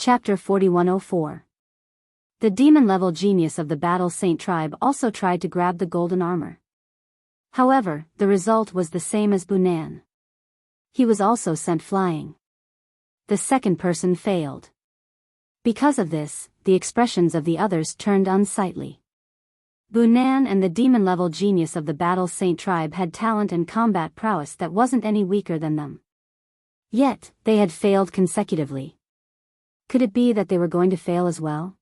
Chapter 4104. The demon-level genius of the Battle Saint tribe also tried to grab the golden armor. However, the result was the same as Bunan. He was also sent flying. The second person failed. Because of this, the expressions of the others turned unsightly. Bunan and the demon-level genius of the Battle Saint tribe had talent and combat prowess that wasn't any weaker than them. Yet, they had failed consecutively. Could it be that they were going to fail as well?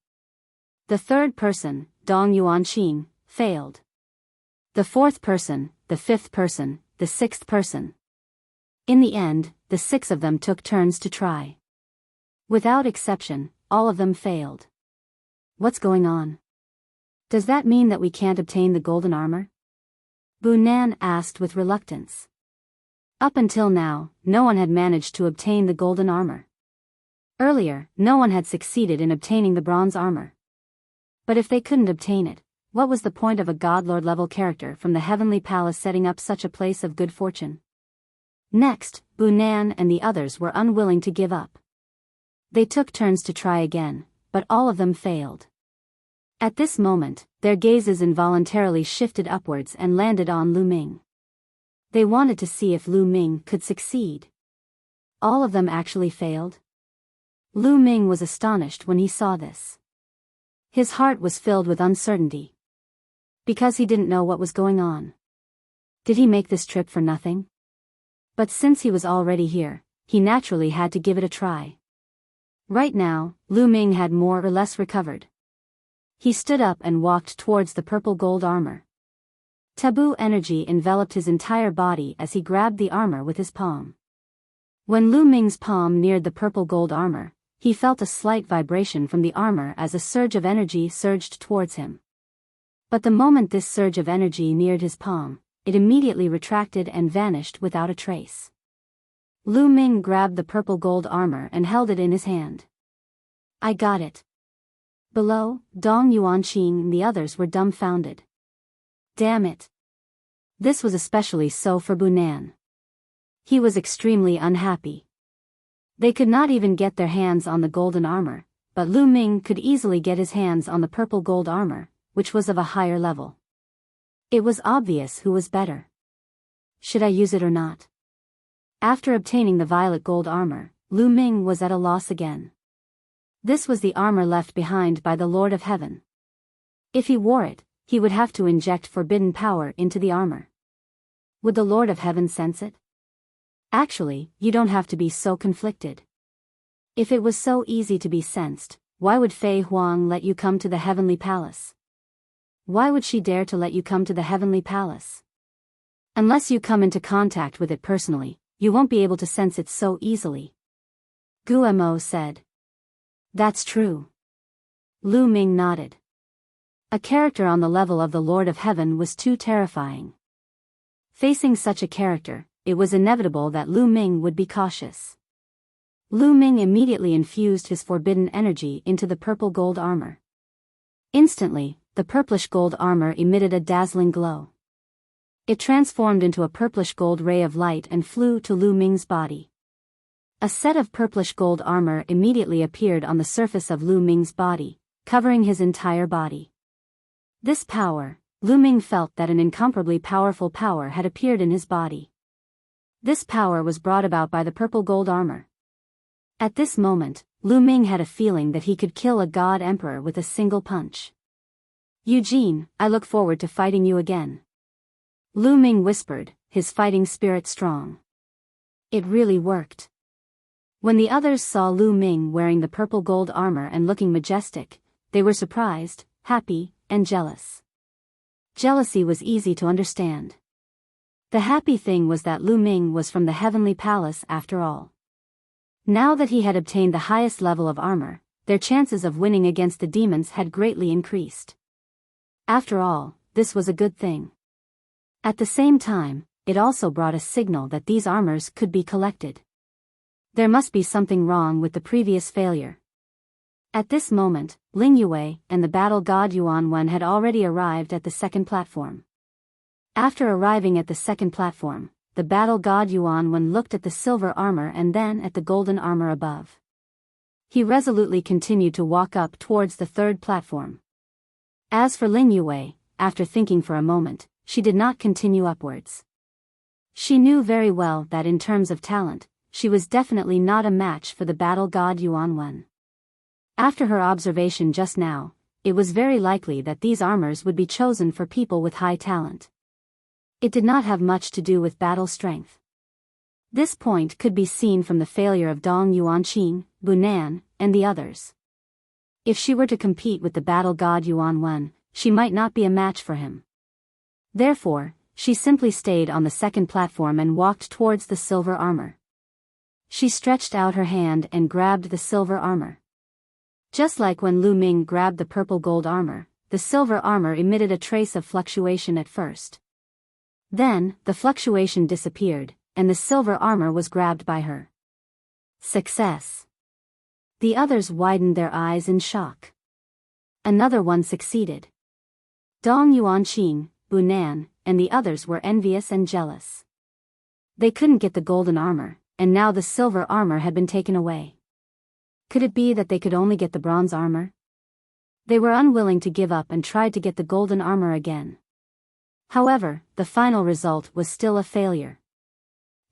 The third person, Dong Yuanqing, failed. The fourth person, the fifth person, the sixth person. In the end, the 6 of them took turns to try. Without exception, all of them failed. What's going on? Does that mean that we can't obtain the golden armor? Bunan asked with reluctance. Up until now, no one had managed to obtain the golden armor. Earlier, no one had succeeded in obtaining the bronze armor. But if they couldn't obtain it, what was the point of a godlord-level character from the heavenly palace setting up such a place of good fortune? Next, Bunan and the others were unwilling to give up. They took turns to try again, but all of them failed. At this moment, their gazes involuntarily shifted upwards and landed on Lu Ming. They wanted to see if Lu Ming could succeed. All of them actually failed? Lu Ming was astonished when he saw this. His heart was filled with uncertainty. Because he didn't know what was going on. Did he make this trip for nothing? But since he was already here, he naturally had to give it a try. Right now, Lu Ming had more or less recovered. He stood up and walked towards the purple gold armor. Taboo energy enveloped his entire body as he grabbed the armor with his palm. When Lu Ming's palm neared the purple gold armor, he felt a slight vibration from the armor as a surge of energy surged towards him. But the moment this surge of energy neared his palm, it immediately retracted and vanished without a trace. Lu Ming grabbed the purple gold armor and held it in his hand. I got it. Below, Dong Yuanqing and the others were dumbfounded. Damn it. This was especially so for Bunan. He was extremely unhappy. They could not even get their hands on the golden armor, but Lu Ming could easily get his hands on the purple gold armor, which was of a higher level. It was obvious who was better. Should I use it or not? After obtaining the violet gold armor, Lu Ming was at a loss again. This was the armor left behind by the Lord of Heaven. If he wore it, he would have to inject forbidden power into the armor. Would the Lord of Heaven sense it? Actually, you don't have to be so conflicted. If it was so easy to be sensed, why would Fei Huang let you come to the heavenly palace? Why would she dare to let you come to the heavenly palace? Unless you come into contact with it personally, you won't be able to sense it so easily. Guemo said. That's true. Lu Ming nodded. A character on the level of the Lord of Heaven was too terrifying. Facing such a character, it was inevitable that Lu Ming would be cautious. Lu Ming immediately infused his forbidden energy into the purple gold armor. Instantly, the purplish gold armor emitted a dazzling glow. It transformed into a purplish gold ray of light and flew to Lu Ming's body. A set of purplish gold armor immediately appeared on the surface of Lu Ming's body, covering his entire body. This power, Lu Ming felt that an incomparably powerful power had appeared in his body. This power was brought about by the purple gold armor. At this moment, Lu Ming had a feeling that he could kill a god emperor with a single punch. Eugene, I look forward to fighting you again. Lu Ming whispered, his fighting spirit strong. It really worked. When the others saw Lu Ming wearing the purple gold armor and looking majestic, they were surprised, happy, and jealous. Jealousy was easy to understand. The happy thing was that Lu Ming was from the heavenly palace after all. Now that he had obtained the highest level of armor, their chances of winning against the demons had greatly increased. After all, this was a good thing. At the same time, it also brought a signal that these armors could be collected. There must be something wrong with the previous failure. At this moment, Ling Yue and the battle god Yuan Wen had already arrived at the second platform. After arriving at the second platform, the battle god Yuan Wen looked at the silver armor and then at the golden armor above. He resolutely continued to walk up towards the third platform. As for Ling Yue, after thinking for a moment, she did not continue upwards. She knew very well that in terms of talent, she was definitely not a match for the battle god Yuan. After her observation just now, it was very likely that these armors would be chosen for people with high talent. It did not have much to do with battle strength. This point could be seen from the failure of Dong Yuanqing, Bunan, and the others. If she were to compete with the battle god Yuan, she might not be a match for him. Therefore, she simply stayed on the second platform and walked towards the silver armor. She stretched out her hand and grabbed the silver armor. Just like when Lu Ming grabbed the purple gold armor, the silver armor emitted a trace of fluctuation at first. Then, the fluctuation disappeared, and the silver armor was grabbed by her. Success! The others widened their eyes in shock. Another one succeeded. Dong Yuanqing, Bunan, and the others were envious and jealous. They couldn't get the golden armor, and now the silver armor had been taken away. Could it be that they could only get the bronze armor? They were unwilling to give up and tried to get the golden armor again. However, the final result was still a failure.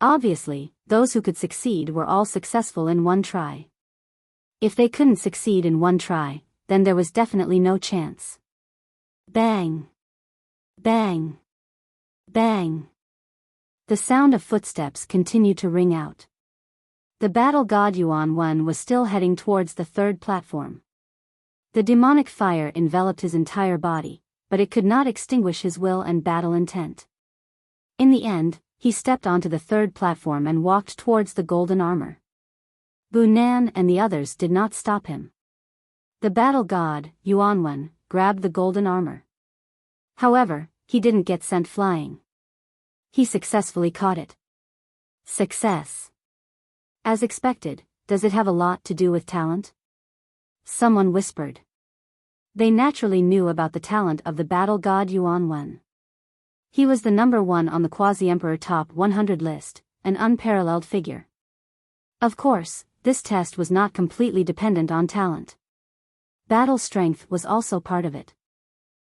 Obviously, those who could succeed were all successful in one try. If they couldn't succeed in one try, then there was definitely no chance. Bang! Bang! Bang! The sound of footsteps continued to ring out. The battle god Yuan was still heading towards the third platform. The demonic fire enveloped his entire body, but it could not extinguish his will and battle intent. In the end, he stepped onto the third platform and walked towards the golden armor. Bunan and the others did not stop him. The battle god, Yuan, grabbed the golden armor. However, he didn't get sent flying. He successfully caught it. Success! As expected, does it have a lot to do with talent? Someone whispered. They naturally knew about the talent of the battle god Yuan. He was the number 1 on the Quasi-Emperor Top 100 list, an unparalleled figure. Of course, this test was not completely dependent on talent. Battle strength was also part of it.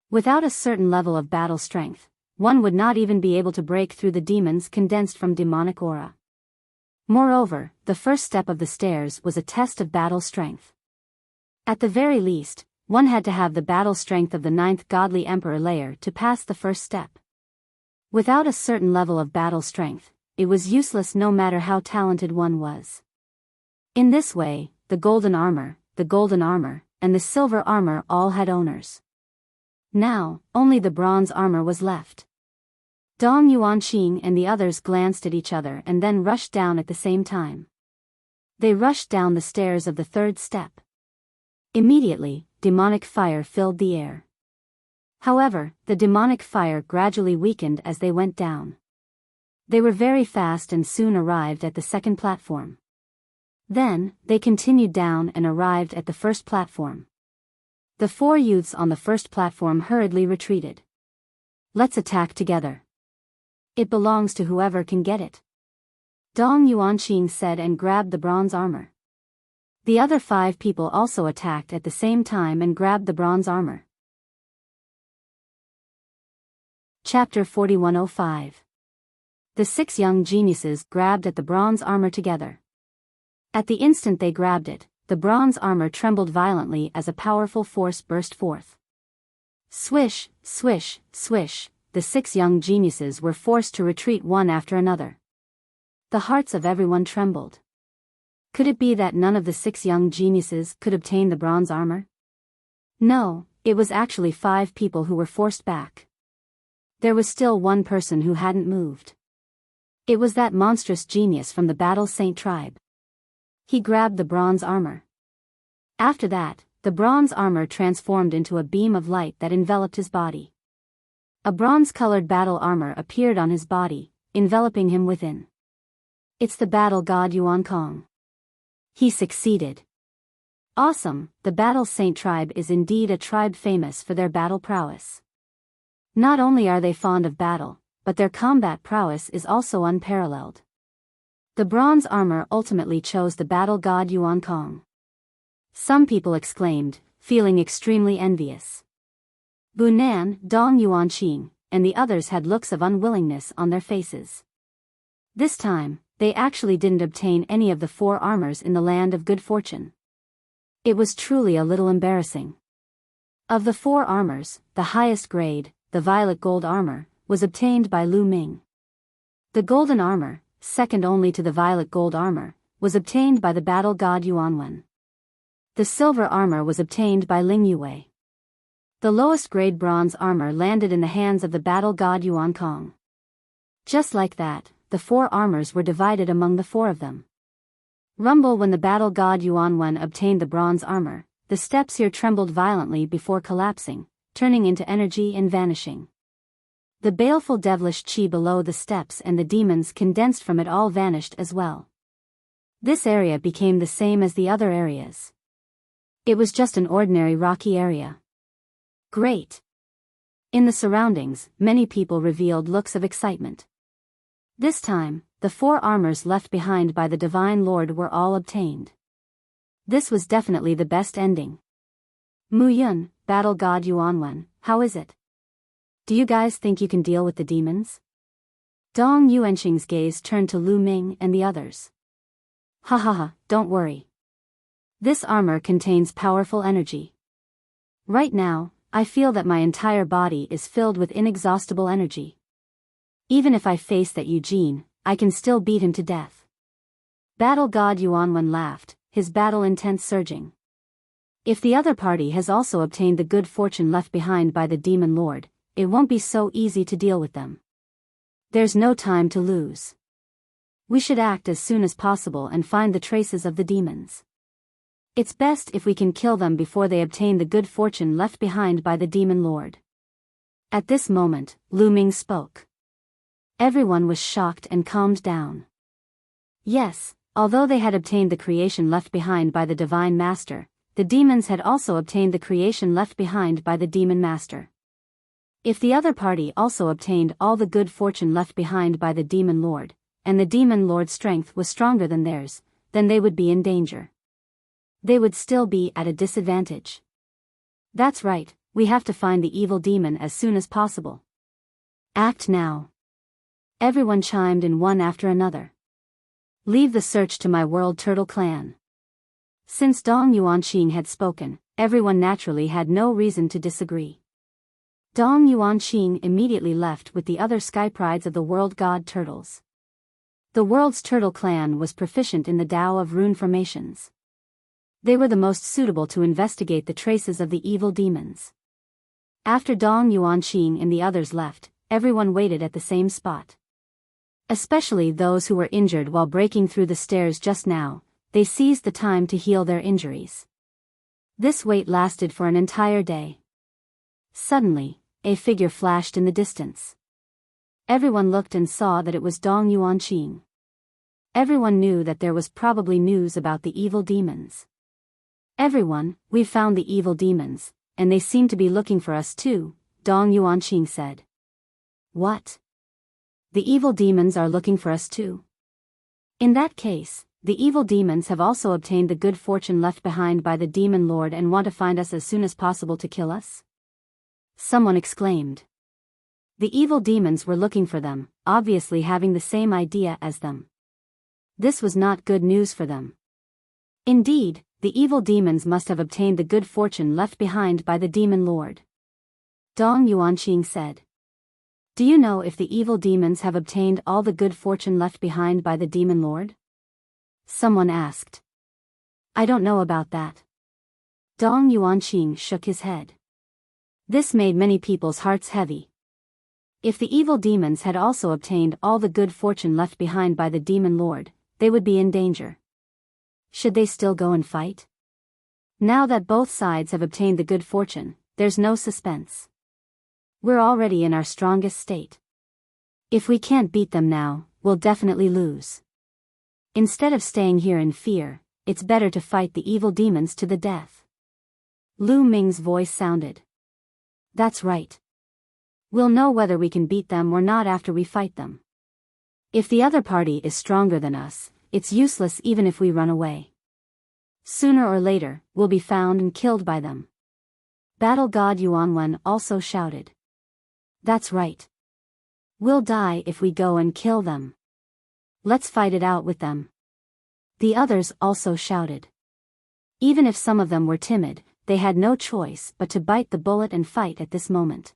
Without a certain level of battle strength, one would not even be able to break through the demons condensed from demonic aura. Moreover, the first step of the stairs was a test of battle strength. At the very least, one had to have the battle strength of the 9th godly emperor layer to pass the first step. Without a certain level of battle strength, it was useless no matter how talented one was. In this way, the golden armor, and the silver armor all had owners. Now, only the bronze armor was left. Dong Yuanqing and the others glanced at each other and then rushed down at the same time. They rushed down the stairs of the third step. Immediately, demonic fire filled the air. However, the demonic fire gradually weakened as they went down. They were very fast and soon arrived at the second platform. Then, they continued down and arrived at the first platform. The 4 youths on the first platform hurriedly retreated. Let's attack together. It belongs to whoever can get it. Dong Yuanqing said and grabbed the bronze armor. The other 5 people also attacked at the same time and grabbed the bronze armor. Chapter 4105. The 6 young geniuses grabbed at the bronze armor together. At the instant they grabbed it, the bronze armor trembled violently as a powerful force burst forth. Swish, swish, swish, the 6 young geniuses were forced to retreat one after another. The hearts of everyone trembled. Could it be that none of the 6 young geniuses could obtain the bronze armor? No, it was actually 5 people who were forced back. There was still one person who hadn't moved. It was that monstrous genius from the Battle Saint tribe. He grabbed the bronze armor. After that, the bronze armor transformed into a beam of light that enveloped his body. A bronze-colored battle armor appeared on his body, enveloping him within. It's the battle god Yuan Kong. He succeeded. Awesome, the Battle Saint tribe is indeed a tribe famous for their battle prowess. Not only are they fond of battle, but their combat prowess is also unparalleled. The bronze armor ultimately chose the battle god Yuan Kong. Some people exclaimed, feeling extremely envious. Bunan, Dong Yuanqing, and the others had looks of unwillingness on their faces. This time, they actually didn't obtain any of the 4 armors in the land of good fortune. It was truly a little embarrassing. Of the 4 armors, the highest grade, the violet gold armor, was obtained by Lu Ming. The golden armor, second only to the violet gold armor, was obtained by the battle god Yuanwen. The silver armor was obtained by Ling Yue. The lowest grade bronze armor landed in the hands of the battle god Yuan Kong. Just like that, the 4 armors were divided among the 4 of them. Rumble when the battle god Yuanwen obtained the bronze armor, the steps here trembled violently before collapsing, turning into energy and vanishing. The baleful devilish chi below the steps and the demons condensed from it all vanished as well. This area became the same as the other areas. It was just an ordinary rocky area. Great! In the surroundings, many people revealed looks of excitement. This time, the 4 armors left behind by the Divine Lord were all obtained. This was definitely the best ending. Mu Yun, battle god Yuanwen, how is it? Do you guys think you can deal with the demons? Dong Yuanqing's gaze turned to Lu Ming and the others. Ha ha ha, don't worry. This armor contains powerful energy. Right now, I feel that my entire body is filled with inexhaustible energy. Even if I face that Eugene, I can still beat him to death. Battle god Yuanwen laughed, his battle intent surging. If the other party has also obtained the good fortune left behind by the Demon Lord, it won't be so easy to deal with them. There's no time to lose. We should act as soon as possible and find the traces of the demons. It's best if we can kill them before they obtain the good fortune left behind by the Demon Lord. At this moment, Lu Ming spoke. Everyone was shocked and calmed down. Yes, although they had obtained the creation left behind by the Divine Master, the demons had also obtained the creation left behind by the Demon Master. If the other party also obtained all the good fortune left behind by the Demon Lord, and the Demon Lord's strength was stronger than theirs, then they would be in danger. They would still be at a disadvantage. That's right, we have to find the evil demon as soon as possible. Act now. Everyone chimed in one after another. Leave the search to my World Turtle Clan. Since Dong Yuanqing had spoken, everyone naturally had no reason to disagree. Dong Yuanqing immediately left with the other sky prides of the world god turtles. The world's turtle clan was proficient in the Tao of rune formations. They were the most suitable to investigate the traces of the evil demons. After Dong Yuanqing and the others left, everyone waited at the same spot. Especially those who were injured while breaking through the stairs just now, they seized the time to heal their injuries. This wait lasted for an entire day. Suddenly, a figure flashed in the distance. Everyone looked and saw that it was Dong Yuanqing. Everyone knew that there was probably news about the evil demons. Everyone, we've found the evil demons, and they seem to be looking for us too, Dong Yuanqing said. What? The evil demons are looking for us too? In that case, the evil demons have also obtained the good fortune left behind by the Demon Lord and want to find us as soon as possible to kill us? Someone exclaimed. The evil demons were looking for them, obviously having the same idea as them. This was not good news for them. Indeed, the evil demons must have obtained the good fortune left behind by the Demon Lord. Dong Yuanqing said. Do you know if the evil demons have obtained all the good fortune left behind by the Demon Lord? Someone asked. I don't know about that. Dong Yuanqing shook his head. This made many people's hearts heavy. If the evil demons had also obtained all the good fortune left behind by the Demon Lord, they would be in danger. Should they still go and fight? Now that both sides have obtained the good fortune, there's no suspense. We're already in our strongest state. If we can't beat them now, we'll definitely lose. Instead of staying here in fear, it's better to fight the evil demons to the death. Lu Ming's voice sounded. That's right. We'll know whether we can beat them or not after we fight them. If the other party is stronger than us, it's useless even if we run away. Sooner or later, we'll be found and killed by them. Battle god Yuanwen also shouted. That's right. We'll die if we go and kill them. Let's fight it out with them. The others also shouted. Even if some of them were timid, they had no choice but to bite the bullet and fight at this moment.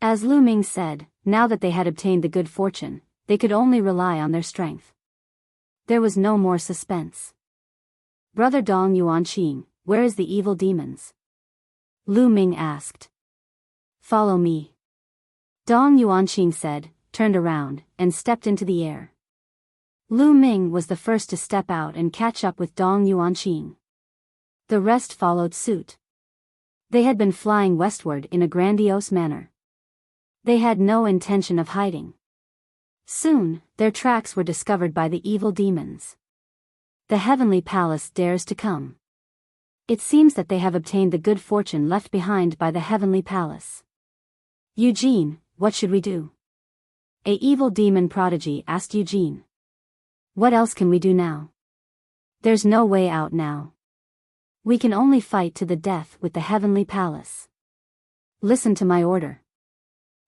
As Lu Ming said, now that they had obtained the good fortune, they could only rely on their strength. There was no more suspense. Brother Dong Yuanqing, where is the evil demons? Lu Ming asked. Follow me. Dong Yuanqing said, turned around, and stepped into the air. Lu Ming was the first to step out and catch up with Dong Yuanqing. The rest followed suit. They had been flying westward in a grandiose manner. They had no intention of hiding. Soon, their tracks were discovered by the evil demons. The heavenly palace dares to come. It seems that they have obtained the good fortune left behind by the heavenly palace. Eugene, what should we do? A evil demon prodigy asked Eugene. What else can we do now? There's no way out now. We can only fight to the death with the heavenly palace. Listen to my order.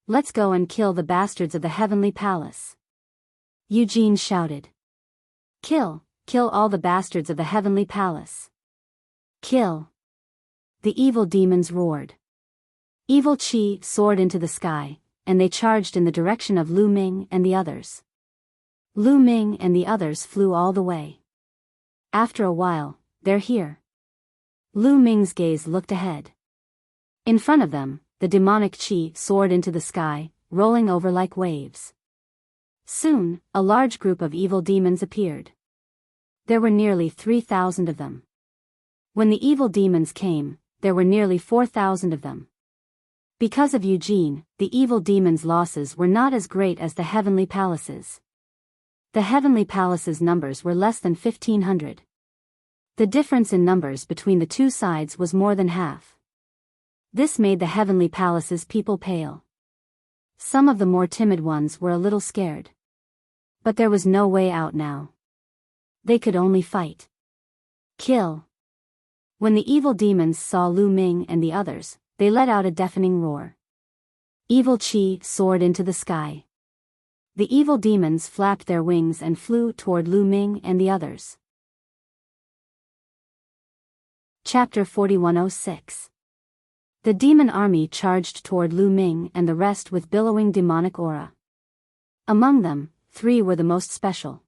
Let's go and kill the bastards of the heavenly palace. Eugene shouted. Kill all the bastards of the heavenly palace. Kill. The evil demons roared. Evil Qi soared into the sky, and they charged in the direction of Lu Ming and the others. Lu Ming and the others flew all the way. After a while, they're here. Lu Ming's gaze looked ahead. In front of them, the demonic Qi soared into the sky, rolling over like waves. Soon, a large group of evil demons appeared. There were nearly 3,000 of them. When the evil demons came, there were nearly 4,000 of them. Because of Eugene, the evil demons' losses were not as great as the heavenly palaces. The heavenly palaces' numbers were less than 1,500. The difference in numbers between the two sides was more than half. This made the heavenly palace's people pale. Some of the more timid ones were a little scared. But there was no way out now. They could only fight. Kill. When the evil demons saw Lu Ming and the others, they let out a deafening roar. Evil Qi soared into the sky. The evil demons flapped their wings and flew toward Lu Ming and the others. Chapter 4106. The demon army charged toward Lu Ming and the rest with billowing demonic aura. Among them, 3 were the most special.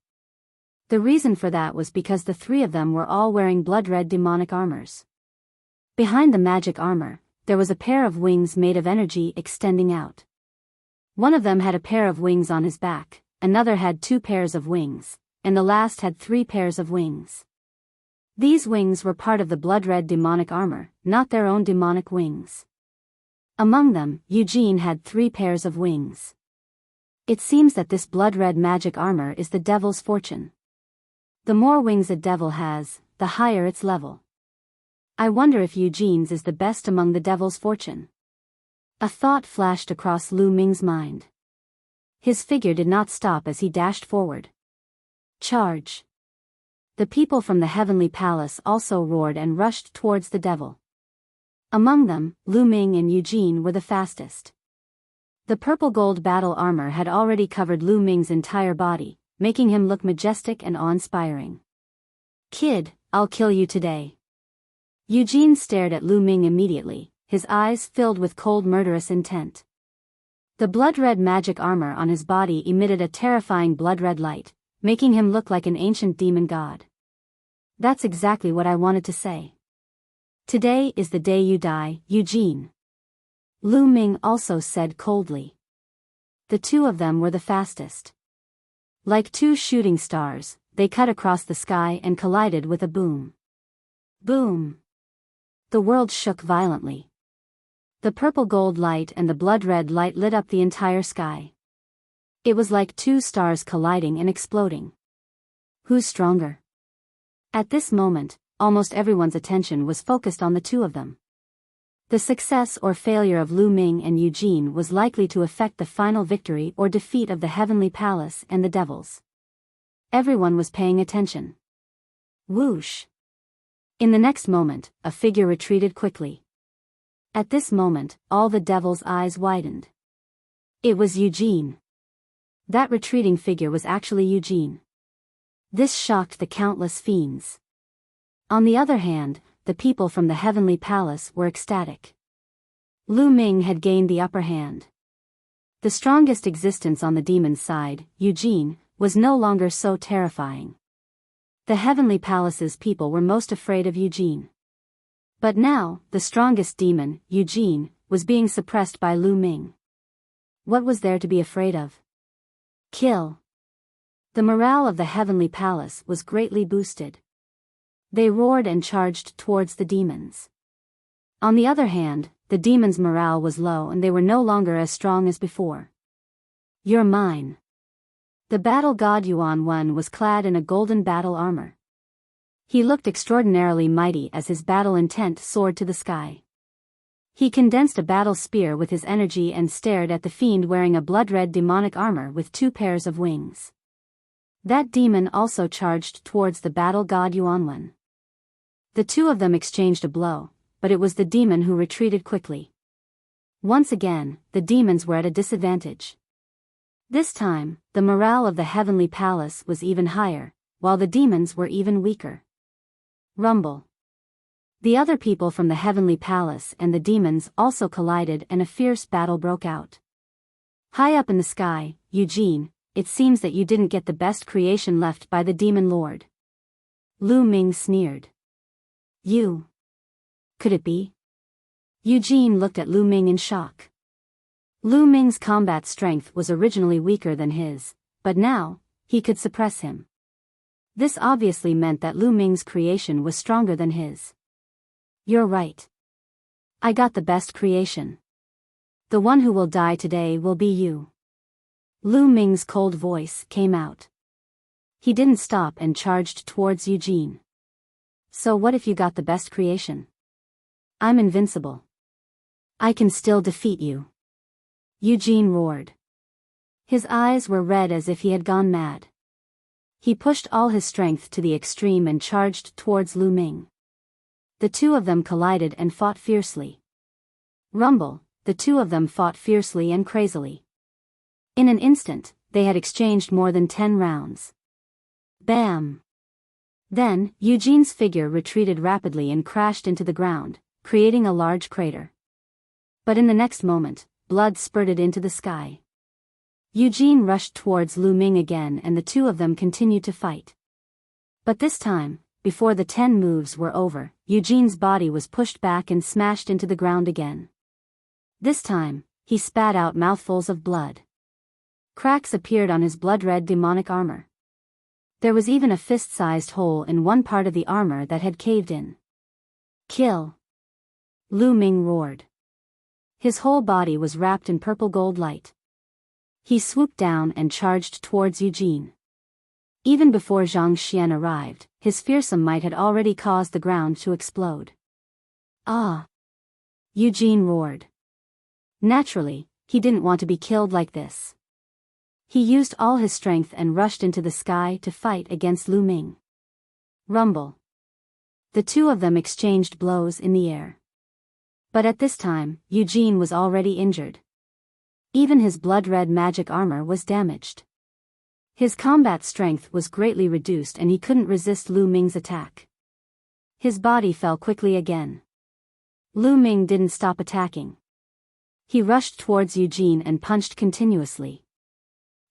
The reason for that was because the 3 of them were all wearing blood-red demonic armors. Behind the magic armor, there was a pair of wings made of energy extending out. One of them had a pair of wings on his back, another had 2 pairs of wings, and the last had 3 pairs of wings. These wings were part of the blood-red demonic armor, not their own demonic wings. Among them, Eugene had 3 pairs of wings. It seems that this blood-red magic armor is the devil's fortune. The more wings a devil has, the higher its level. I wonder if Eugene's is the best among the devil's fortune. A thought flashed across Lu Ming's mind. His figure did not stop as he dashed forward. Charge! The people from the heavenly palace also roared and rushed towards the devil. Among them, Lu Ming and Eugene were the fastest. The purple gold battle armor had already covered Lu Ming's entire body, making him look majestic and awe-inspiring. Kid, I'll kill you today. Eugene stared at Lu Ming immediately, his eyes filled with cold murderous intent. The blood-red magic armor on his body emitted a terrifying blood-red light, making him look like an ancient demon god. That's exactly what I wanted to say. Today is the day you die, Eugene. Lu Ming also said coldly. The 2 of them were the fastest. Like 2 shooting stars, they cut across the sky and collided with a boom. Boom! The world shook violently. The purple gold light and the blood-red light lit up the entire sky. It was like 2 stars colliding and exploding. Who's stronger? At this moment, almost everyone's attention was focused on the 2 of them. The success or failure of Lu Ming and Eugene was likely to affect the final victory or defeat of the heavenly palace and the devils. Everyone was paying attention. Whoosh! In the next moment, a figure retreated quickly. At this moment, all the devil's eyes widened. It was Eugene. That retreating figure was actually Eugene. This shocked the countless fiends. On the other hand, the people from the heavenly palace were ecstatic. Lu Ming had gained the upper hand. The strongest existence on the demon's side, Eugene, was no longer so terrifying. The heavenly palace's people were most afraid of Eugene. But now, the strongest demon, Eugene, was being suppressed by Lu Ming. What was there to be afraid of? Kill. The morale of the heavenly palace was greatly boosted. They roared and charged towards the demons. On the other hand, the demons' morale was low and they were no longer as strong as before. You're mine. The battle god Yuan Wen was clad in a golden battle armor. He looked extraordinarily mighty as his battle intent soared to the sky. He condensed a battle spear with his energy and stared at the fiend wearing a blood-red demonic armor with 2 pairs of wings. That demon also charged towards the battle god Yuan Wen. The two of them exchanged a blow, but it was the demon who retreated quickly. Once again, the demons were at a disadvantage. This time, the morale of the heavenly palace was even higher, while the demons were even weaker. Rumble. The other people from the heavenly palace and the demons also collided and a fierce battle broke out. High up in the sky, Eugene, it seems that you didn't get the best creation left by the demon lord. Lu Ming sneered. You. Could it be? Eugene looked at Lu Ming in shock. Lu Ming's combat strength was originally weaker than his, but now, he could suppress him. This obviously meant that Lu Ming's creation was stronger than his. You're right. I got the best creation. The one who will die today will be you. Lu Ming's cold voice came out. He didn't stop and charged towards Eugene. So what if you got the best creation? I'm invincible. I can still defeat you. Eugene roared. His eyes were red as if he had gone mad. He pushed all his strength to the extreme and charged towards Lu Ming. The two of them collided and fought fiercely. Rumble, the two of them fought fiercely and crazily. In an instant, they had exchanged more than 10 rounds. Bam! Then, Eugene's figure retreated rapidly and crashed into the ground, creating a large crater. But in the next moment, blood spurted into the sky. Eugene rushed towards Lu Ming again and the two of them continued to fight. But this time, before the 10 moves were over, Eugene's body was pushed back and smashed into the ground again. This time, he spat out mouthfuls of blood. Cracks appeared on his blood-red demonic armor. There was even a fist-sized hole in one part of the armor that had caved in. Kill! Lu Ming roared. His whole body was wrapped in purple gold light. He swooped down and charged towards Eugene. Even before Zhang Xian arrived, his fearsome might had already caused the ground to explode. Ah! Eugene roared. Naturally, he didn't want to be killed like this. He used all his strength and rushed into the sky to fight against Lu Ming. Rumble. The two of them exchanged blows in the air. But at this time, Eugene was already injured. Even his blood-red magic armor was damaged. His combat strength was greatly reduced and he couldn't resist Lu Ming's attack. His body fell quickly again. Lu Ming didn't stop attacking. He rushed towards Eugene and punched continuously.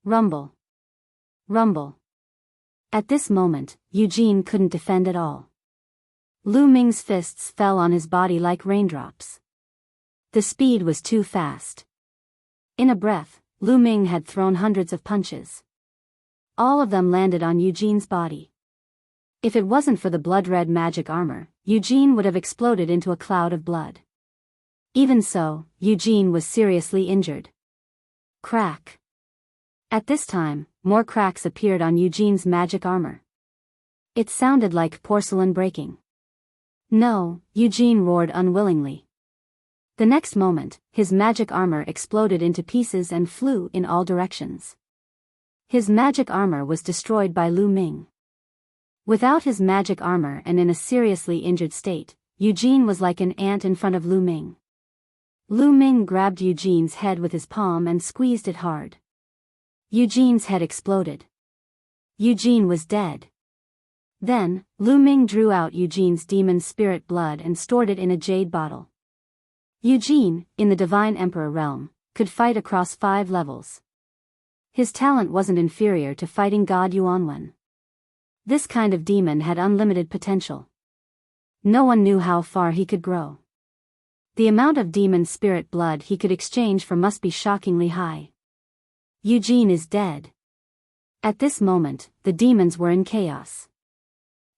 Rumble. Rumble. At this moment, Eugene couldn't defend at all. Lu Ming's fists fell on his body like raindrops. The speed was too fast. In a breath, Lu Ming had thrown hundreds of punches. All of them landed on Eugene's body. If it wasn't for the blood-red magic armor, Eugene would have exploded into a cloud of blood. Even so, Eugene was seriously injured. Crack. At this time, more cracks appeared on Eugene's magic armor. It sounded like porcelain breaking. No, Eugene roared unwillingly. The next moment, his magic armor exploded into pieces and flew in all directions. His magic armor was destroyed by Lu Ming. Without his magic armor and in a seriously injured state, Eugene was like an ant in front of Lu Ming. Lu Ming grabbed Eugene's head with his palm and squeezed it hard. Eugene's head exploded. Eugene was dead. Then, Lu Ming drew out Eugene's demon spirit blood and stored it in a jade bottle. Eugene, in the Divine Emperor realm, could fight across 5 levels. His talent wasn't inferior to fighting God Yuanwen. This kind of demon had unlimited potential. No one knew how far he could grow. The amount of demon spirit blood he could exchange for must be shockingly high. Eugene is dead. At this moment, the demons were in chaos.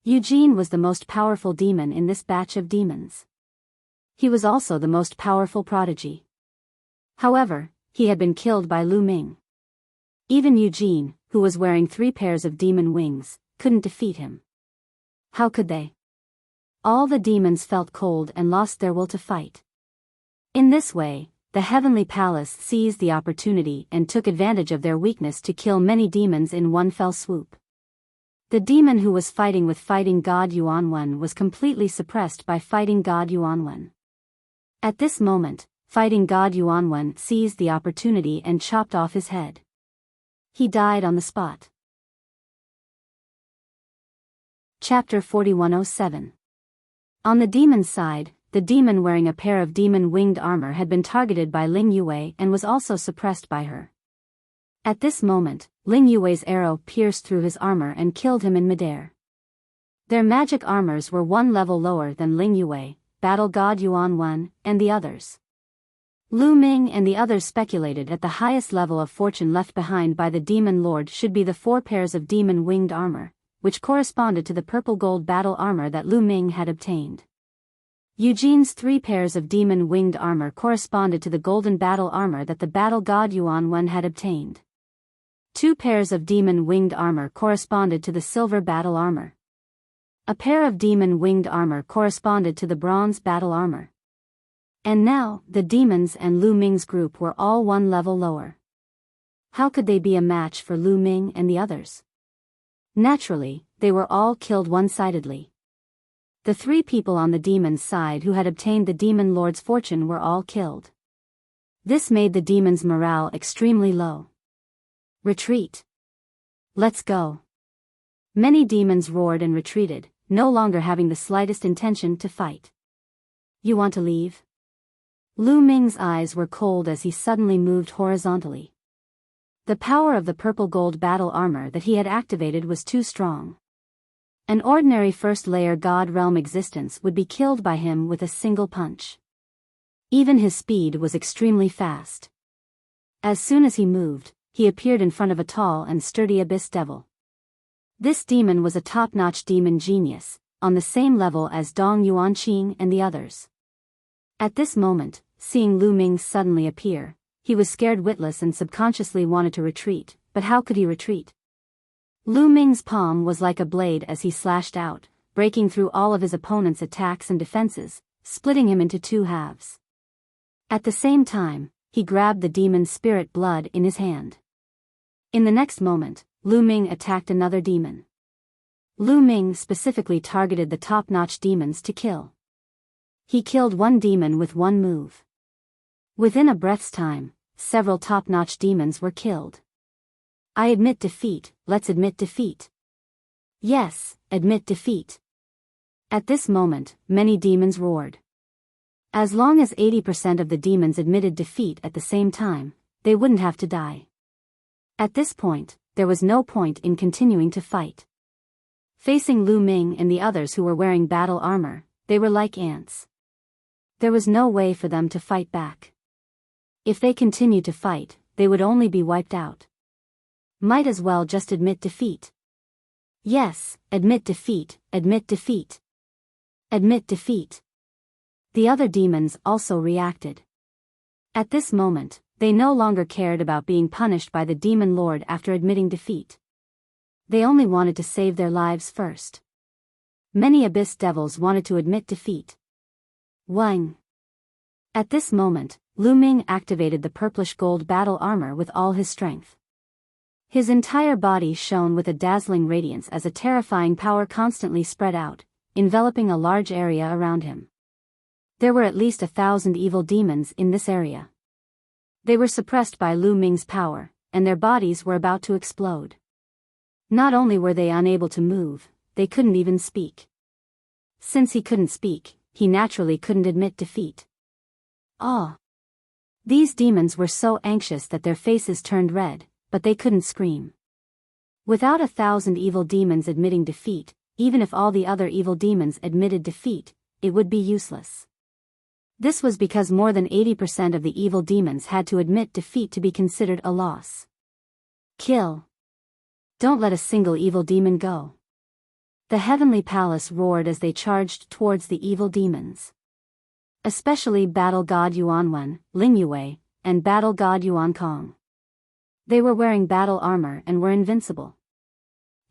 Eugene was the most powerful demon in this batch of demons. He was also the most powerful prodigy. However, he had been killed by Lu Ming. Even Eugene, who was wearing 3 pairs of demon wings, couldn't defeat him. How could they? All the demons felt cold and lost their will to fight. In this way, the Heavenly Palace seized the opportunity and took advantage of their weakness to kill many demons in one fell swoop. The demon who was fighting with fighting God Yuanwen was completely suppressed by fighting God Yuanwen. At this moment, fighting God Yuanwen seized the opportunity and chopped off his head. He died on the spot. Chapter 4107. On the demon's side, the demon wearing a pair of demon-winged armor had been targeted by Ling Yue and was also suppressed by her. At this moment, Ling Yue's arrow pierced through his armor and killed him in midair. Their magic armors were 1 level lower than Ling Yue, Battle God Yuanwen, and the others. Lu Ming and the others speculated that the highest level of fortune left behind by the demon lord should be the 4 pairs of demon-winged armor, which corresponded to the purple gold battle armor that Lu Ming had obtained. Eugene's 3 pairs of demon-winged armor corresponded to the golden battle armor that the battle god Yuanwen had obtained. 2 pairs of demon-winged armor corresponded to the silver battle armor. A pair of demon-winged armor corresponded to the bronze battle armor. And now, the demons and Lu Ming's group were all 1 level lower. How could they be a match for Lu Ming and the others? Naturally, they were all killed one-sidedly. The 3 people on the demon's side who had obtained the demon lord's fortune were all killed. This made the demon's morale extremely low. Retreat. Let's go. Many demons roared and retreated, no longer having the slightest intention to fight. You want to leave? Lu Ming's eyes were cold as he suddenly moved horizontally. The power of the purple gold battle armor that he had activated was too strong. An ordinary first-layer God realm existence would be killed by him with a single punch. Even his speed was extremely fast. As soon as he moved, he appeared in front of a tall and sturdy abyss devil. This demon was a top-notch demon genius, on the same level as Dong Yuanqing and the others. At this moment, seeing Lu Ming suddenly appear, he was scared witless and subconsciously wanted to retreat, but how could he retreat? Lu Ming's palm was like a blade as he slashed out, breaking through all of his opponent's attacks and defenses, splitting him into 2 halves. At the same time, he grabbed the demon's spirit blood in his hand. In the next moment, Lu Ming attacked another demon. Lu Ming specifically targeted the top-notch demons to kill. He killed 1 demon with 1 move. Within a breath's time, several top-notch demons were killed. I admit defeat, let's admit defeat. Yes, admit defeat. At this moment, many demons roared. As long as 80% of the demons admitted defeat at the same time, they wouldn't have to die. At this point, there was no point in continuing to fight. Facing Lu Ming and the others who were wearing battle armor, they were like ants. There was no way for them to fight back. If they continued to fight, they would only be wiped out. Might as well just admit defeat. Yes, admit defeat, admit defeat. Admit defeat. The other demons also reacted. At this moment, they no longer cared about being punished by the demon lord after admitting defeat. They only wanted to save their lives first. Many abyss devils wanted to admit defeat. Wang. At this moment, Lu Ming activated the purplish gold battle armor with all his strength. His entire body shone with a dazzling radiance as a terrifying power constantly spread out, enveloping a large area around him. There were at least 1,000 evil demons in this area. They were suppressed by Lu Ming's power, and their bodies were about to explode. Not only were they unable to move, they couldn't even speak. Since he couldn't speak, he naturally couldn't admit defeat. Ah! These demons were so anxious that their faces turned red, but they couldn't scream. Without 1,000 evil demons admitting defeat, even if all the other evil demons admitted defeat, it would be useless. This was because more than 80% of the evil demons had to admit defeat to be considered a loss. Kill. Don't let a single evil demon go. The heavenly palace roared as they charged towards the evil demons. Especially Battle God Yuanwen, Ling Yue, and Battle God Yuan Kong. They were wearing battle armor and were invincible.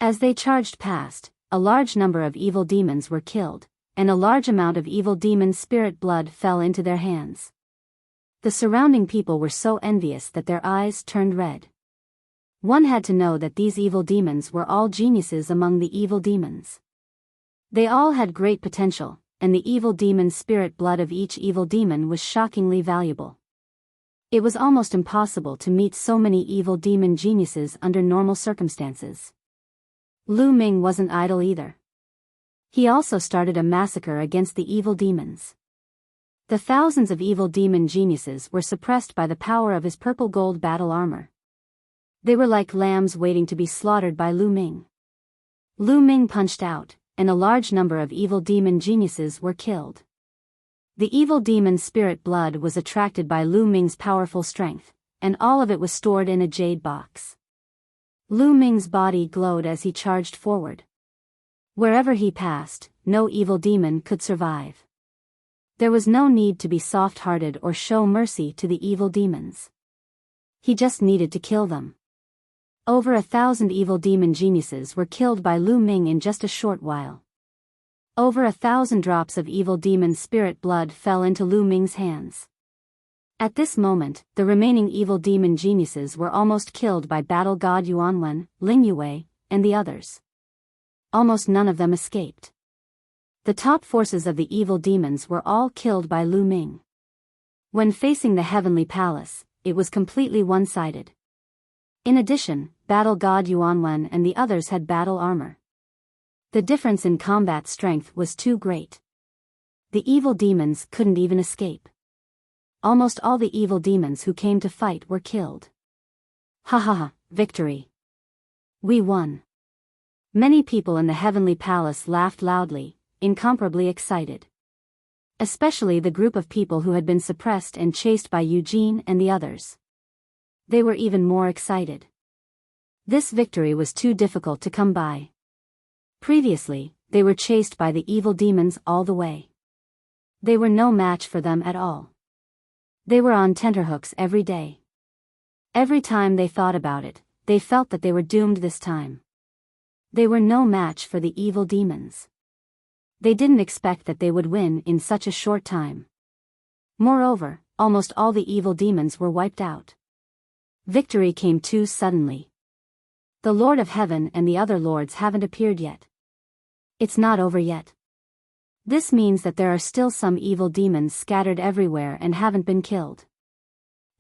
As they charged past, a large number of evil demons were killed, and a large amount of evil demon spirit blood fell into their hands. The surrounding people were so envious that their eyes turned red. One had to know that these evil demons were all geniuses among the evil demons. They all had great potential, and the evil demon spirit blood of each evil demon was shockingly valuable. It was almost impossible to meet so many evil demon geniuses under normal circumstances. Lu Ming wasn't idle either. He also started a massacre against the evil demons. The thousands of evil demon geniuses were suppressed by the power of his purple gold battle armor. They were like lambs waiting to be slaughtered by Lu Ming. Lu Ming punched out, and a large number of evil demon geniuses were killed. The evil demon spirit blood was attracted by Lu Ming's powerful strength, and all of it was stored in a jade box. Lu Ming's body glowed as he charged forward. Wherever he passed, no evil demon could survive. There was no need to be soft-hearted or show mercy to the evil demons. He just needed to kill them. Over 1,000 evil demon geniuses were killed by Lu Ming in just a short while. Over 1,000 drops of evil demon spirit blood fell into Lu Ming's hands. At this moment, the remaining evil demon geniuses were almost killed by Battle God Yuanwen, Ling Yue, and the others. Almost none of them escaped. The top forces of the evil demons were all killed by Lu Ming. When facing the heavenly palace, it was completely one-sided. In addition, Battle God Yuanwen and the others had battle armor. The difference in combat strength was too great. The evil demons couldn't even escape. Almost all the evil demons who came to fight were killed. Ha ha ha, victory! We won! Many people in the heavenly palace laughed loudly, incomparably excited. Especially the group of people who had been suppressed and chased by Eugene and the others. They were even more excited. This victory was too difficult to come by. Previously, they were chased by the evil demons all the way. They were no match for them at all. They were on tenterhooks every day. Every time they thought about it, they felt that they were doomed this time. They were no match for the evil demons. They didn't expect that they would win in such a short time. Moreover, almost all the evil demons were wiped out. Victory came too suddenly. The Lord of Heaven and the other lords haven't appeared yet. It's not over yet. This means that there are still some evil demons scattered everywhere and haven't been killed.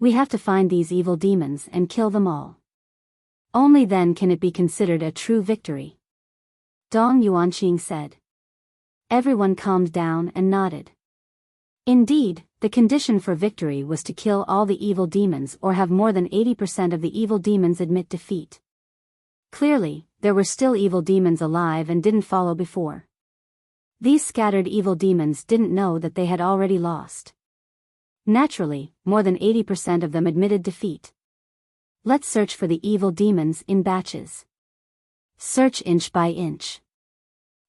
We have to find these evil demons and kill them all. Only then can it be considered a true victory. Dong Yuanqing said. Everyone calmed down and nodded. Indeed, the condition for victory was to kill all the evil demons or have more than 80% of the evil demons admit defeat. Clearly, there were still evil demons alive and didn't follow before. These scattered evil demons didn't know that they had already lost. Naturally, more than 80% of them admitted defeat. Let's search for the evil demons in batches. Search inch by inch.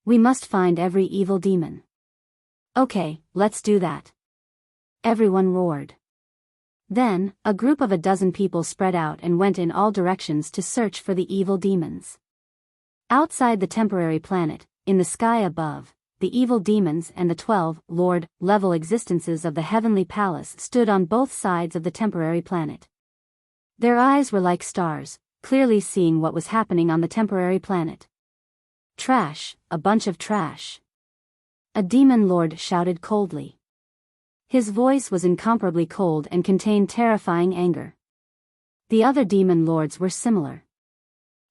We must find every evil demon. Okay, let's do that. Everyone roared. Then, a group of 12 people spread out and went in all directions to search for the evil demons. Outside the temporary planet, in the sky above, the evil demons and the 12 Lord-level existences of the heavenly palace stood on both sides of the temporary planet. Their eyes were like stars, clearly seeing what was happening on the temporary planet. Trash, a bunch of trash. A demon lord shouted coldly. His voice was incomparably cold and contained terrifying anger. The other demon lords were similar.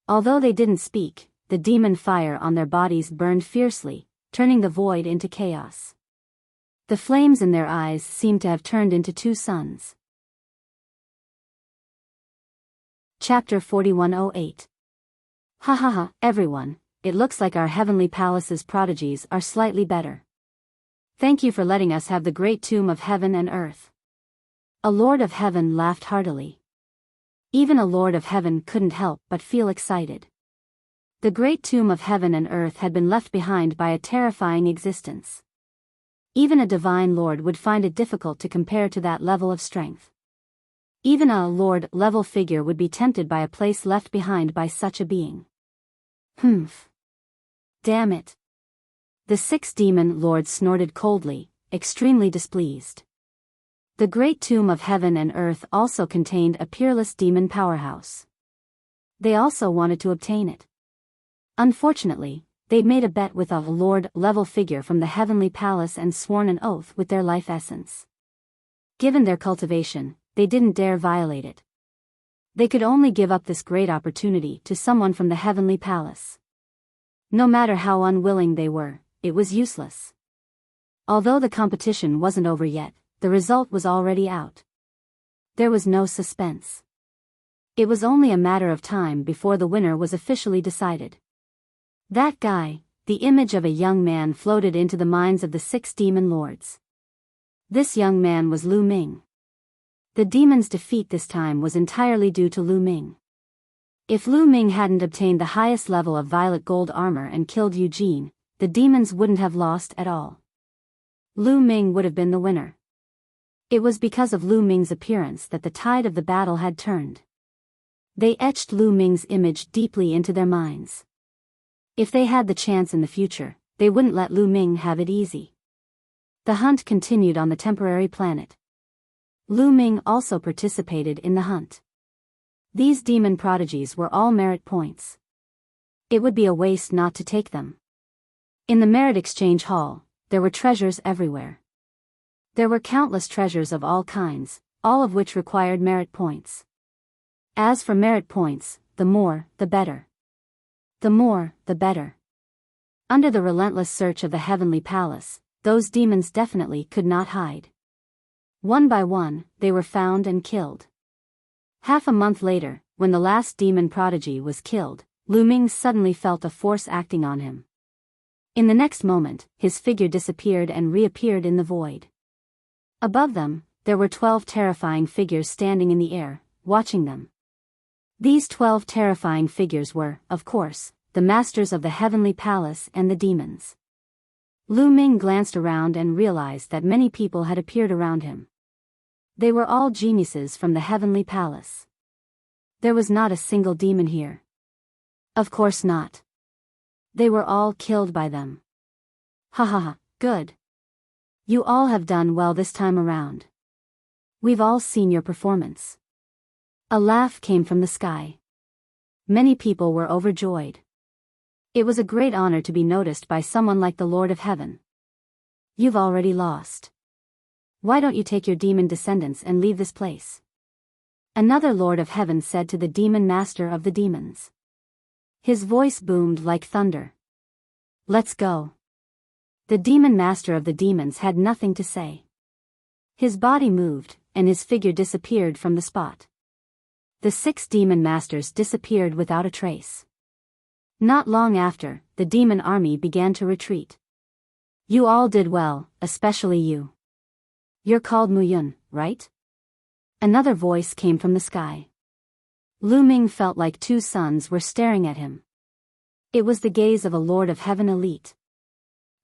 Although they didn't speak, the demon fire on their bodies burned fiercely, turning the void into chaos. The flames in their eyes seemed to have turned into two suns. Chapter 4108. Ha ha ha, everyone, it looks like our heavenly palace's prodigies are slightly better. Thank you for letting us have the great tomb of heaven and earth. A lord of heaven laughed heartily. Even a lord of heaven couldn't help but feel excited. The great tomb of heaven and earth had been left behind by a terrifying existence. Even a divine lord would find it difficult to compare to that level of strength. Even a lord-level figure would be tempted by a place left behind by such a being. Humph. Damn it. The 6 demon lords snorted coldly, extremely displeased. The great tomb of heaven and earth also contained a peerless demon powerhouse. They also wanted to obtain it. Unfortunately, they'd made a bet with a lord-level figure from the heavenly palace and sworn an oath with their life essence. Given their cultivation, they didn't dare violate it. They could only give up this great opportunity to someone from the heavenly palace. No matter how unwilling they were, it was useless. Although the competition wasn't over yet, the result was already out. There was no suspense. It was only a matter of time before the winner was officially decided. That guy, the image of a young man floated into the minds of the 6 demon lords. This young man was Lu Ming. The demon's defeat this time was entirely due to Lu Ming. If Lu Ming hadn't obtained the highest level of violet gold armor and killed Eugene, the demons wouldn't have lost at all. Lu Ming would have been the winner. It was because of Lu Ming's appearance that the tide of the battle had turned. They etched Lu Ming's image deeply into their minds. If they had the chance in the future, they wouldn't let Lu Ming have it easy. The hunt continued on the temporary planet. Lu Ming also participated in the hunt. These demon prodigies were all merit points. It would be a waste not to take them. In the merit exchange hall, there were treasures everywhere. There were countless treasures of all kinds, all of which required merit points. As for merit points, the more, the better. The more, the better. Under the relentless search of the heavenly palace, those demons definitely could not hide. One by one, they were found and killed. Half a month later, when the last demon prodigy was killed, Lu Ming suddenly felt a force acting on him. In the next moment, his figure disappeared and reappeared in the void. Above them, there were 12 terrifying figures standing in the air, watching them. These 12 terrifying figures were, of course, the masters of the heavenly palace and the demons. Lu Ming glanced around and realized that many people had appeared around him. They were all geniuses from the heavenly palace. There was not a single demon here. Of course not. They were all killed by them. Ha ha ha, good. You all have done well this time around. We've all seen your performance. A laugh came from the sky. Many people were overjoyed. It was a great honor to be noticed by someone like the Lord of Heaven. You've already lost. Why don't you take your demon descendants and leave this place? Another Lord of Heaven said to the demon master of the demons. His voice boomed like thunder. Let's go. The demon master of the demons had nothing to say. His body moved, and his figure disappeared from the spot. The 6 demon masters disappeared without a trace. Not long after, the demon army began to retreat. You all did well, especially you. You're called Muyun, right? Another voice came from the sky. Lu Ming felt like 2 suns were staring at him. It was the gaze of a Lord of Heaven elite.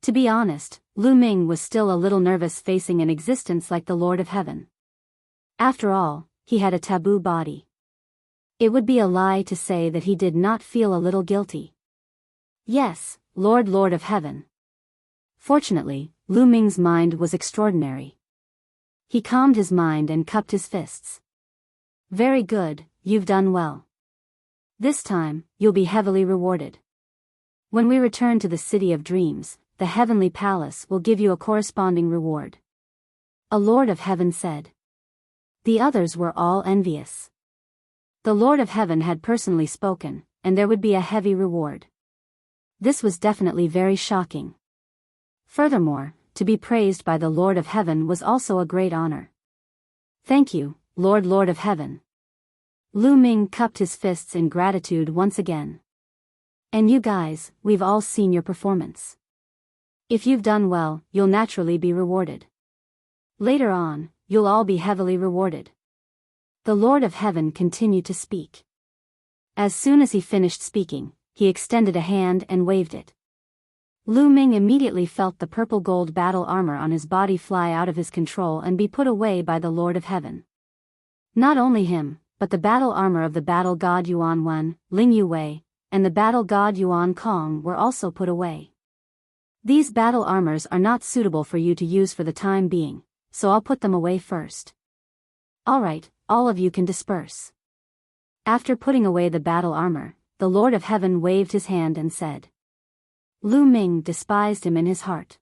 To be honest, Lu Ming was still a little nervous facing an existence like the Lord of Heaven. After all, he had a taboo body. It would be a lie to say that he did not feel a little guilty. Yes, Lord of Heaven. Fortunately, Lu Ming's mind was extraordinary. He calmed his mind and cupped his fists. Very good, you've done well. This time, you'll be heavily rewarded. When we return to the City of Dreams, the Heavenly Palace will give you a corresponding reward. A Lord of Heaven said. The others were all envious. The Lord of Heaven had personally spoken, and there would be a heavy reward. This was definitely very shocking. Furthermore, to be praised by the Lord of Heaven was also a great honor. Thank you, Lord of Heaven. Lu Ming cupped his fists in gratitude once again. And you guys, we've all seen your performance. If you've done well, you'll naturally be rewarded. Later on, you'll all be heavily rewarded. The Lord of Heaven continued to speak. As soon as he finished speaking, he extended a hand and waved it. Lu Ming immediately felt the purple gold battle armor on his body fly out of his control and be put away by the Lord of Heaven. Not only him, but the battle armor of the battle god Yuan Wen, Ling Yuwei, and the battle god Yuan Kong were also put away. These battle armors are not suitable for you to use for the time being, so I'll put them away first. Alright, all of you can disperse. After putting away the battle armor, the Lord of Heaven waved his hand and said. Lu Ming despised him in his heart.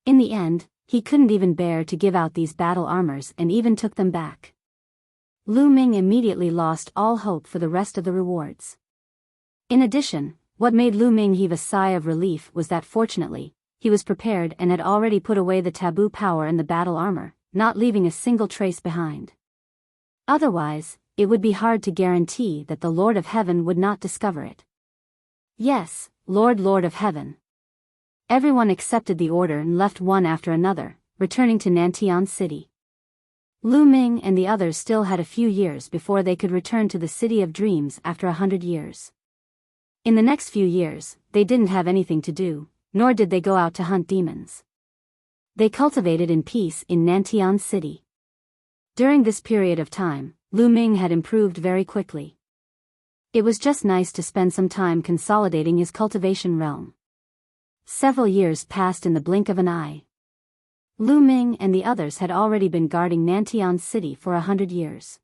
In the end, he couldn't even bear to give out these battle armors and even took them back. Lu Ming immediately lost all hope for the rest of the rewards. In addition, what made Lu Ming heave a sigh of relief was that fortunately, he was prepared and had already put away the taboo power in the battle armor, not leaving a single trace behind. Otherwise, it would be hard to guarantee that the Lord of Heaven would not discover it. Yes, Lord of Heaven. Everyone accepted the order and left one after another, returning to Nantian City. Lu Ming and the others still had a few years before they could return to the City of Dreams after 100 years. In the next few years, they didn't have anything to do, nor did they go out to hunt demons. They cultivated in peace in Nantian City. During this period of time, Lu Ming had improved very quickly. It was just nice to spend some time consolidating his cultivation realm. Several years passed in the blink of an eye. Lu Ming and the others had already been guarding Nantian City for 100 years.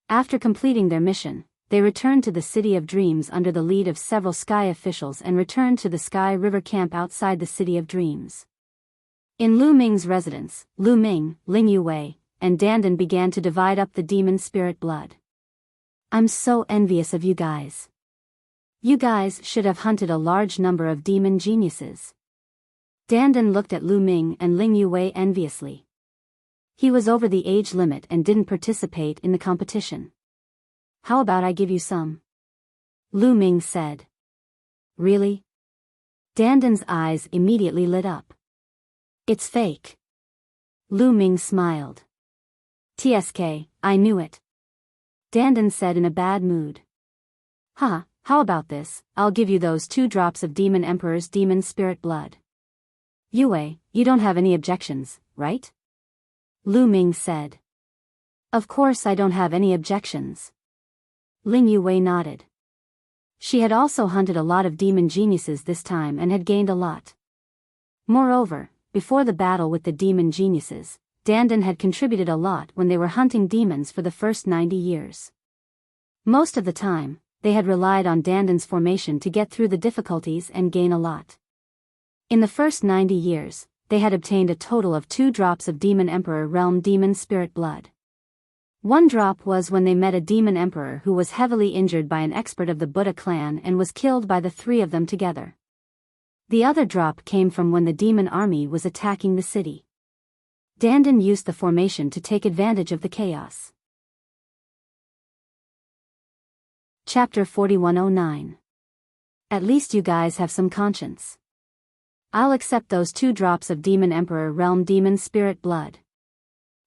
After completing their mission, they returned to the City of Dreams under the lead of several sky officials and returned to the Sky River camp outside the City of Dreams. In Lu Ming's residence, Lu Ming, Ling Yuwei, and Dandan began to divide up the demon spirit blood. I'm so envious of you guys. You guys should have hunted a large number of demon geniuses. Dandan looked at Lu Ming and Ling Yuwei enviously. He was over the age limit and didn't participate in the competition. How about I give you some? Lu Ming said. Really? Dandan's eyes immediately lit up. It's fake. Lu Ming smiled. TSK, I knew it. Dandan said in a bad mood. Huh, how about this, I'll give you those 2 drops of Demon Emperor's demon spirit blood. Yue, you don't have any objections, right? Lu Ming said. Of course I don't have any objections. Ling Yue nodded. She had also hunted a lot of demon geniuses this time and had gained a lot. Moreover, before the battle with the demon geniuses, Dandan had contributed a lot when they were hunting demons for the first 90 years. Most of the time, they had relied on Dandan's formation to get through the difficulties and gain a lot. In the first 90 years, they had obtained a total of 2 drops of Demon Emperor Realm Demon Spirit Blood. 1 drop was when they met a Demon Emperor who was heavily injured by an expert of the Buddha clan and was killed by the 3 of them together. The other drop came from when the demon army was attacking the city. Dandan used the formation to take advantage of the chaos. Chapter 4109. At least you guys have some conscience. I'll accept those 2 drops of Demon Emperor Realm Demon Spirit Blood.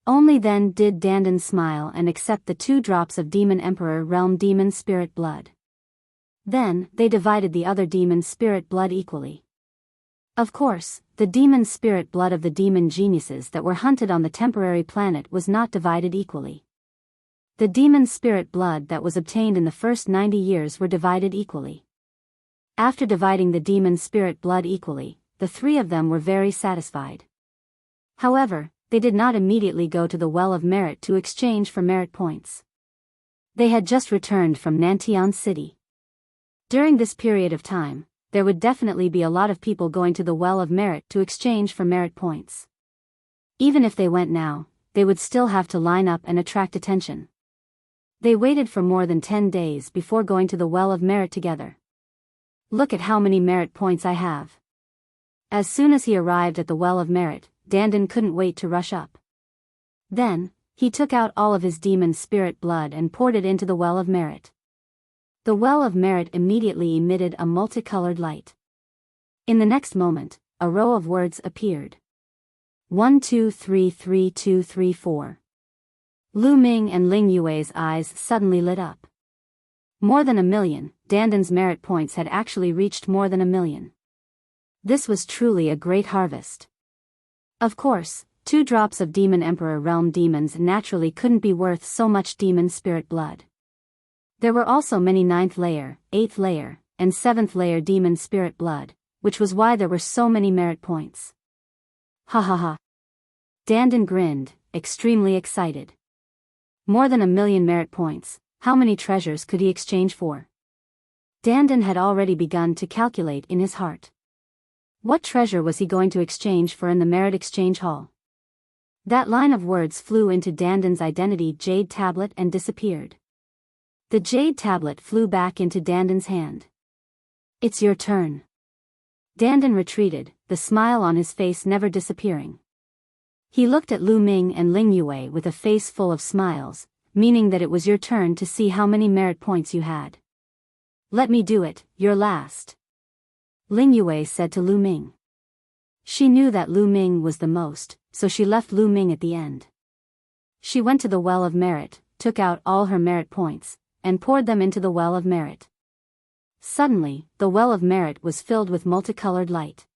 Only then did Dandan smile and accept the 2 drops of Demon Emperor Realm Demon Spirit Blood. Then, they divided the other Demon Spirit Blood equally. Of course, the Demon Spirit Blood of the demon geniuses that were hunted on the temporary planet was not divided equally. The Demon Spirit Blood that was obtained in the first 90 years were divided equally. After dividing the Demon Spirit Blood equally, the 3 of them were very satisfied. However, they did not immediately go to the Well of Merit to exchange for merit points. They had just returned from Nantian City. During this period of time, there would definitely be a lot of people going to the Well of Merit to exchange for merit points. Even if they went now, they would still have to line up and attract attention. They waited for more than 10 days before going to the Well of Merit together. Look at how many merit points I have. As soon as he arrived at the Well of Merit, Dandan couldn't wait to rush up. Then, he took out all of his demon spirit blood and poured it into the Well of Merit. The Well of Merit immediately emitted a multicolored light. In the next moment, a row of words appeared. 1 2 3 3 2 3 4. Lu Ming and Ling Yue's eyes suddenly lit up. More than 1,000,000, Dandan's merit points had actually reached more than 1,000,000. This was truly a great harvest. Of course, 2 drops of Demon Emperor Realm demons naturally couldn't be worth so much demon spirit blood. There were also many 9th layer, 8th layer, and 7th layer demon spirit blood, which was why there were so many merit points. Ha ha ha. Dandan grinned, extremely excited. More than 1,000,000 merit points, how many treasures could he exchange for? Dandan had already begun to calculate in his heart. What treasure was he going to exchange for in the merit exchange hall? That line of words flew into Dandan's identity jade tablet and disappeared. The jade tablet flew back into Dandan's hand. It's your turn. Dandan retreated, the smile on his face never disappearing. He looked at Lu Ming and Ling Yue with a face full of smiles, meaning that it was your turn to see how many merit points you had. Let me do it, you're last. Ling Yue said to Lu Ming. She knew that Lu Ming was the most, so she left Lu Ming at the end. She went to the Well of Merit, took out all her merit points, and poured them into the Well of Merit. Suddenly, the Well of Merit was filled with multicolored light.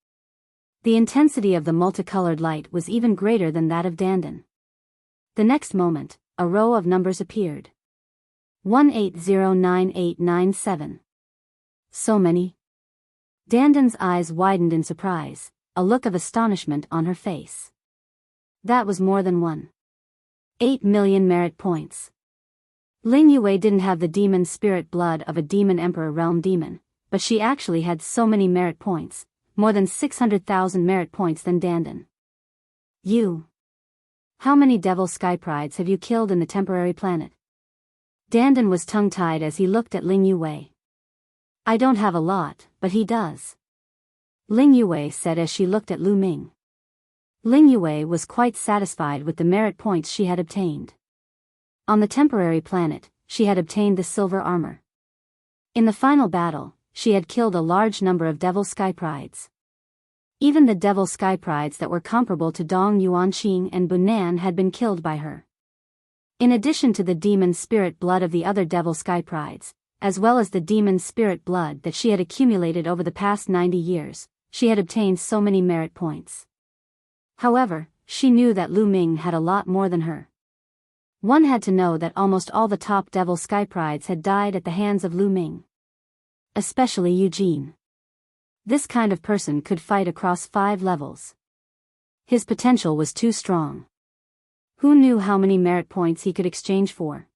The intensity of the multicolored light was even greater than that of Dandan. The next moment, a row of numbers appeared. 1809897. So many? Dandan's eyes widened in surprise, a look of astonishment on her face. That was more than 1.8 million merit points. Ling Yue didn't have the demon spirit blood of a demon emperor realm demon, but she actually had so many merit points, more than 600,000 merit points than Dandan. You. How many devil sky prides have you killed in the temporary planet? Dandan was tongue-tied as he looked at Ling Yue. I don't have a lot, but he does. Ling Yue said as she looked at Lu Ming. Ling Yue was quite satisfied with the merit points she had obtained. On the temporary planet, she had obtained the silver armor. In the final battle, she had killed a large number of devil sky prides. Even the devil sky prides that were comparable to Dong Yuanqing and Bunan had been killed by her. In addition to the demon spirit blood of the other devil sky prides, as well as the demon spirit blood that she had accumulated over the past 90 years, she had obtained so many merit points. However, she knew that Lu Ming had a lot more than her. One had to know that almost all the top devil sky prides had died at the hands of Lu Ming. Especially Eugene. This kind of person could fight across 5 levels. His potential was too strong. Who knew how many merit points he could exchange for?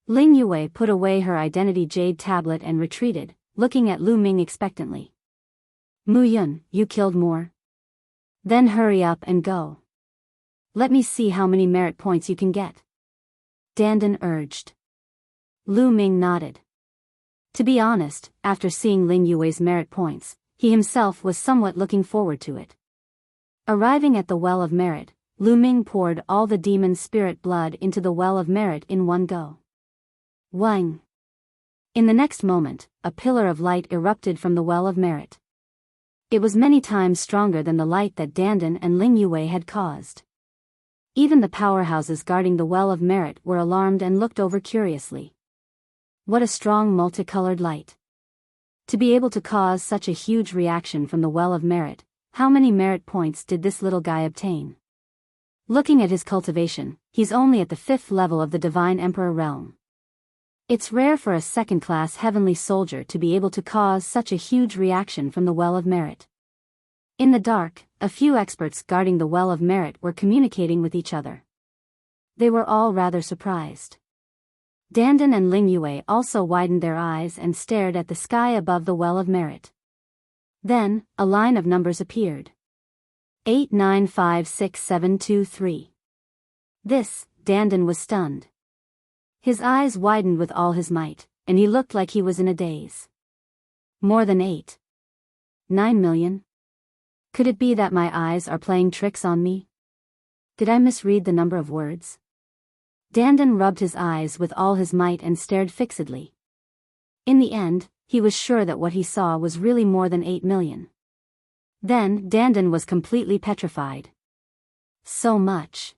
Ling Yue put away her identity jade tablet and retreated, looking at Lu Ming expectantly. Mu Yun, you killed more? Then hurry up and go. Let me see how many merit points you can get. Dandan urged. Lu Ming nodded. To be honest, after seeing Ling Yue's merit points, he himself was somewhat looking forward to it. Arriving at the Well of Merit, Lu Ming poured all the demon spirit blood into the Well of Merit in one go. Wang! In the next moment, a pillar of light erupted from the Well of Merit. It was many times stronger than the light that Dandan and Ling Yue had caused. Even the powerhouses guarding the Well of Merit were alarmed and looked over curiously. What a strong multicolored light. To be able to cause such a huge reaction from the Well of Merit, how many merit points did this little guy obtain? Looking at his cultivation, he's only at the 5th level of the Divine Emperor realm. It's rare for a second-class heavenly soldier to be able to cause such a huge reaction from the Well of Merit. In the dark, a few experts guarding the Well of Merit were communicating with each other. They were all rather surprised. Dandan and Ling Yue also widened their eyes and stared at the sky above the well of merit. Then, a line of numbers appeared. 89567223. This, Dandan was stunned. His eyes widened with all his might, and he looked like he was in a daze. More than 9 million? Could it be that my eyes are playing tricks on me? Did I misread the number of words? Dandan rubbed his eyes with all his might and stared fixedly. In the end, he was sure that what he saw was really more than 8 million. Then, Dandan was completely petrified. So much.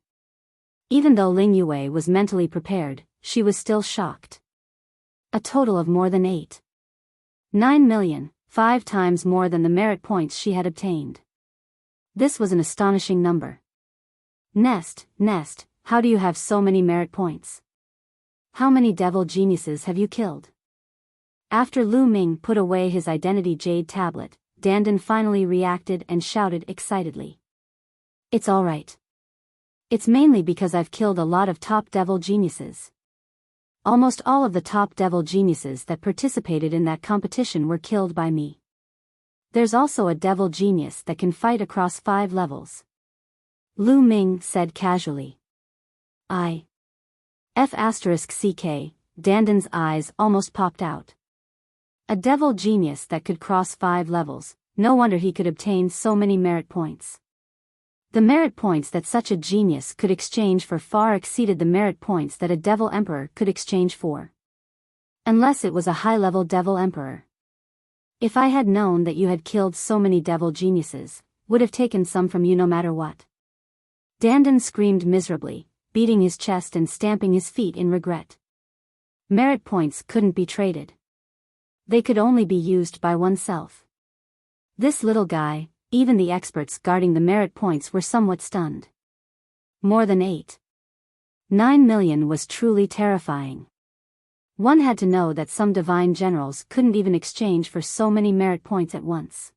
Even though Ling Yue was mentally prepared, she was still shocked. A total of more than 9 million, 5 times more than the merit points she had obtained. This was an astonishing number. Nest, how do you have so many merit points? How many devil geniuses have you killed? After Lu Ming put away his identity jade tablet, Dandan finally reacted and shouted excitedly. It's all right. It's mainly because I've killed a lot of top devil geniuses. Almost all of the top devil geniuses that participated in that competition were killed by me. There's also a devil genius that can fight across 5 levels. Lu Ming said casually. F***ck, Dandan's eyes almost popped out. A devil genius that could cross 5 levels, no wonder he could obtain so many merit points. The merit points that such a genius could exchange for far exceeded the merit points that a devil emperor could exchange for. Unless it was a high-level devil emperor. If I had known that you had killed so many devil geniuses, would have taken some from you no matter what. Dandan screamed miserably, beating his chest and stamping his feet in regret. Merit points couldn't be traded. They could only be used by oneself. This little guy, even the experts guarding the merit points were somewhat stunned. More than 9 million was truly terrifying. One had to know that some divine generals couldn't even exchange for so many merit points at once.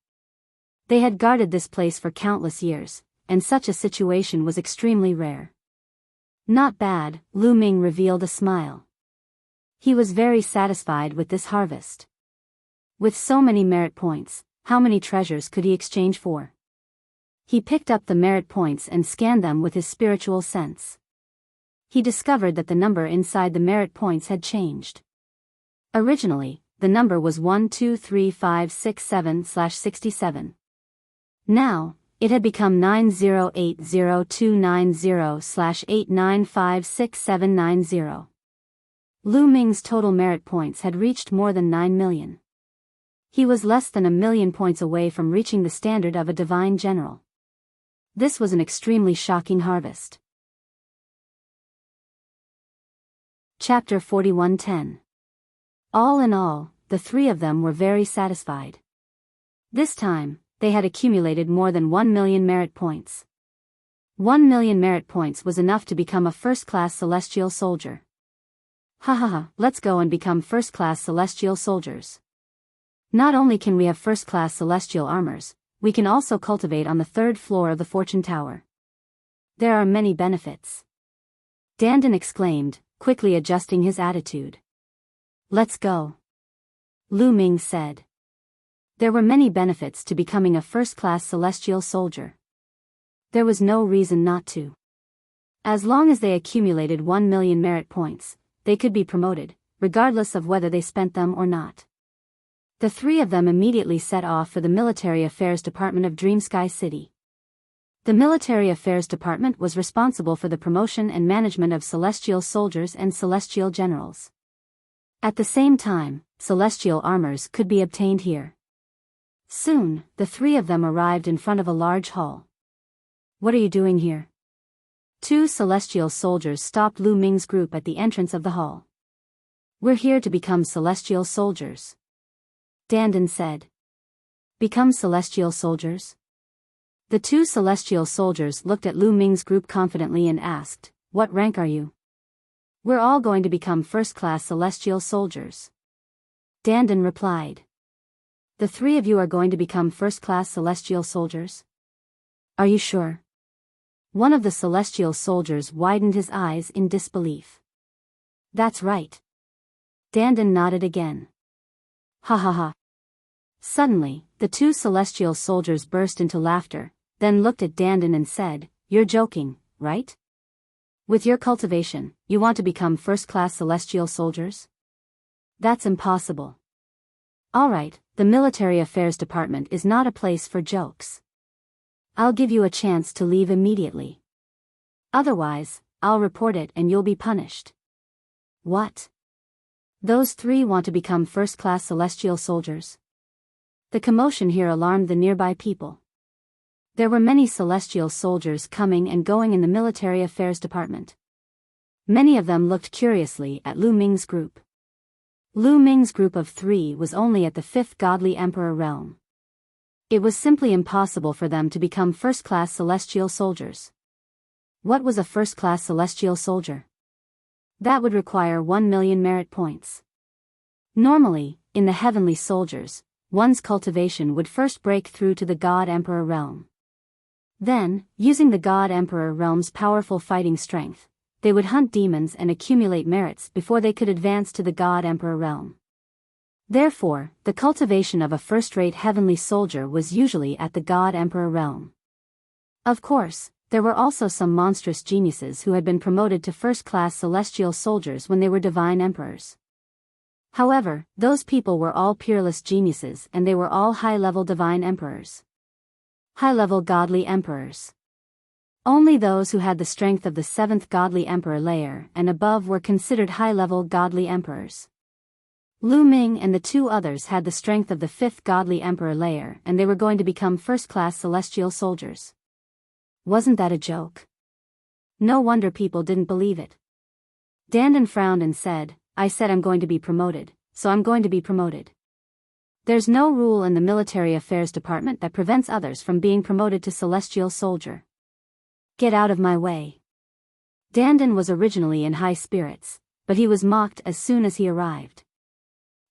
They had guarded this place for countless years, and such a situation was extremely rare. Not bad, Lu Ming revealed a smile. He was very satisfied with this harvest. With so many merit points, how many treasures could he exchange for? He picked up the merit points and scanned them with his spiritual sense. He discovered that the number inside the merit points had changed. Originally, the number was 123567/67. Now, it had become 9080290/8956790. Lu Ming's total merit points had reached more than 9 million. He was less than 1 million points away from reaching the standard of a divine general. This was an extremely shocking harvest. Chapter 4110. All in all, the 3 of them were very satisfied. This time, they had accumulated more than 1 million merit points. 1 million merit points was enough to become a first-class celestial soldier. Let's go and become first-class celestial soldiers. Not only can we have first-class celestial armors, we can also cultivate on the 3rd floor of the Fortune Tower. There are many benefits. Dandan exclaimed, quickly adjusting his attitude. Let's go. Lu Ming said. There were many benefits to becoming a first-class celestial soldier. There was no reason not to. As long as they accumulated 1 million merit points, they could be promoted, regardless of whether they spent them or not. The 3 of them immediately set off for the Military Affairs Department of Dream Sky City. The Military Affairs Department was responsible for the promotion and management of celestial soldiers and celestial generals. At the same time, celestial armors could be obtained here. Soon, the 3 of them arrived in front of a large hall. What are you doing here? 2 celestial soldiers stopped Lu Ming's group at the entrance of the hall. We're here to become celestial soldiers. Dandan said. Become celestial soldiers? The 2 celestial soldiers looked at Lu Ming's group confidently and asked, what rank are you? We're all going to become first-class celestial soldiers. Dandan replied. The 3 of you are going to become first-class celestial soldiers? Are you sure? One of the celestial soldiers widened his eyes in disbelief. That's right, Dandan nodded again. Ha ha ha. Suddenly, the two celestial soldiers burst into laughter, then looked at Dandan and said, "You're joking, right? With your cultivation, you want to become first-class celestial soldiers? That's impossible. Alright, the Military Affairs Department is not a place for jokes. I'll give you a chance to leave immediately. Otherwise, I'll report it and you'll be punished." What? Those three want to become first-class celestial soldiers? The commotion here alarmed the nearby people. There were many celestial soldiers coming and going in the Military Affairs Department. Many of them looked curiously at Lu Ming's group. Lu Ming's group of three was only at the 5th Godly Emperor realm. It was simply impossible for them to become first-class celestial soldiers. What was a first-class celestial soldier? That would require 1 million merit points. Normally, in the heavenly soldiers, one's cultivation would first break through to the God Emperor realm. Then, using the God Emperor realm's powerful fighting strength, they would hunt demons and accumulate merits before they could advance to the God Emperor realm. Therefore, the cultivation of a first-rate heavenly soldier was usually at the God Emperor realm. Of course, there were also some monstrous geniuses who had been promoted to first-class celestial soldiers when they were divine emperors. However, those people were all peerless geniuses and they were all high-level divine emperors. High-level godly emperors. Only those who had the strength of the 7th Godly Emperor layer and above were considered high-level godly emperors. Lu Ming and the two others had the strength of the 5th Godly Emperor layer and they were going to become first-class celestial soldiers. Wasn't that a joke? No wonder people didn't believe it. Dandan frowned and said, "I said I'm going to be promoted, so I'm going to be promoted. There's no rule in the Military Affairs Department that prevents others from being promoted to celestial soldier. Get out of my way." Dandan was originally in high spirits, but he was mocked as soon as he arrived.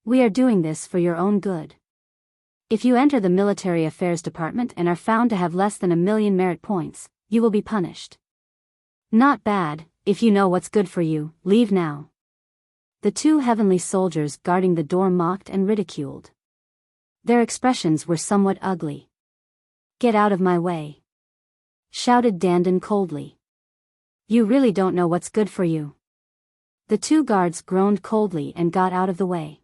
"We are doing this for your own good. If you enter the Military Affairs Department and are found to have less than 1 million merit points, you will be punished. Not bad, if you know what's good for you, leave now." The two heavenly soldiers guarding the door mocked and ridiculed. Their expressions were somewhat ugly. "Get out of my way," shouted Dandan coldly. "You really don't know what's good for you." The two guards groaned coldly and got out of the way.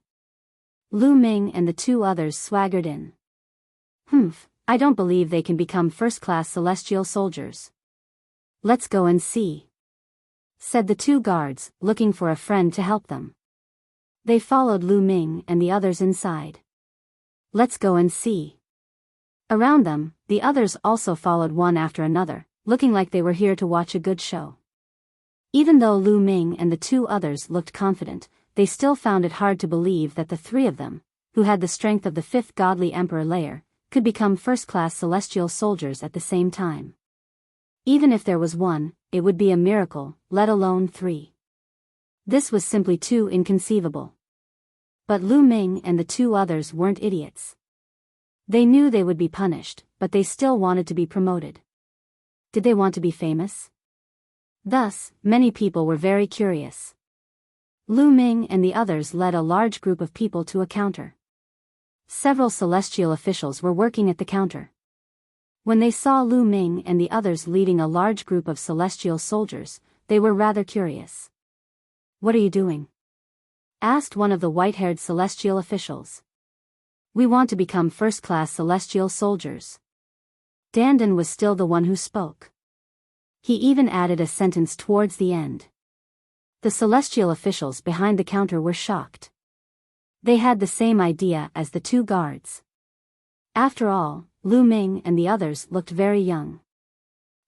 Lu Ming and the two others swaggered in. "Humph, I don't believe they can become first-class celestial soldiers. Let's go and see," said the two guards, looking for a friend to help them. They followed Lu Ming and the others inside. "Let's go and see." Around them, the others also followed one after another, looking like they were here to watch a good show. Even though Lu Ming and the two others looked confident, they still found it hard to believe that the three of them, who had the strength of the 5th Godly Emperor layer, could become first-class celestial soldiers at the same time. Even if there was one, it would be a miracle, let alone three. This was simply too inconceivable. But Lu Ming and the two others weren't idiots. They knew they would be punished, but they still wanted to be promoted. Did they want to be famous? Thus, many people were very curious. Lu Ming and the others led a large group of people to a counter. Several celestial officials were working at the counter. When they saw Lu Ming and the others leading a large group of celestial soldiers, they were rather curious. "What are you doing?" asked one of the white-haired celestial officials. "We want to become first-class celestial soldiers." Dandan was still the one who spoke. He even added a sentence towards the end. The celestial officials behind the counter were shocked. They had the same idea as the two guards. After all, Lu Ming and the others looked very young.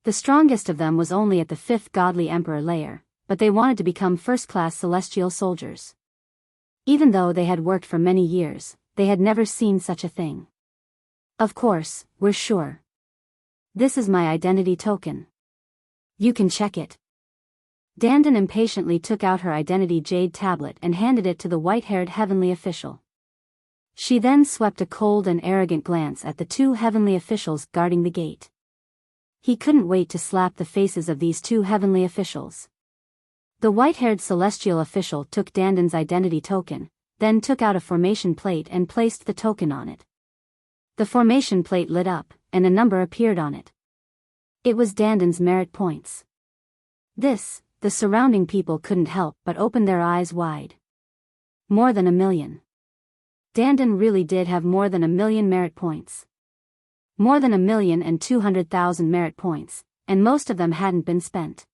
The strongest of them was only at the 5th Godly Emperor layer, but they wanted to become first-class celestial soldiers. Even though they had worked for many years, they had never seen such a thing. "Of course, we're sure. This is my identity token. You can check it." Dandan impatiently took out her identity jade tablet and handed it to the white-haired heavenly official. She then swept a cold and arrogant glance at the two heavenly officials guarding the gate. He couldn't wait to slap the faces of these two heavenly officials. The white-haired celestial official took Danden's identity token, then took out a formation plate and placed the token on it. The formation plate lit up, and a number appeared on it. It was Danden's merit points. This, the surrounding people couldn't help but open their eyes wide. More than 1,000,000. Danden really did have more than 1,000,000 merit points. More than 1,200,000 merit points, and most of them hadn't been spent.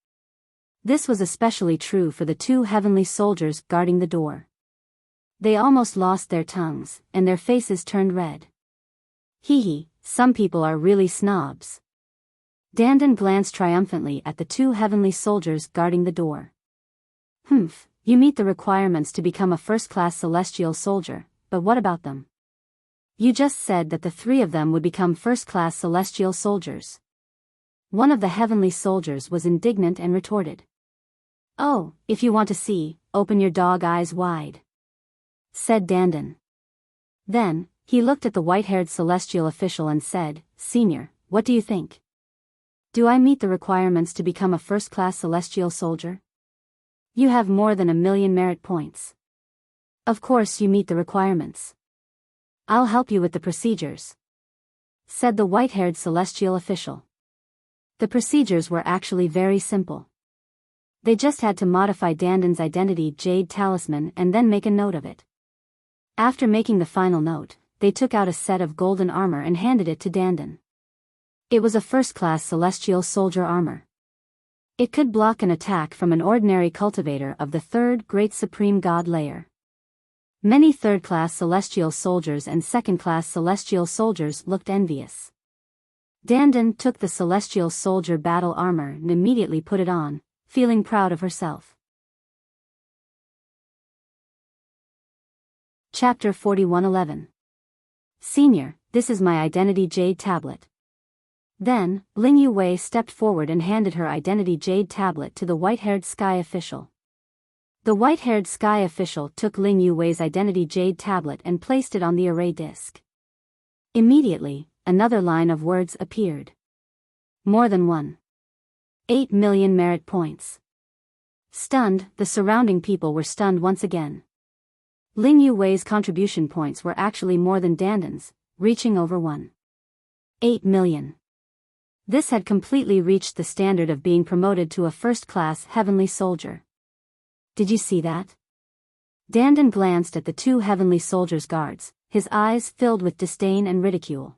This was especially true for the 2 heavenly soldiers guarding the door. They almost lost their tongues, and their faces turned red. Hee, some people are really snobs. Danden glanced triumphantly at the 2 heavenly soldiers guarding the door. Humph, you meet the requirements to become a first-class celestial soldier, but what about them? You just said that the 3 of them would become first-class celestial soldiers. One of the heavenly soldiers was indignant and retorted. Oh, if you want to see, open your dog eyes wide, said Danden. Then, he looked at the white-haired celestial official and said, Senior, what do you think? Do I meet the requirements to become a first-class celestial soldier? You have more than 1,000,000 merit points. Of course you meet the requirements. I'll help you with the procedures, said the white-haired celestial official. The procedures were actually very simple. They just had to modify Danden's identity jade talisman and then make a note of it. After making the final note, they took out a set of golden armor and handed it to Danden. It was a first-class celestial soldier armor. It could block an attack from an ordinary cultivator of the 3rd Great Supreme God layer. Many 3rd-class celestial soldiers and 2nd-class celestial soldiers looked envious. Danden took the celestial soldier battle armor and immediately put it on, feeling proud of herself. Chapter 41:11. Senior, this is my identity jade tablet. Then, Ling Yu stepped forward and handed her identity jade tablet to the white-haired sky official. The white-haired sky official took Ling Yu's identity jade tablet and placed it on the array disk. Immediately, another line of words appeared. More than 1.8 million merit points. Stunned, the surrounding people were stunned once again. Ling Yu's contribution points were actually more than Danden's, reaching over 1.8 million. This had completely reached the standard of being promoted to a first-class heavenly soldier. Did you see that? Danden glanced at the 2 heavenly soldiers' guards, his eyes filled with disdain and ridicule.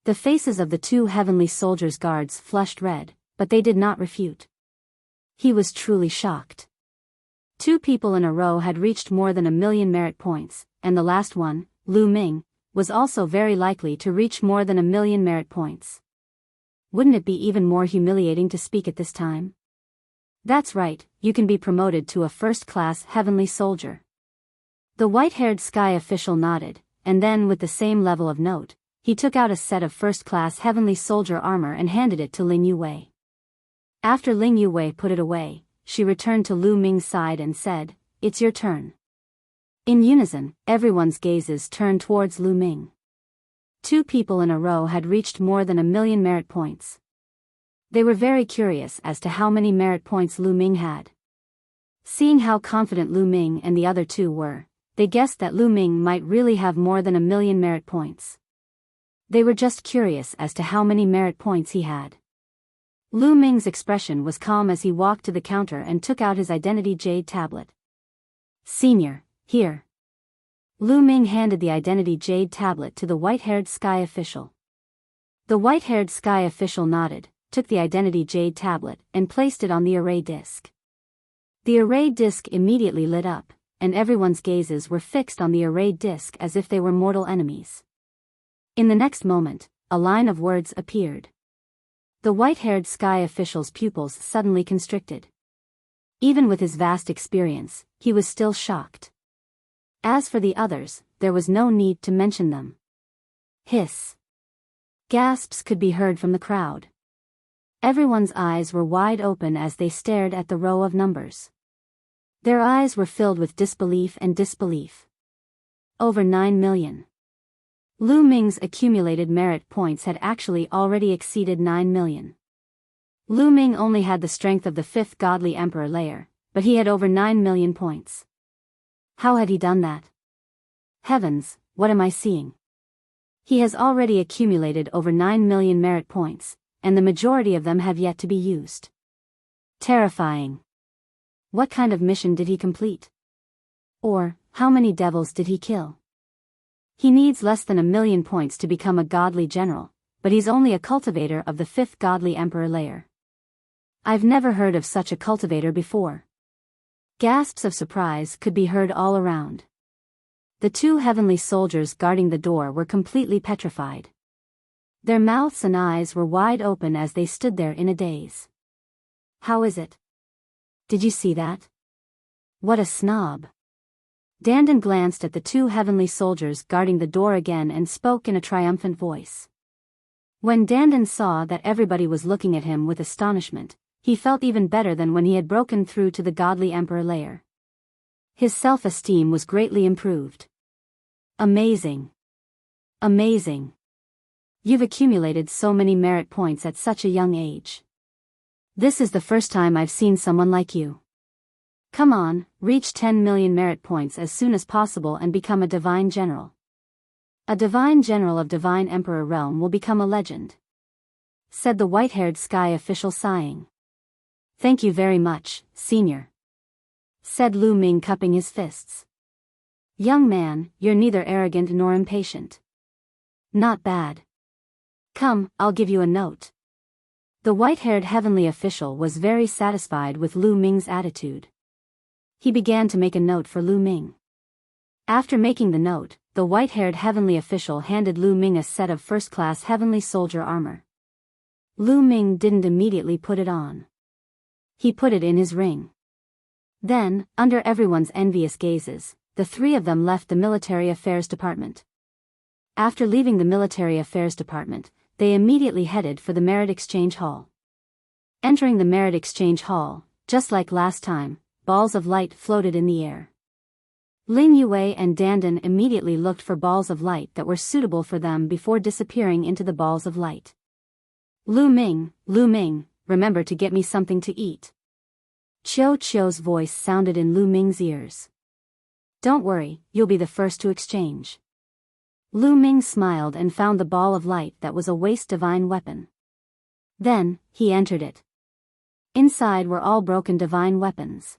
The faces of the 2 heavenly soldiers' guards flushed red, but they did not refute. He was truly shocked. 2 people in a row had reached more than 1,000,000 merit points, and the last one, Lu Ming, was also very likely to reach more than 1,000,000 merit points. Wouldn't it be even more humiliating to speak at this time? That's right, you can be promoted to a first-class heavenly soldier. The white-haired sky official nodded, and then with the same level of note, he took out a set of first-class heavenly soldier armor and handed it to Ling Yu. After Ling Yu put it away, she returned to Lu Ming's side and said, It's your turn. In unison, everyone's gazes turned towards Lu Ming. 2 people in a row had reached more than 1,000,000 merit points. They were very curious as to how many merit points Lu Ming had. Seeing how confident Lu Ming and the other 2 were, they guessed that Lu Ming might really have more than 1,000,000 merit points. They were just curious as to how many merit points he had. Lu Ming's expression was calm as he walked to the counter and took out his identity jade tablet. Senior, here. Lu Ming handed the identity jade tablet to the white-haired sky official. The white-haired sky official nodded, took the identity jade tablet, and placed it on the array disk. The array disk immediately lit up, and everyone's gazes were fixed on the array disk as if they were mortal enemies. In the next moment, a line of words appeared. The white-haired sky official's pupils suddenly constricted. Even with his vast experience, he was still shocked. As for the others, there was no need to mention them. Hiss. Gasps could be heard from the crowd. Everyone's eyes were wide open as they stared at the row of numbers. Their eyes were filled with disbelief and disbelief. Over 9 million. Lu Ming's accumulated merit points had actually already exceeded 9 million. Lu Ming only had the strength of the 5th godly emperor layer, but he had over 9 million points. How had he done that? Heavens, what am I seeing? He has already accumulated over 9 million merit points, and the majority of them have yet to be used. Terrifying. What kind of mission did he complete? Or, how many devils did he kill? He needs less than 1 million points to become a godly general, but he's only a cultivator of the 5th godly emperor layer. I've never heard of such a cultivator before. Gasps of surprise could be heard all around. The 2 heavenly soldiers guarding the door were completely petrified. Their mouths and eyes were wide open as they stood there in a daze. How is it? Did you see that? What a snob. Dandan glanced at the 2 heavenly soldiers guarding the door again and spoke in a triumphant voice. When Dandan saw that everybody was looking at him with astonishment, he felt even better than when he had broken through to the godly emperor layer. His self-esteem was greatly improved. Amazing. Amazing. You've accumulated so many merit points at such a young age. This is the first time I've seen someone like you. Come on, reach 10 million merit points as soon as possible and become a divine general. A divine general of divine emperor realm will become a legend, said the white-haired sky official sighing. Thank you very much, senior, said Lu Ming cupping his fists. Young man, you're neither arrogant nor impatient. Not bad. Come, I'll give you a note. The white-haired heavenly official was very satisfied with Lu Ming's attitude. He began to make a note for Lu Ming. After making the note, the white-haired heavenly official handed Lu Ming a set of first-class heavenly soldier armor. Lu Ming didn't immediately put it on. He put it in his ring. Then, under everyone's envious gazes, the 3 of them left the military affairs department. After leaving the military affairs department, they immediately headed for the merit exchange hall. Entering the merit exchange hall, just like last time, balls of light floated in the air. Ling Yue and Dandan immediately looked for balls of light that were suitable for them before disappearing into the balls of light. Lu Ming, remember to get me something to eat. Chiu Chiu's voice sounded in Lu Ming's ears. Don't worry, you'll be the first to exchange. Lu Ming smiled and found the ball of light that was a waste divine weapon. Then, he entered it. Inside were all broken divine weapons.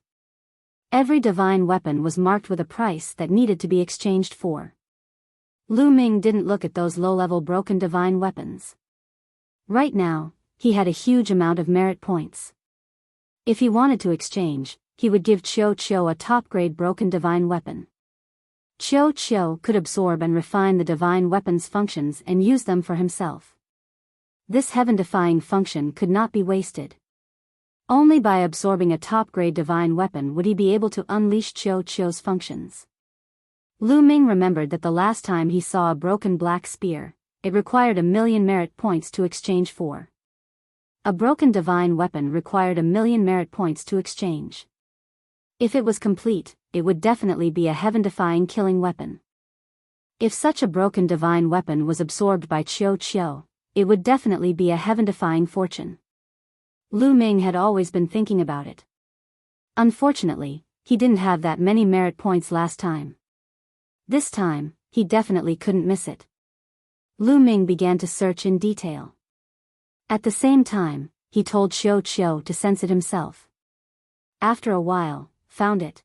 Every divine weapon was marked with a price that needed to be exchanged for. Lu Ming didn't look at those low-level broken divine weapons. Right now, he had a huge amount of merit points. If he wanted to exchange, he would give Chiu Chiu a top-grade broken divine weapon. Chiu Chiu could absorb and refine the divine weapon's functions and use them for himself. This heaven-defying function could not be wasted. Only by absorbing a top-grade divine weapon would he be able to unleash Chiu Chiu's functions. Lu Ming remembered that the last time he saw a broken black spear, it required 1 million merit points to exchange for. A broken divine weapon required 1 million merit points to exchange. If it was complete, it would definitely be a heaven-defying killing weapon. If such a broken divine weapon was absorbed by Chiu Chiu, it would definitely be a heaven-defying fortune. Lu Ming had always been thinking about it. Unfortunately, he didn't have that many merit points last time. This time, he definitely couldn't miss it. Lu Ming began to search in detail. At the same time, he told Chiu Chiu to sense it himself. After a while, found it.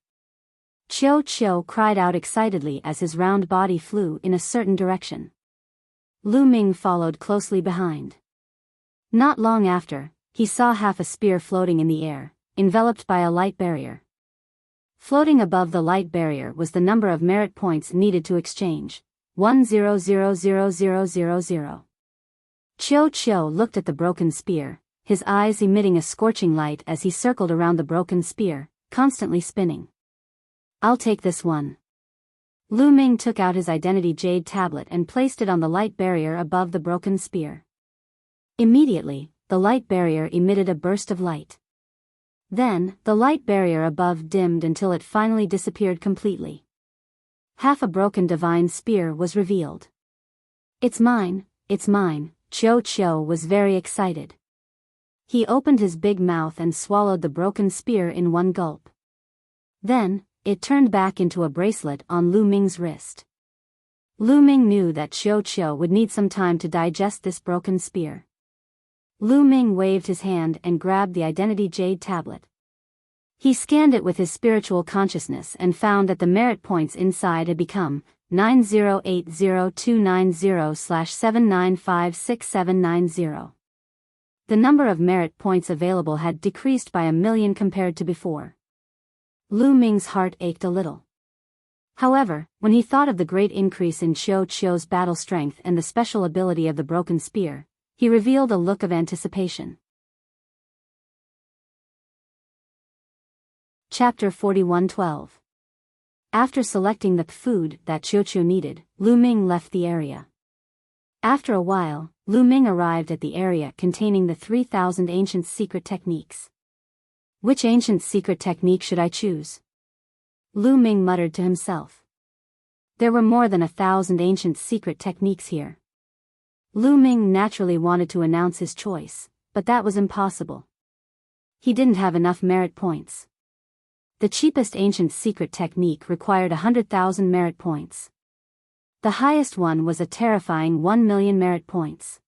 Chiu Chiu cried out excitedly as his round body flew in a certain direction. Lu Ming followed closely behind. Not long after, he saw half a spear floating in the air, enveloped by a light barrier. Floating above the light barrier was the number of merit points needed to exchange, 10000000. Chiu Chiu looked at the broken spear, his eyes emitting a scorching light as he circled around the broken spear, constantly spinning. I'll take this one. Lu Ming took out his identity jade tablet and placed it on the light barrier above the broken spear. Immediately, the light barrier emitted a burst of light. Then, the light barrier above dimmed until it finally disappeared completely. Half a broken divine spear was revealed. It's mine, Chiu Chiu was very excited. He opened his big mouth and swallowed the broken spear in one gulp. Then, it turned back into a bracelet on Lu Ming's wrist. Lu Ming knew that Xiao would need some time to digest this broken spear. Lu Ming waved his hand and grabbed the identity jade tablet. He scanned it with his spiritual consciousness and found that the merit points inside had become 9080290/7956790. The number of merit points available had decreased by 1,000,000 compared to before. Lu Ming's heart ached a little. However, when he thought of the great increase in Xiao's battle strength and the special ability of the broken spear, he revealed a look of anticipation. Chapter 41:12. After selecting the food that Xiao needed, Lu Ming left the area. After a while, Lu Ming arrived at the area containing the 3,000 ancient secret techniques. Which ancient secret technique should I choose? Lu Ming muttered to himself. There were more than 1,000 ancient secret techniques here. Lu Ming naturally wanted to announce his choice, but that was impossible. He didn't have enough merit points. The cheapest ancient secret technique required 100,000 merit points. The highest one was a terrifying 1,000,000 merit points.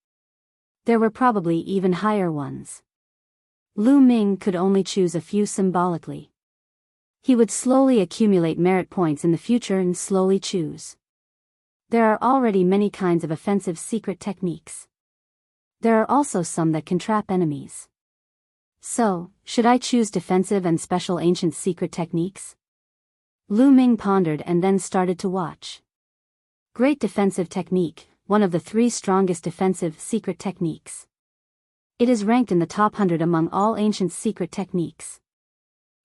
There were probably even higher ones. Lu Ming could only choose a few symbolically. He would slowly accumulate merit points in the future and slowly choose. There are already many kinds of offensive secret techniques. There are also some that can trap enemies. So, should I choose defensive and special ancient secret techniques? Lu Ming pondered and then started to watch. Great defensive technique, one of the 3 strongest defensive secret techniques. It is ranked in the top 100 among all ancient secret techniques.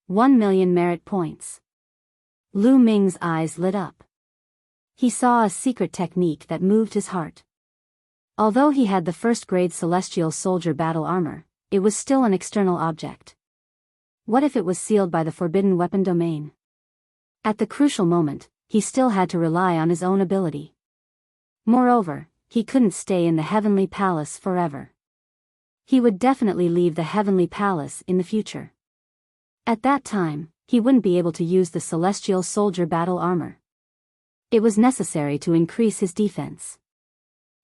1,000,000 merit points. Lu Ming's eyes lit up. He saw a secret technique that moved his heart. Although he had the first-grade celestial soldier battle armor, it was still an external object. What if it was sealed by the forbidden weapon domain? At the crucial moment, he still had to rely on his own ability. Moreover, he couldn't stay in the heavenly palace forever. He would definitely leave the heavenly palace in the future. At that time, he wouldn't be able to use the celestial soldier battle armor. It was necessary to increase his defense.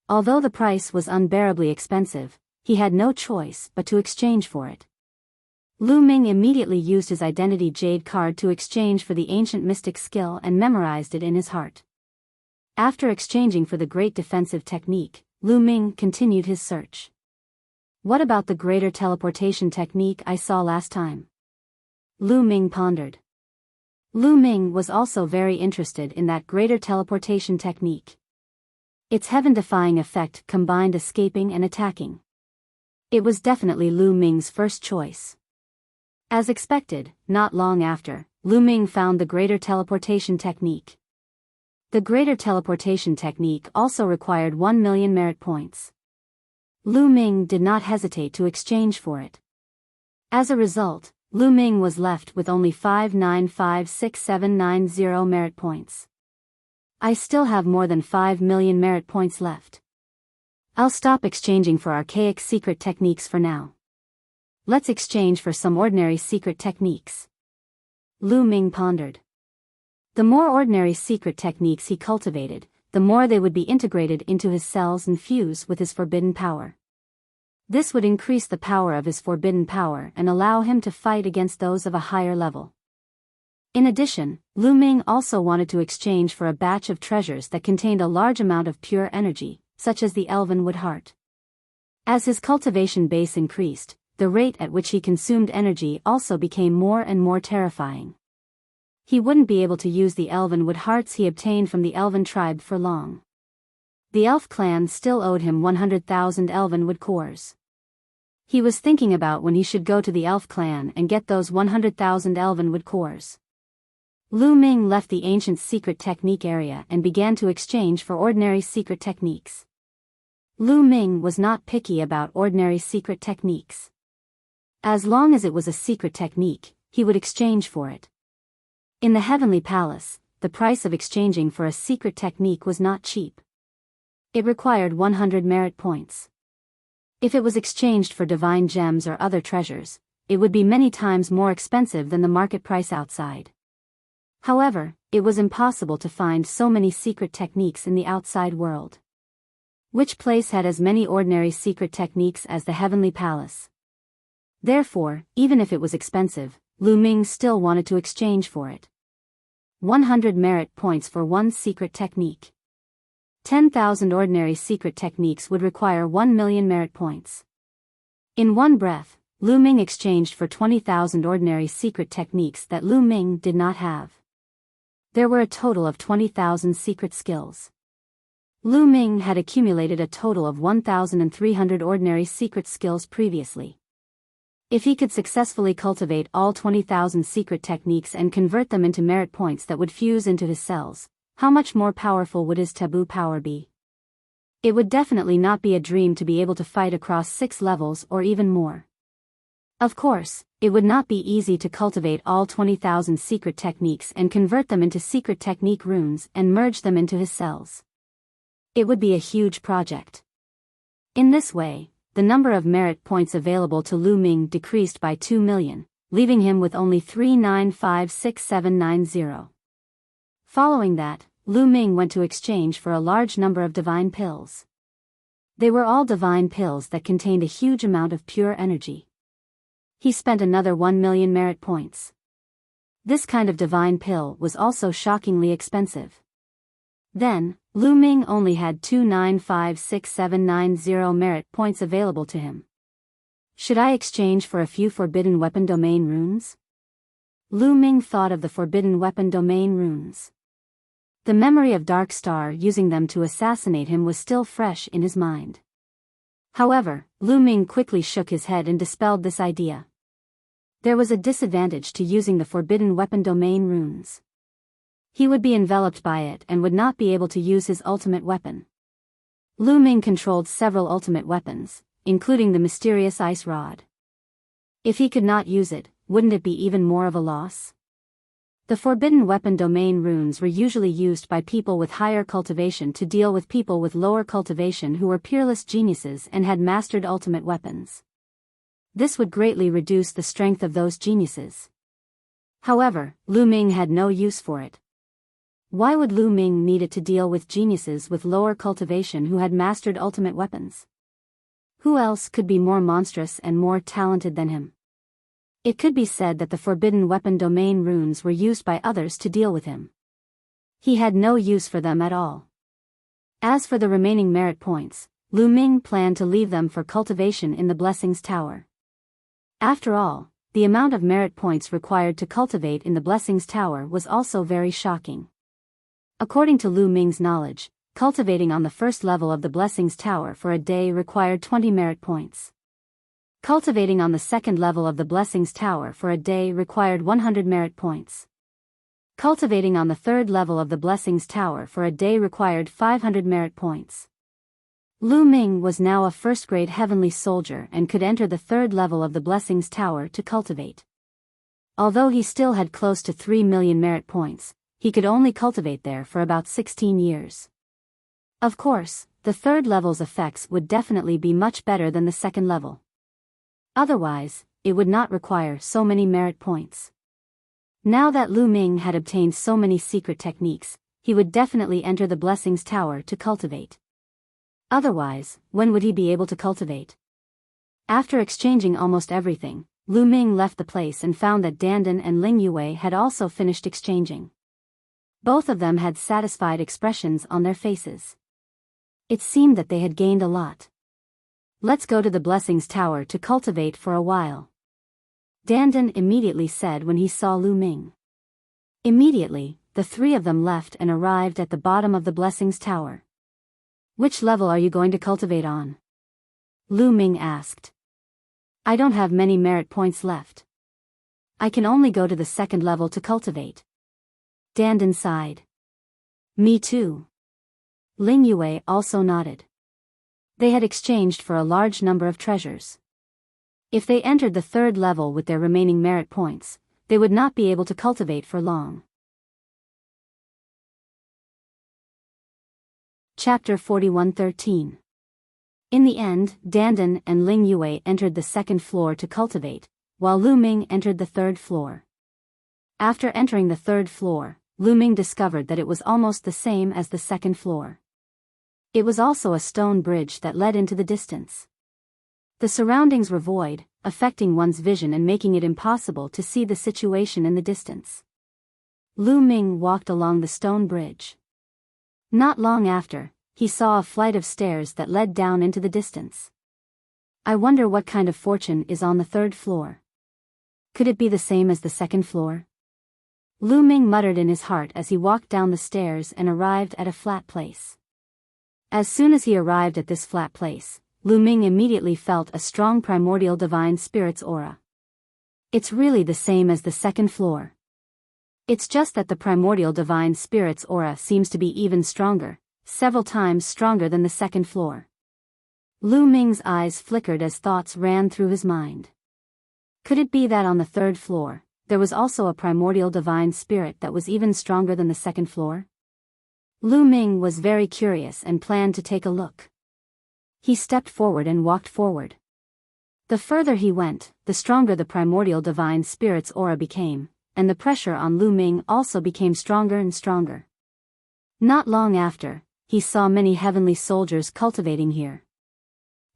Although the price was unbearably expensive, he had no choice but to exchange for it. Lu Ming immediately used his identity jade card to exchange for the ancient mystic skill and memorized it in his heart. After exchanging for the great defensive technique, Lu Ming continued his search. What about the greater teleportation technique I saw last time? Lu Ming pondered. Lu Ming was also very interested in that greater teleportation technique. Its heaven-defying effect combined escaping and attacking. It was definitely Lu Ming's first choice. As expected, not long after, Lu Ming found the greater teleportation technique. The greater teleportation technique also required 1,000,000 merit points. Lu Ming did not hesitate to exchange for it. As a result, Lu Ming was left with only 5956790 merit points. I still have more than 5,000,000 merit points left. I'll stop exchanging for archaic secret techniques for now. Let's exchange for some ordinary secret techniques. Lu Ming pondered. The more ordinary secret techniques he cultivated, the more they would be integrated into his cells and fuse with his forbidden power. This would increase the power of his forbidden power and allow him to fight against those of a higher level. In addition, Lu Ming also wanted to exchange for a batch of treasures that contained a large amount of pure energy, such as the elven wood heart. As his cultivation base increased, the rate at which he consumed energy also became more and more terrifying. He wouldn't be able to use the elven wood hearts he obtained from the elven tribe for long. The elf clan still owed him 100,000 elven wood cores. He was thinking about when he should go to the elf clan and get those 100,000 elven wood cores. Lu Ming left the ancient secret technique area and began to exchange for ordinary secret techniques. Lu Ming was not picky about ordinary secret techniques. As long as it was a secret technique, he would exchange for it. In the Heavenly Palace, the price of exchanging for a secret technique was not cheap. It required 100 merit points. If it was exchanged for divine gems or other treasures, it would be many times more expensive than the market price outside. However, it was impossible to find so many secret techniques in the outside world. Which place had as many ordinary secret techniques as the Heavenly Palace? Therefore, even if it was expensive, Lu Ming still wanted to exchange for it. 100 merit points for one secret technique. 10,000 ordinary secret techniques would require 1 million merit points. In one breath, Lu Ming exchanged for 20,000 ordinary secret techniques that Lu Ming did not have. There were a total of 20,000 secret skills. Lu Ming had accumulated a total of 1,300 ordinary secret skills previously. If he could successfully cultivate all 20,000 secret techniques and convert them into merit points that would fuse into his cells, how much more powerful would his taboo power be? It would definitely not be a dream to be able to fight across 6 levels or even more. Of course, it would not be easy to cultivate all 20,000 secret techniques and convert them into secret technique runes and merge them into his cells. It would be a huge project. In this way, the number of merit points available to Lu Ming decreased by 2 million, leaving him with only 3956790. Following that, Lu Ming went to exchange for a large number of divine pills. They were all divine pills that contained a huge amount of pure energy. He spent another 1 million merit points. This kind of divine pill was also shockingly expensive. Then, Lu Ming only had 2956790 merit points available to him. Should I exchange for a few forbidden weapon domain runes? Lu Ming thought of the forbidden weapon domain runes. The memory of Dark Star using them to assassinate him was still fresh in his mind. However, Lu Ming quickly shook his head and dispelled this idea. There was a disadvantage to using the forbidden weapon domain runes. He would be enveloped by it and would not be able to use his ultimate weapon. Lu Ming controlled several ultimate weapons, including the mysterious ice rod. If he could not use it, wouldn't it be even more of a loss? The forbidden weapon domain runes were usually used by people with higher cultivation to deal with people with lower cultivation who were peerless geniuses and had mastered ultimate weapons. This would greatly reduce the strength of those geniuses. However, Lu Ming had no use for it. Why would Lu Ming need it to deal with geniuses with lower cultivation who had mastered ultimate weapons? Who else could be more monstrous and more talented than him? It could be said that the forbidden weapon domain runes were used by others to deal with him. He had no use for them at all. As for the remaining merit points, Lu Ming planned to leave them for cultivation in the Blessings Tower. After all, the amount of merit points required to cultivate in the Blessings Tower was also very shocking. According to Lu Ming's knowledge, cultivating on the first level of the Blessings Tower for a day required 20 merit points. Cultivating on the second level of the Blessings Tower for a day required 100 merit points. Cultivating on the third level of the Blessings Tower for a day required 500 merit points. Lu Ming was now a first-grade heavenly soldier and could enter the third level of the Blessings Tower to cultivate. Although he still had close to 3 million merit points, he could only cultivate there for about 16 years. Of course, the third level's effects would definitely be much better than the second level. Otherwise, it would not require so many merit points. Now that Lu Ming had obtained so many secret techniques, he would definitely enter the Blessings Tower to cultivate. Otherwise, when would he be able to cultivate? After exchanging almost everything, Lu Ming left the place and found that Dandan and Ling Yue had also finished exchanging. Both of them had satisfied expressions on their faces. It seemed that they had gained a lot. Let's go to the Blessings Tower to cultivate for a while, Dandan immediately said when he saw Lu Ming. Immediately, the three of them left and arrived at the bottom of the Blessings Tower. Which level are you going to cultivate on? Lu Ming asked. I don't have many merit points left. I can only go to the second level to cultivate. Dandan sighed. Me too. Ling Yue also nodded. They had exchanged for a large number of treasures. If they entered the third level with their remaining merit points, they would not be able to cultivate for long. Chapter 41:13. In the end, Dandan and Ling Yue entered the second floor to cultivate, while Lu Ming entered the third floor. After entering the third floor, Lu Ming discovered that it was almost the same as the second floor. It was also a stone bridge that led into the distance. The surroundings were void, affecting one's vision and making it impossible to see the situation in the distance. Lu Ming walked along the stone bridge. Not long after, he saw a flight of stairs that led down into the distance. I wonder what kind of fortune is on the third floor. Could it be the same as the second floor? Lu Ming muttered in his heart as he walked down the stairs and arrived at a flat place. As soon as he arrived at this flat place, Lu Ming immediately felt a strong primordial divine spirit's aura. It's really the same as the second floor. It's just that the primordial divine spirit's aura seems to be even stronger, several times stronger than the second floor. Lu Ming's eyes flickered as thoughts ran through his mind. Could it be that on the third floor, there was also a primordial divine spirit that was even stronger than the second floor? Lu Ming was very curious and planned to take a look. He stepped forward and walked forward. The further he went, the stronger the primordial divine spirit's aura became, and the pressure on Lu Ming also became stronger and stronger. Not long after, he saw many heavenly soldiers cultivating here.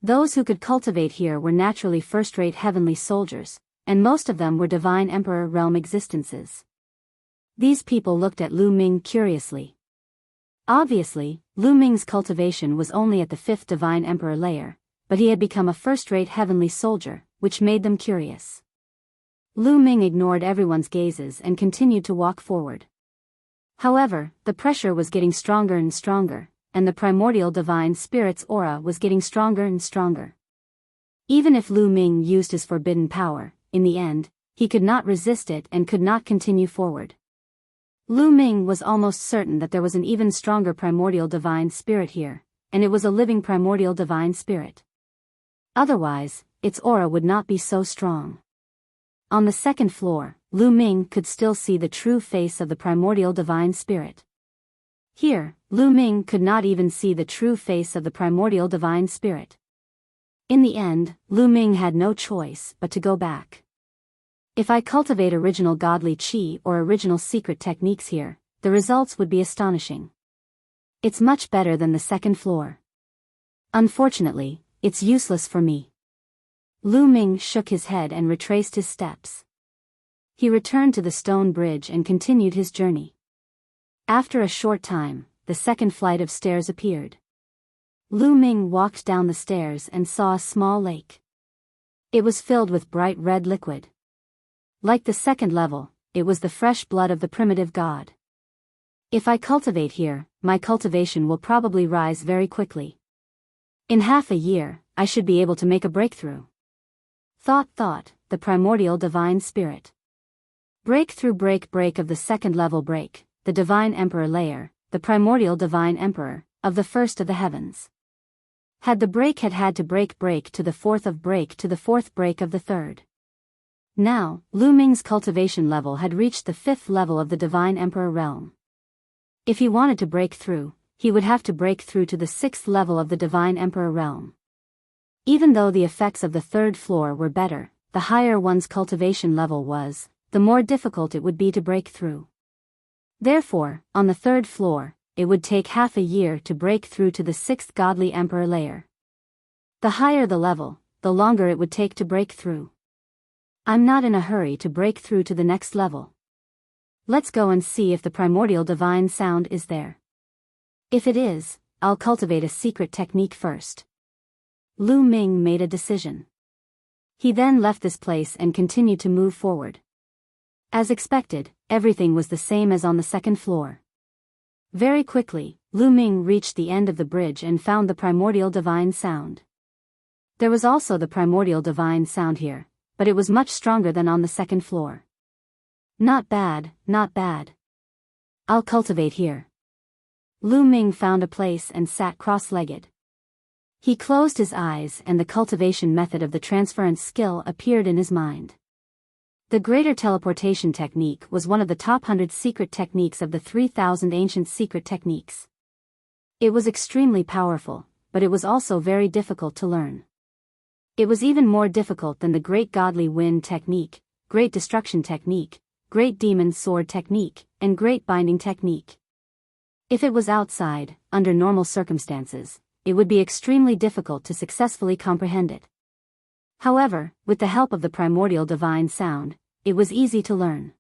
Those who could cultivate here were naturally first-rate heavenly soldiers, and most of them were divine emperor realm existences. These people looked at Lu Ming curiously. Obviously, Lu Ming's cultivation was only at the 5th divine emperor layer, but he had become a first-rate heavenly soldier, which made them curious. Lu Ming ignored everyone's gazes and continued to walk forward. However, the pressure was getting stronger and stronger, and the primordial divine spirit's aura was getting stronger and stronger. Even if Lu Ming used his forbidden power, in the end, he could not resist it and could not continue forward. Lu Ming was almost certain that there was an even stronger primordial divine spirit here, and it was a living primordial divine spirit. Otherwise, its aura would not be so strong. On the second floor, Lu Ming could still see the true face of the primordial divine spirit. Here, Lu Ming could not even see the true face of the primordial divine spirit. In the end, Lu Ming had no choice but to go back. If I cultivate original godly chi or original secret techniques here, the results would be astonishing. It's much better than the second floor. Unfortunately, it's useless for me. Lu Ming shook his head and retraced his steps. He returned to the stone bridge and continued his journey. After a short time, the second flight of stairs appeared. Lu Ming walked down the stairs and saw a small lake. It was filled with bright red liquid. Like the second level, it was the fresh blood of the primitive god. If I cultivate here, my cultivation will probably rise very quickly. In half a year, I should be able to make a breakthrough. Thought, the primordial divine spirit. Breakthrough break of the second level break, the divine emperor layer, the primordial divine emperor, of the first of the heavens. Had the break had to break to the fourth of break to the fourth break of the third. Now, Lu Ming's cultivation level had reached the 5th level of the divine emperor realm. If he wanted to break through, he would have to break through to the 6th level of the divine emperor realm. Even though the effects of the third floor were better, the higher one's cultivation level was, the more difficult it would be to break through. Therefore, on the third floor, it would take half a year to break through to the 6th godly emperor layer. The higher the level, the longer it would take to break through. I'm not in a hurry to break through to the next level. Let's go and see if the primordial divine sound is there. If it is, I'll cultivate a secret technique first. Lu Ming made a decision. He then left this place and continued to move forward. As expected, everything was the same as on the second floor. Very quickly, Lu Ming reached the end of the bridge and found the primordial divine sound. There was also the primordial divine sound here, but it was much stronger than on the second floor. Not bad, not bad. I'll cultivate here. Lu Ming found a place and sat cross-legged. He closed his eyes and the cultivation method of the transference skill appeared in his mind. The greater teleportation technique was one of the top 100 secret techniques of the 3,000 ancient secret techniques. It was extremely powerful, but it was also very difficult to learn. It was even more difficult than the Great Godly Wind technique, Great Destruction technique, Great Demon Sword Technique, and Great Binding Technique. If it was outside, under normal circumstances, it would be extremely difficult to successfully comprehend it. However, with the help of the primordial divine sound, it was easy to learn.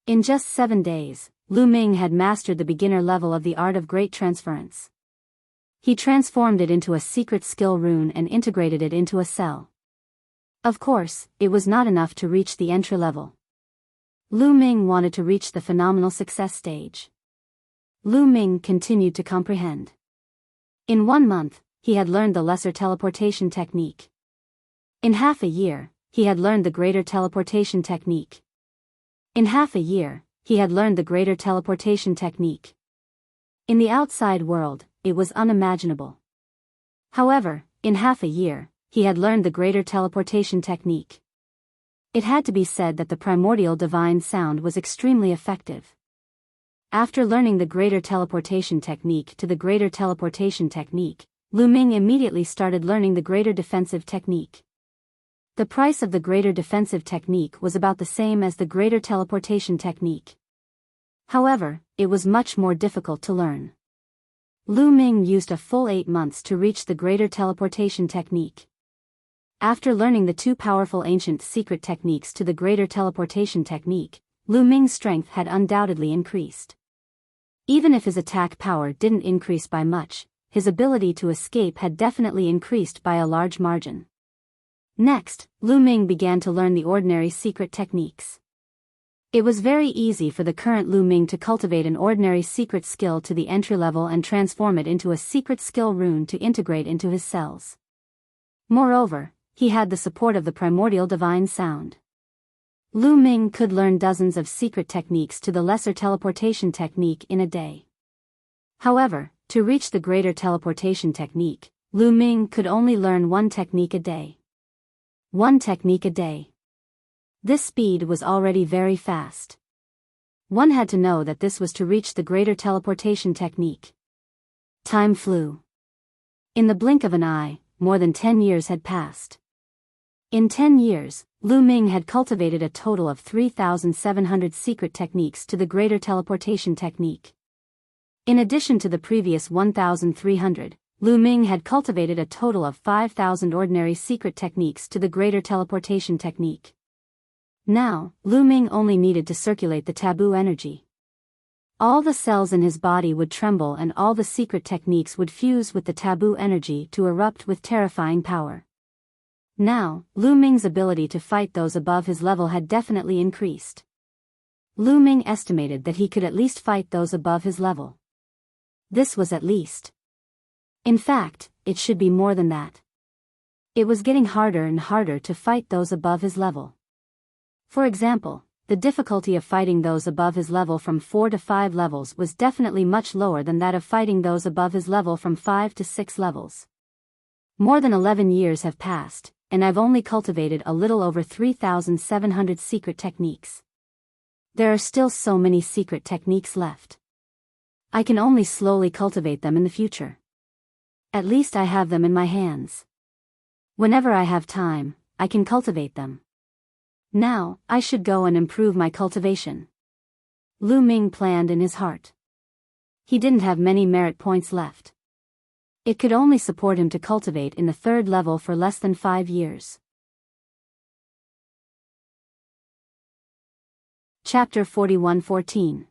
In just 7 days, Lu Ming had mastered the beginner level of the art of great transference. He transformed it into a secret skill rune and integrated it into a cell. Of course, it was not enough to reach the entry level. Lu Ming wanted to reach the phenomenal success stage. Lu Ming continued to comprehend. In 1 month, he had learned the lesser teleportation technique. In half a year, he had learned the greater teleportation technique. In half a year, he had learned the greater teleportation technique. In the outside world, it was unimaginable. However, in half a year, he had learned the greater teleportation technique. It had to be said that the primordial divine sound was extremely effective. After learning the greater teleportation technique to the greater teleportation technique, Lu Ming immediately started learning the greater defensive technique. The price of the greater defensive technique was about the same as the greater teleportation technique. However, it was much more difficult to learn. Lu Ming used a full 8 months to reach the greater teleportation technique. After learning the 2 powerful ancient secret techniques to the greater teleportation technique, Lu Ming's strength had undoubtedly increased. Even if his attack power didn't increase by much, his ability to escape had definitely increased by a large margin. Next, Lu Ming began to learn the ordinary secret techniques. It was very easy for the current Lu Ming to cultivate an ordinary secret skill to the entry level and transform it into a secret skill rune to integrate into his cells. Moreover, he had the support of the primordial divine sound. Lu Ming could learn dozens of secret techniques to the lesser teleportation technique in a day. However, to reach the greater teleportation technique, Lu Ming could only learn 1 technique a day. 1 technique a day. This speed was already very fast. One had to know that this was to reach the greater teleportation technique. Time flew. In the blink of an eye, more than 10 years had passed. In 10 years, Lu Ming had cultivated a total of 3,700 secret techniques to the greater teleportation technique. In addition to the previous 1,300, Lu Ming had cultivated a total of 5,000 ordinary secret techniques to the greater teleportation technique. Now, Lu Ming only needed to circulate the taboo energy. All the cells in his body would tremble and all the secret techniques would fuse with the taboo energy to erupt with terrifying power. Now, Lu Ming's ability to fight those above his level had definitely increased. Lu Ming estimated that he could at least fight those above his level. This was at least. In fact, it should be more than that. It was getting harder and harder to fight those above his level. For example, the difficulty of fighting those above his level from 4 to 5 levels was definitely much lower than that of fighting those above his level from 5 to 6 levels. More than 11 years have passed, and I've only cultivated a little over 3,700 secret techniques. There are still so many secret techniques left. I can only slowly cultivate them in the future. At least I have them in my hands. Whenever I have time, I can cultivate them. Now, I should go and improve my cultivation. Lu Ming planned in his heart. He didn't have many merit points left. It could only support him to cultivate in the 3rd level for less than 5 years. Chapter 41:14.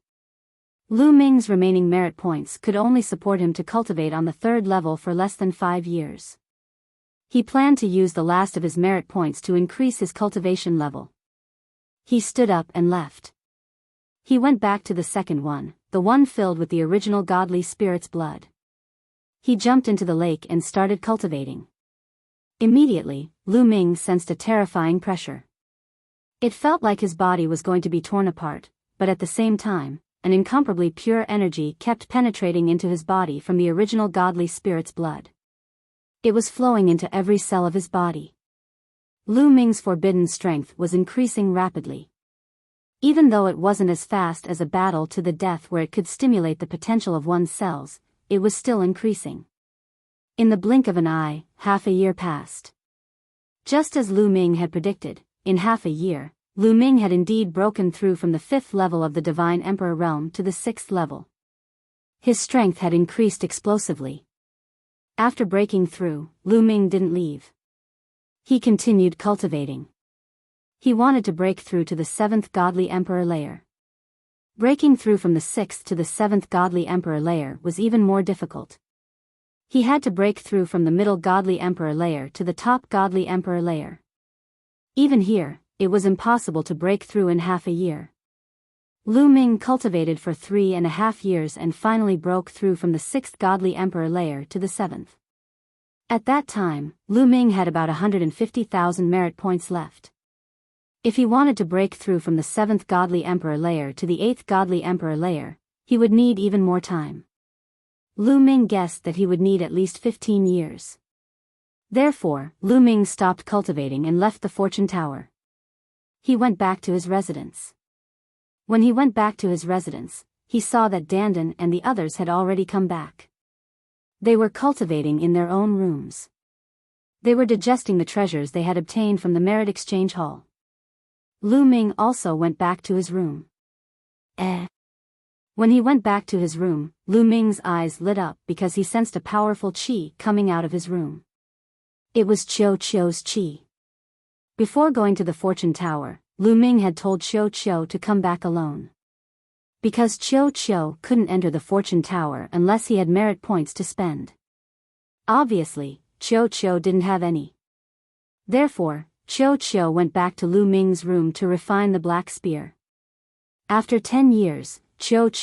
Lu Ming's remaining merit points could only support him to cultivate on the 3rd level for less than 5 years. He planned to use the last of his merit points to increase his cultivation level. He stood up and left. He went back to the second one, the one filled with the original godly spirit's blood. He jumped into the lake and started cultivating. Immediately, Lu Ming sensed a terrifying pressure. It felt like his body was going to be torn apart, but at the same time, an incomparably pure energy kept penetrating into his body from the original godly spirit's blood. It was flowing into every cell of his body. Lu Ming's forbidden strength was increasing rapidly. Even though it wasn't as fast as a battle to the death where it could stimulate the potential of one's cells, it was still increasing. In the blink of an eye, half a year passed. Just as Lu Ming had predicted, in half a year, Lu Ming had indeed broken through from the 5th level of the Divine Emperor realm to the 6th level. His strength had increased explosively. After breaking through, Lu Ming didn't leave. He continued cultivating. He wanted to break through to the 7th Godly Emperor layer. Breaking through from the 6th to the 7th Godly Emperor layer was even more difficult. He had to break through from the middle Godly Emperor layer to the top Godly Emperor layer. Even here, it was impossible to break through in half a year. Lu Ming cultivated for 3.5 years and finally broke through from the 6th Godly Emperor layer to the 7th. At that time, Lu Ming had about 150,000 merit points left. If he wanted to break through from the 7th Godly Emperor layer to the 8th Godly Emperor layer, he would need even more time. Lu Ming guessed that he would need at least 15 years. Therefore, Lu Ming stopped cultivating and left the fortune tower. He went back to his residence. When he went back to his residence, he saw that Dandan and the others had already come back. They were cultivating in their own rooms. They were digesting the treasures they had obtained from the Merit Exchange Hall. Lu Ming also went back to his room. When he went back to his room, Lu Ming's eyes lit up because he sensed a powerful qi coming out of his room. It was Qiu Qiu's qi. Before going to the fortune tower, Lu Ming had told Qiu Qiu to come back alone. Because Qiu Qiu couldn't enter the fortune tower unless he had merit points to spend. Obviously, Qiu Qiu didn't have any. Therefore, Qiu Qiu went back to Lu Ming's room to refine the black spear. After 10 years, Qiu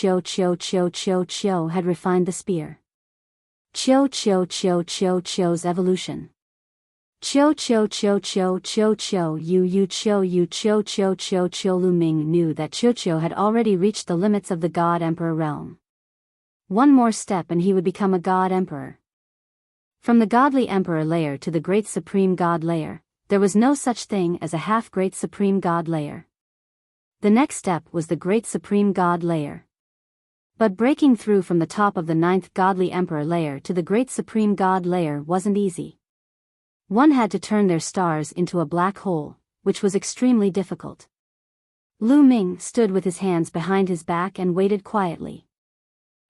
had refined the spear. Qiu's evolution. Lu Ming knew that Qiu had already reached the limits of the God Emperor realm. One more step and he would become a God Emperor. From the Godly Emperor layer to the Great Supreme God layer, there was no such thing as a half-Great Supreme God layer. The next step was the Great Supreme God layer. But breaking through from the top of the 9th Godly Emperor layer to the Great Supreme God layer wasn't easy. One had to turn their stars into a black hole, which was extremely difficult. Lu Ming stood with his hands behind his back and waited quietly.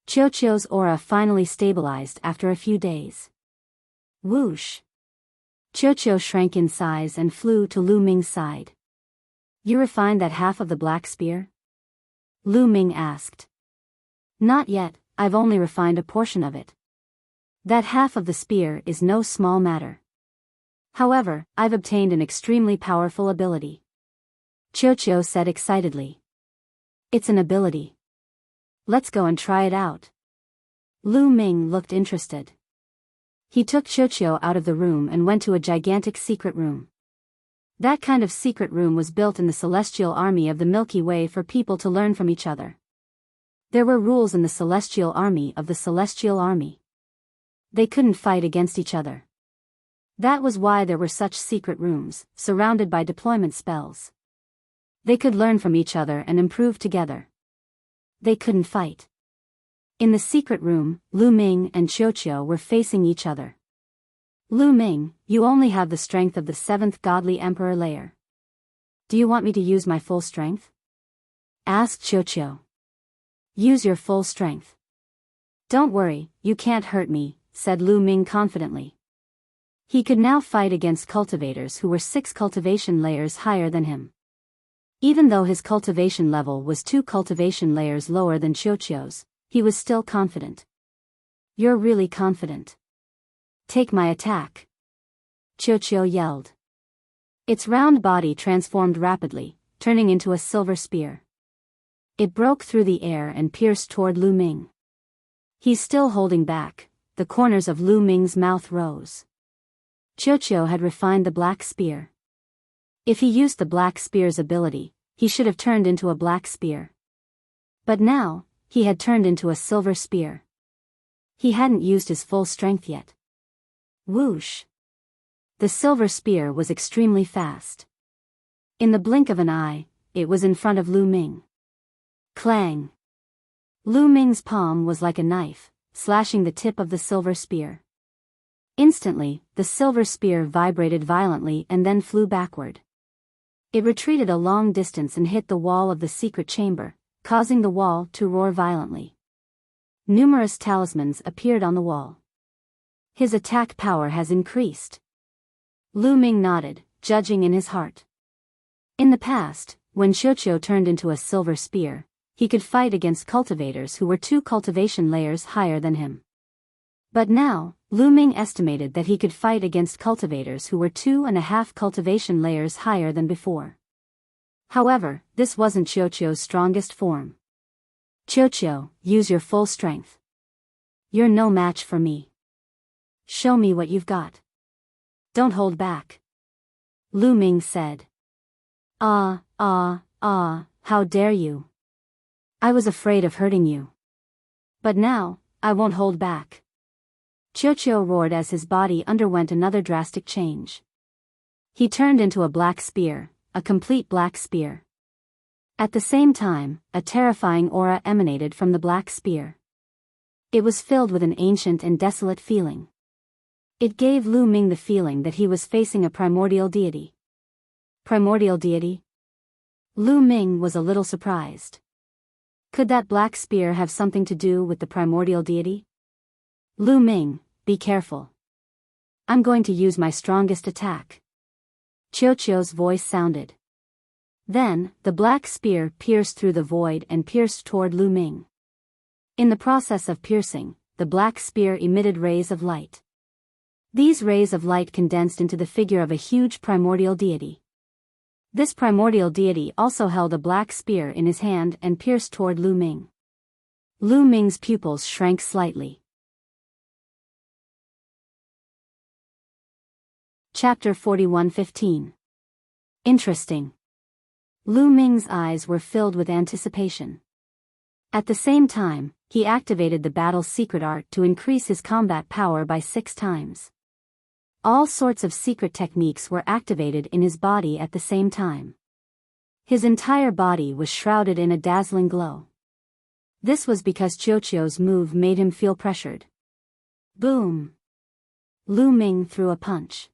Qiu's aura finally stabilized after a few days. Whoosh! Qiu shrank in size and flew to Lu Ming's side. You refined that half of the black spear? Lu Ming asked. Not yet, I've only refined a portion of it. That half of the spear is no small matter. However, I've obtained an extremely powerful ability. Qiu said excitedly. It's an ability. Let's go and try it out. Lu Ming looked interested. He took Qiu out of the room and went to a gigantic secret room. That kind of secret room was built in the celestial army of the Milky Way for people to learn from each other. There were rules in the celestial army of the celestial army. They couldn't fight against each other. That was why there were such secret rooms, surrounded by deployment spells. They could learn from each other and improve together. They couldn't fight. In the secret room, Lu Ming and Qiu were facing each other. Lu Ming, you only have the strength of the 7th Godly Emperor layer. Do you want me to use my full strength? Asked Qiu. Use your full strength. Don't worry, you can't hurt me, said Lu Ming confidently. He could now fight against cultivators who were 6 cultivation layers higher than him. Even though his cultivation level was 2 cultivation layers lower than Qiu's, he was still confident. You're really confident. Take my attack. Qiu yelled. Its round body transformed rapidly, turning into a silver spear. It broke through the air and pierced toward Lu Ming. He's still holding back, the corners of Lu Ming's mouth rose. Qiu had refined the black spear. If he used the black spear's ability, he should have turned into a black spear. But now, he had turned into a silver spear. He hadn't used his full strength yet. Whoosh! The silver spear was extremely fast. In the blink of an eye, it was in front of Lu Ming. Clang! Lu Ming's palm was like a knife, slashing the tip of the silver spear. Instantly, the silver spear vibrated violently and then flew backward. It retreated a long distance and hit the wall of the secret chamber, causing the wall to roar violently. Numerous talismans appeared on the wall. His attack power has increased. Lu Ming nodded, judging in his heart. In the past, when Qiuqiu turned into a silver spear, he could fight against cultivators who were 2 cultivation layers higher than him. But now, Lu Ming estimated that he could fight against cultivators who were 2.5 cultivation layers higher than before. However, this wasn't Qiuqiu's strongest form. Qiuqiu, use your full strength. You're no match for me. Show me what you've got. Don't hold back. Lu Ming said. How dare you? I was afraid of hurting you. But now, I won't hold back. Qiuqiu roared as his body underwent another drastic change. He turned into a black spear, a complete black spear. At the same time, a terrifying aura emanated from the black spear. It was filled with an ancient and desolate feeling. It gave Lu Ming the feeling that he was facing a primordial deity. Primordial deity? Lu Ming was a little surprised. Could that black spear have something to do with the primordial deity? Lu Ming, be careful. I'm going to use my strongest attack. Qiuqiu's voice sounded. Then, the black spear pierced through the void and pierced toward Lu Ming. In the process of piercing, the black spear emitted rays of light. These rays of light condensed into the figure of a huge primordial deity. This primordial deity also held a black spear in his hand and pierced toward Lu Ming. Lu Ming's pupils shrank slightly. Chapter 41:15. Interesting. Lu Ming's eyes were filled with anticipation. At the same time, he activated the battle's secret art to increase his combat power by 6 times. All sorts of secret techniques were activated in his body at the same time. His entire body was shrouded in a dazzling glow. This was because Qiuqiu's move made him feel pressured. Boom! Lu Ming threw a punch.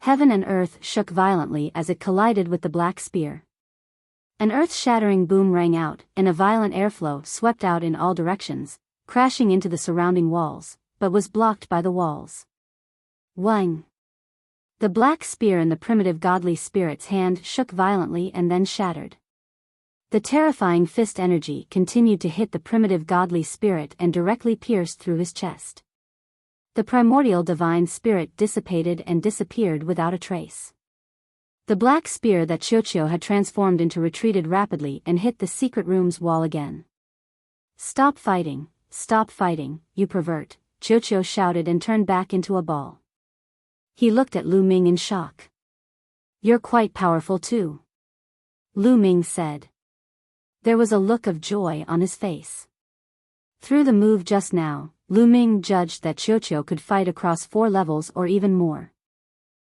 Heaven and earth shook violently as it collided with the black spear. An earth-shattering boom rang out, and a violent airflow swept out in all directions, crashing into the surrounding walls, but was blocked by the walls. Wang! The black spear in the primitive godly spirit's hand shook violently and then shattered. The terrifying fist energy continued to hit the primitive godly spirit and directly pierced through his chest. The primordial divine spirit dissipated and disappeared without a trace. The black spear that Qiuqiu had transformed into retreated rapidly and hit the secret room's wall again. Stop fighting, you pervert, Qiuqiu shouted and turned back into a ball. He looked at Lu Ming in shock. You're quite powerful too. Lu Ming said. There was a look of joy on his face. Through the move just now, Lu Ming judged that Qiuqiu could fight across 4 levels or even more.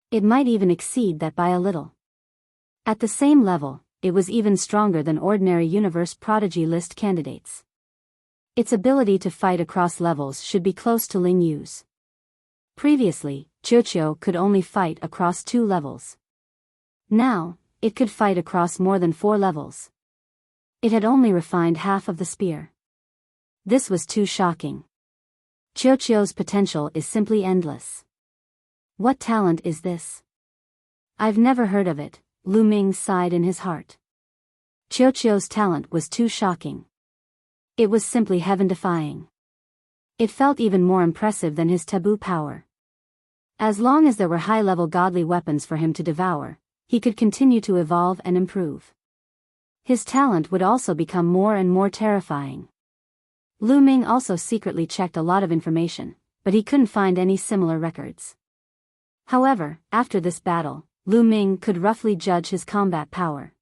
It might even exceed that by a little. At the same level, it was even stronger than ordinary universe prodigy list candidates. Its ability to fight across levels should be close to Ling Yu's. Previously, Qiuqiu could only fight across 2 levels. Now, it could fight across more than 4 levels. It had only refined half of the spear. This was too shocking. Qiuqiu's potential is simply endless. What talent is this? I've never heard of it, Lu Ming sighed in his heart. Qiuqiu's talent was too shocking. It was simply heaven-defying. It felt even more impressive than his taboo power. As long as there were high-level godly weapons for him to devour, he could continue to evolve and improve. His talent would also become more and more terrifying. Lu Ming also secretly checked a lot of information, but he couldn't find any similar records. However, after this battle, Lu Ming could roughly judge his combat power.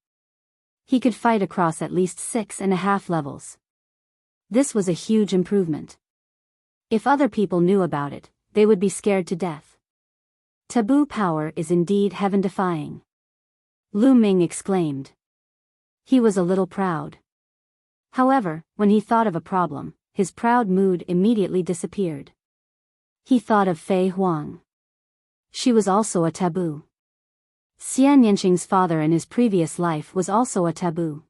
He could fight across at least 6.5 levels. This was a huge improvement. If other people knew about it, they would be scared to death. Taboo power is indeed heaven-defying. Lu Ming exclaimed. He was a little proud. However, when he thought of a problem, his proud mood immediately disappeared. He thought of Fei Huang. She was also a taboo. Xian Yanqing's father in his previous life was also a taboo.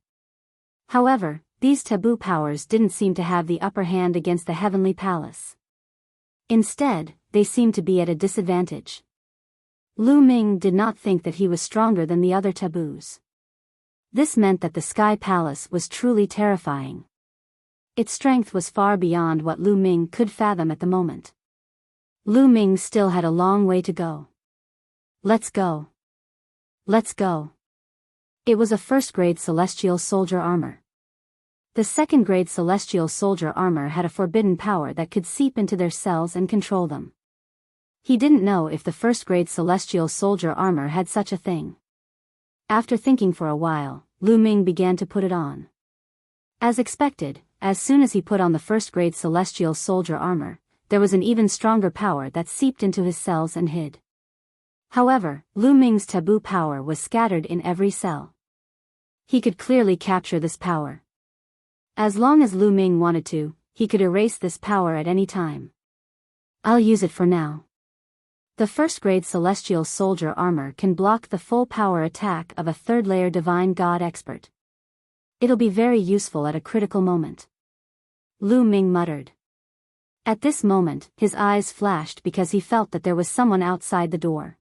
However, these taboo powers didn't seem to have the upper hand against the heavenly palace. Instead, they seemed to be at a disadvantage. Lu Ming did not think that he was stronger than the other taboos. This meant that the Sky Palace was truly terrifying. Its strength was far beyond what Lu Ming could fathom at the moment. Lu Ming still had a long way to go. Let's go. Let's go. It was a first-grade celestial soldier armor. The second-grade celestial soldier armor had a forbidden power that could seep into their cells and control them. He didn't know if the first-grade celestial soldier armor had such a thing. After thinking for a while, Lu Ming began to put it on. As expected, as soon as he put on the first-grade celestial soldier armor, there was an even stronger power that seeped into his cells and hid. However, Lu Ming's taboo power was scattered in every cell. He could clearly capture this power. As long as Lu Ming wanted to, he could erase this power at any time. I'll use it for now. The first-grade celestial soldier armor can block the full power attack of a third-layer divine god expert. It'll be very useful at a critical moment. Lu Ming muttered. At this moment, his eyes flashed because he felt that there was someone outside the door.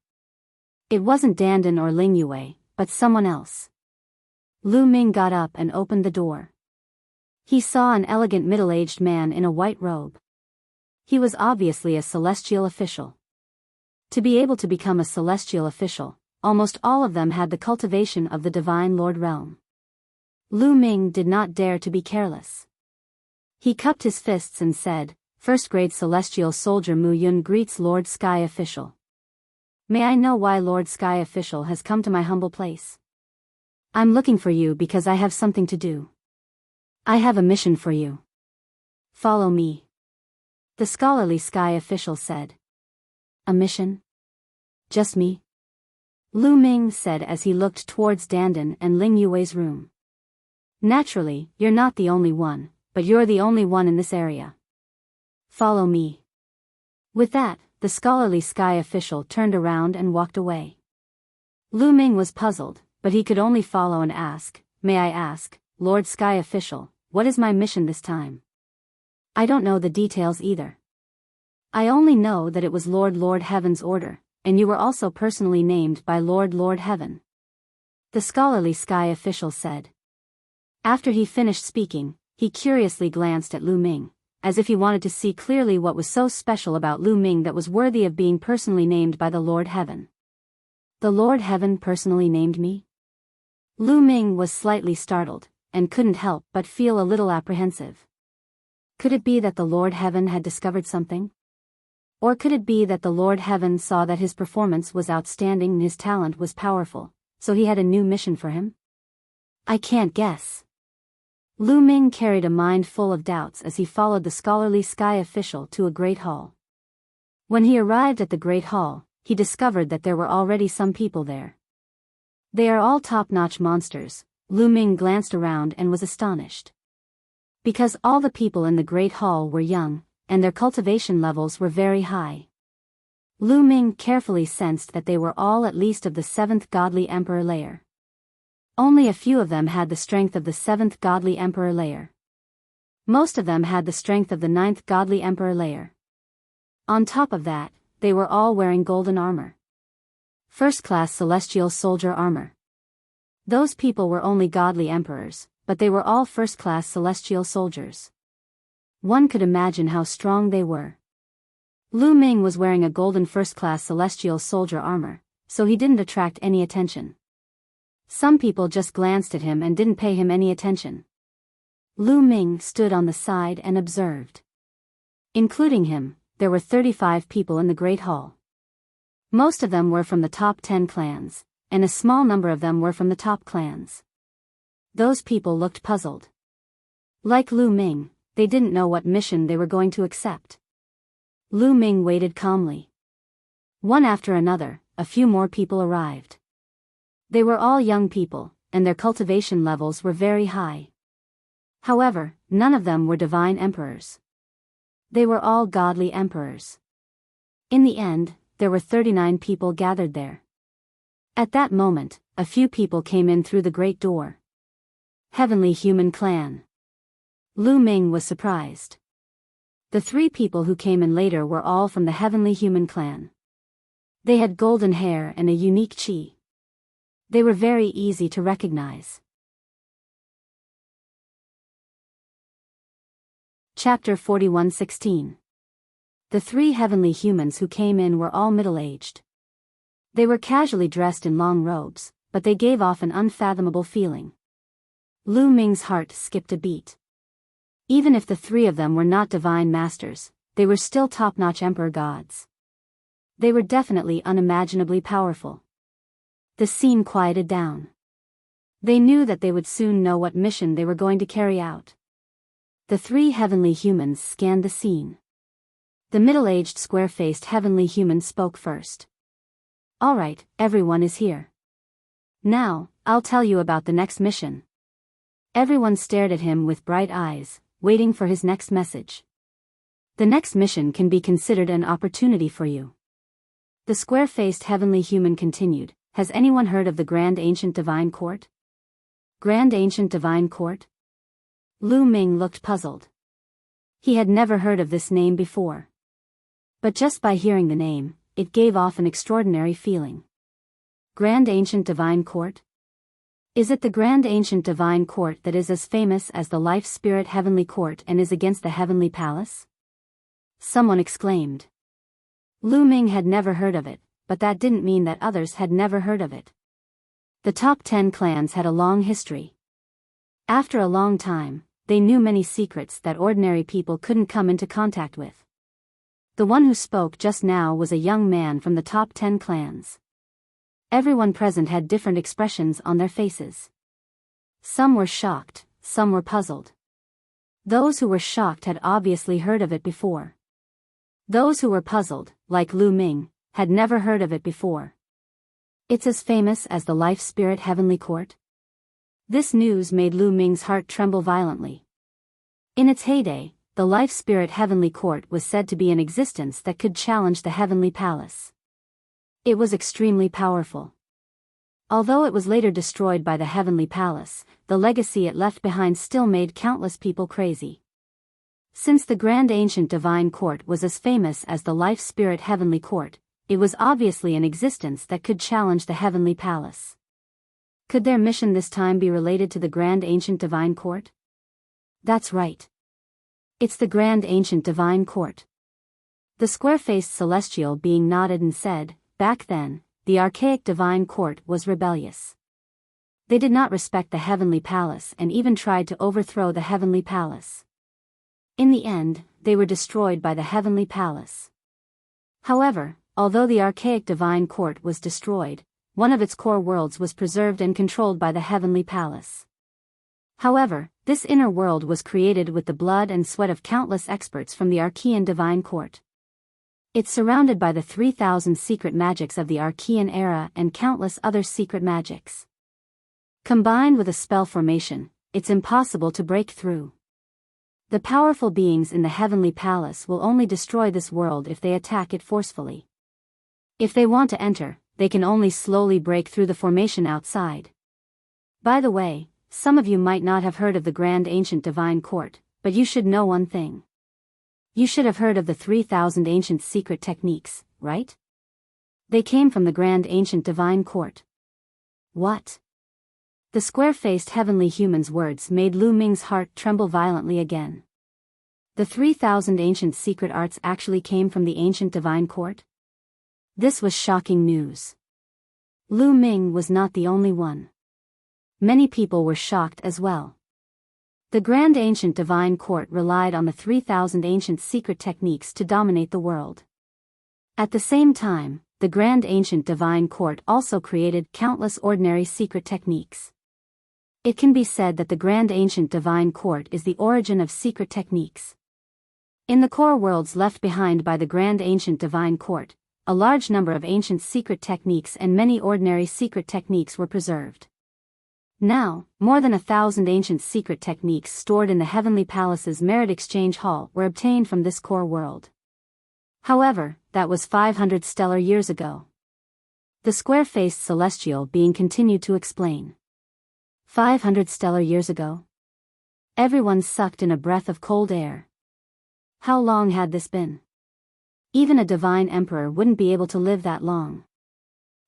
It wasn't Dandan or Ling Yue, but someone else. Lu Ming got up and opened the door. He saw an elegant middle-aged man in a white robe. He was obviously a celestial official. To be able to become a celestial official, almost all of them had the cultivation of the Divine Lord realm. Lu Ming did not dare to be careless. He cupped his fists and said, "First-grade celestial soldier Mu Yun greets Lord Sky Official. May I know why Lord Sky Official has come to my humble place? I'm looking for you because I have something to do. I have a mission for you. Follow me." The scholarly Sky Official said. "A mission? Just me?" Lu Ming said as he looked towards Dandan and Ling Yue's room. "Naturally, you're not the only one, but you're the only one in this area. Follow me." With that, the scholarly Sky Official turned around and walked away. Lu Ming was puzzled, but he could only follow and ask, "May I ask, Lord Sky Official, what is my mission this time? I don't know the details either. I only know that it was Lord Heaven's order, and you were also personally named by Lord Heaven." The scholarly Sky Official said. After he finished speaking, he curiously glanced at Lu Ming, as if he wanted to see clearly what was so special about Lu Ming that was worthy of being personally named by the Lord Heaven. The Lord Heaven personally named me? Lu Ming was slightly startled, and couldn't help but feel a little apprehensive. Could it be that the Lord Heaven had discovered something? Or could it be that the Lord Heaven saw that his performance was outstanding and his talent was powerful, so he had a new mission for him? I can't guess. Lu Ming carried a mind full of doubts as he followed the scholarly Sky Official to a great hall. When he arrived at the great hall, he discovered that there were already some people there. They are all top-notch monsters. Lu Ming glanced around and was astonished. Because all the people in the great hall were young, and their cultivation levels were very high. Lu Ming carefully sensed that they were all at least of the 7th Godly Emperor layer. Only a few of them had the strength of the 7th Godly Emperor layer. Most of them had the strength of the 9th Godly Emperor layer. On top of that, they were all wearing golden armor. First-class celestial soldier armor. Those people were only godly emperors, but they were all first-class celestial soldiers. One could imagine how strong they were. Lu Ming was wearing a golden first-class celestial soldier armor, so he didn't attract any attention. Some people just glanced at him and didn't pay him any attention. Lu Ming stood on the side and observed. Including him, there were 35 people in the Great Hall. Most of them were from the top 10 clans, and a small number of them were from the top clans. Those people looked puzzled. Like Lu Ming, they didn't know what mission they were going to accept. Lu Ming waited calmly. One after another, a few more people arrived. They were all young people, and their cultivation levels were very high. However, none of them were divine emperors. They were all godly emperors. In the end, there were 39 people gathered there. At that moment, a few people came in through the great door. Heavenly Human Clan. Lu Ming was surprised. The 3 people who came in later were all from the Heavenly Human Clan. They had golden hair and a unique chi. They were very easy to recognize. Chapter 41:16. The 3 heavenly humans who came in were all middle-aged. They were casually dressed in long robes, but they gave off an unfathomable feeling. Lu Ming's heart skipped a beat. Even if the 3 of them were not divine masters, they were still top-notch emperor gods. They were definitely unimaginably powerful. The scene quieted down. They knew that they would soon know what mission they were going to carry out. The 3 heavenly humans scanned the scene. The middle-aged square-faced heavenly human spoke first. "All right, everyone is here. Now, I'll tell you about the next mission." Everyone stared at him with bright eyes, waiting for his next message. "The next mission can be considered an opportunity for you." The square-faced heavenly human continued. "Has anyone heard of the Grand Ancient Divine Court?" Grand Ancient Divine Court? Lu Ming looked puzzled. He had never heard of this name before. But just by hearing the name, it gave off an extraordinary feeling. Grand Ancient Divine Court? Is it the Grand Ancient Divine Court that is as famous as the Life Spirit Heavenly Court and is against the Heavenly Palace? Someone exclaimed. Lu Ming had never heard of it, but that didn't mean that others had never heard of it. The top 10 clans had a long history. After a long time, they knew many secrets that ordinary people couldn't come into contact with. The one who spoke just now was a young man from the top 10 clans. Everyone present had different expressions on their faces. Some were shocked, some were puzzled. Those who were shocked had obviously heard of it before. Those who were puzzled, like Lu Ming, had never heard of it before. It's as famous as the Life Spirit Heavenly Court? This news made Lu Ming's heart tremble violently. In its heyday, the Life Spirit Heavenly Court was said to be an existence that could challenge the Heavenly Palace. It was extremely powerful. Although it was later destroyed by the Heavenly Palace, the legacy it left behind still made countless people crazy. Since the Grand Ancient Divine Court was as famous as the Life Spirit Heavenly Court, it was obviously an existence that could challenge the Heavenly Palace. Could their mission this time be related to the Grand Ancient Divine Court? That's right. It's the Grand Ancient Divine Court. The square-faced celestial being nodded and said, "Back then, the archaic Divine Court was rebellious. They did not respect the Heavenly Palace and even tried to overthrow the Heavenly Palace. In the end, they were destroyed by the Heavenly Palace. However, although the archaic Divine Court was destroyed, one of its core worlds was preserved and controlled by the Heavenly Palace. However, this inner world was created with the blood and sweat of countless experts from the Archean Divine Court. It's surrounded by the 3,000 secret magics of the Archean era and countless other secret magics. Combined with a spell formation, it's impossible to break through. The powerful beings in the Heavenly Palace will only destroy this world if they attack it forcefully. If they want to enter, they can only slowly break through the formation outside. By the way, some of you might not have heard of the Grand Ancient Divine Court, but you should know one thing. You should have heard of the 3,000 ancient secret techniques, right? They came from the Grand Ancient Divine Court. What? The square-faced heavenly human's words made Lu Ming's heart tremble violently again. The 3,000 ancient secret arts actually came from the Ancient Divine Court? This was shocking news. Lu Ming was not the only one. Many people were shocked as well. The Grand Ancient Divine Court relied on the 3,000 ancient secret techniques to dominate the world. At the same time, the Grand Ancient Divine Court also created countless ordinary secret techniques. It can be said that the Grand Ancient Divine Court is the origin of secret techniques. In the core worlds left behind by the Grand Ancient Divine Court, a large number of ancient secret techniques and many ordinary secret techniques were preserved. Now, more than 1,000 ancient secret techniques stored in the Heavenly Palace's Merit Exchange Hall were obtained from this core world. However, that was 500 stellar years ago. The square-faced celestial being continued to explain. 500 stellar years ago. Everyone sucked in a breath of cold air. How long had this been? Even a divine emperor wouldn't be able to live that long.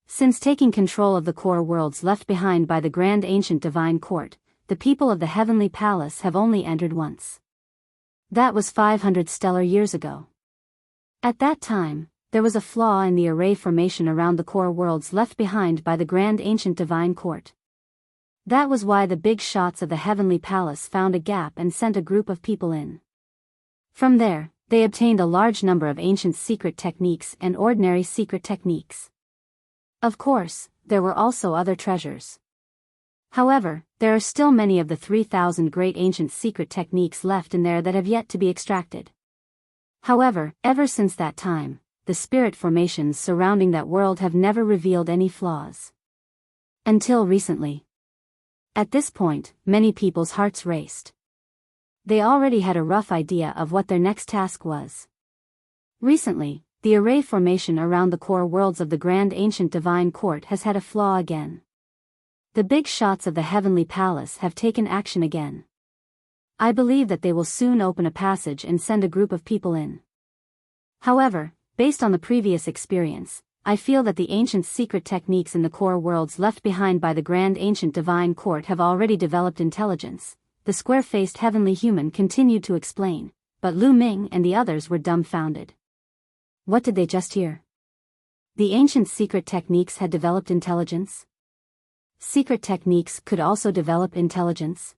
Since taking control of the core worlds left behind by the grand ancient divine court, the people of the heavenly palace have only entered once. That was 500 stellar years ago. At that time, there was a flaw in the array formation around the core worlds left behind by the grand ancient divine court. That was why the big shots of the heavenly palace found a gap and sent a group of people in. From there, they obtained a large number of ancient secret techniques and ordinary secret techniques. Of course, there were also other treasures. However, there are still many of the 3,000 great ancient secret techniques left in there that have yet to be extracted. However, ever since that time, the spirit formations surrounding that world have never revealed any flaws. Until recently. At this point, many people's hearts raced. They already had a rough idea of what their next task was. Recently, the array formation around the core worlds of the grand ancient divine court has had a flaw again. The big shots of the heavenly palace have taken action again. I believe that they will soon open a passage and send a group of people in. However, based on the previous experience, I feel that the ancient secret techniques in the core worlds left behind by the grand ancient divine court have already developed intelligence. The square-faced heavenly human continued to explain, but Lu Ming and the others were dumbfounded. What did they just hear? The ancient secret techniques had developed intelligence? Secret techniques could also develop intelligence?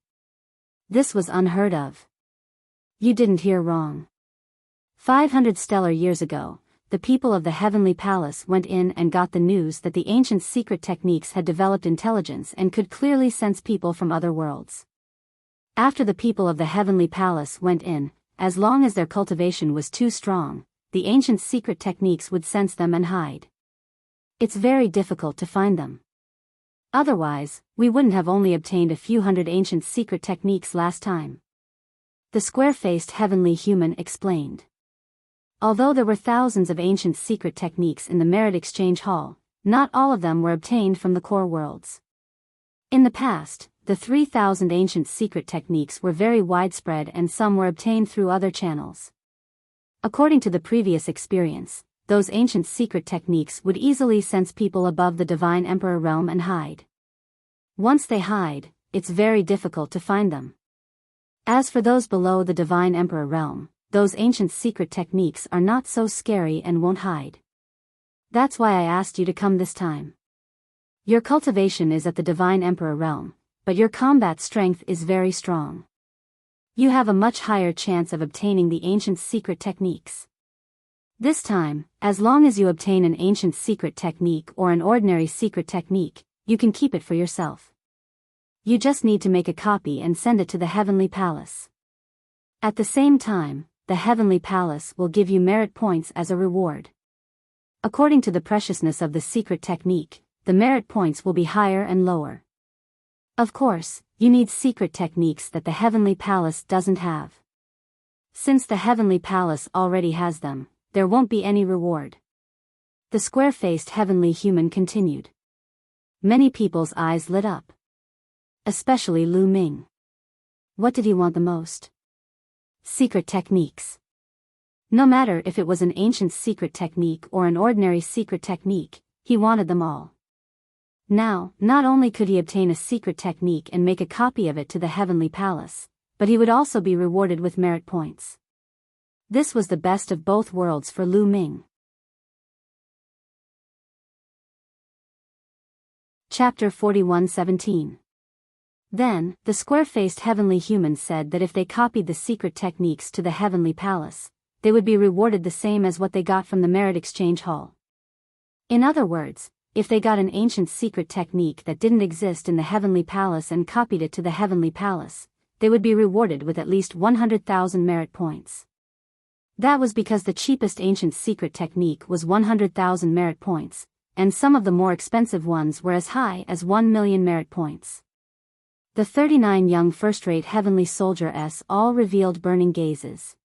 This was unheard of. You didn't hear wrong. 500 stellar years ago, the people of the heavenly palace went in and got the news that the ancient secret techniques had developed intelligence and could clearly sense people from other worlds. After the people of the heavenly palace went in, as long as their cultivation was too strong, the ancient secret techniques would sense them and hide. It's very difficult to find them. Otherwise, we wouldn't have only obtained a few hundred ancient secret techniques last time. The square-faced heavenly human explained. Although there were thousands of ancient secret techniques in the Merit Exchange Hall, not all of them were obtained from the core worlds. In the past, the 3,000 ancient secret techniques were very widespread and some were obtained through other channels. According to the previous experience, those ancient secret techniques would easily sense people above the Divine Emperor realm and hide. Once they hide, it's very difficult to find them. As for those below the Divine Emperor realm, those ancient secret techniques are not so scary and won't hide. That's why I asked you to come this time. Your cultivation is at the Divine Emperor realm, but your combat strength is very strong. You have a much higher chance of obtaining the ancient secret techniques. This time, as long as you obtain an ancient secret technique or an ordinary secret technique, you can keep it for yourself. You just need to make a copy and send it to the Heavenly Palace. At the same time, the Heavenly Palace will give you merit points as a reward. According to the preciousness of the secret technique, the merit points will be higher and lower. Of course, you need secret techniques that the Heavenly Palace doesn't have. Since the Heavenly Palace already has them, there won't be any reward. The square-faced heavenly human continued. Many people's eyes lit up. Especially Lu Ming. What did he want the most? Secret techniques. No matter if it was an ancient secret technique or an ordinary secret technique, he wanted them all. Now, not only could he obtain a secret technique and make a copy of it to the Heavenly Palace, but he would also be rewarded with merit points. This was the best of both worlds for Lu Ming. Chapter 41:17. Then, the square-faced heavenly human said that if they copied the secret techniques to the Heavenly Palace, they would be rewarded the same as what they got from the Merit Exchange Hall. In other words, if they got an ancient secret technique that didn't exist in the Heavenly Palace and copied it to the Heavenly Palace, they would be rewarded with at least 100,000 merit points. That was because the cheapest ancient secret technique was 100,000 merit points, and some of the more expensive ones were as high as 1,000,000 merit points. The 39 young first-rate heavenly soldiers all revealed burning gazes.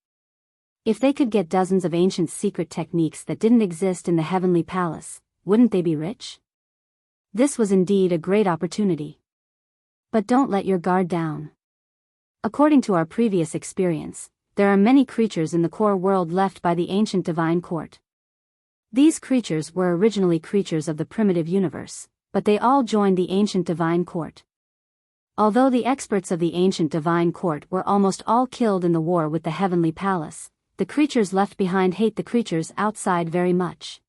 If they could get dozens of ancient secret techniques that didn't exist in the Heavenly Palace, wouldn't they be rich? This was indeed a great opportunity. But don't let your guard down. According to our previous experience, there are many creatures in the core world left by the ancient divine court. These creatures were originally creatures of the primitive universe, but they all joined the ancient divine court. Although the experts of the ancient divine court were almost all killed in the war with the heavenly palace, the creatures left behind hate the creatures outside very much.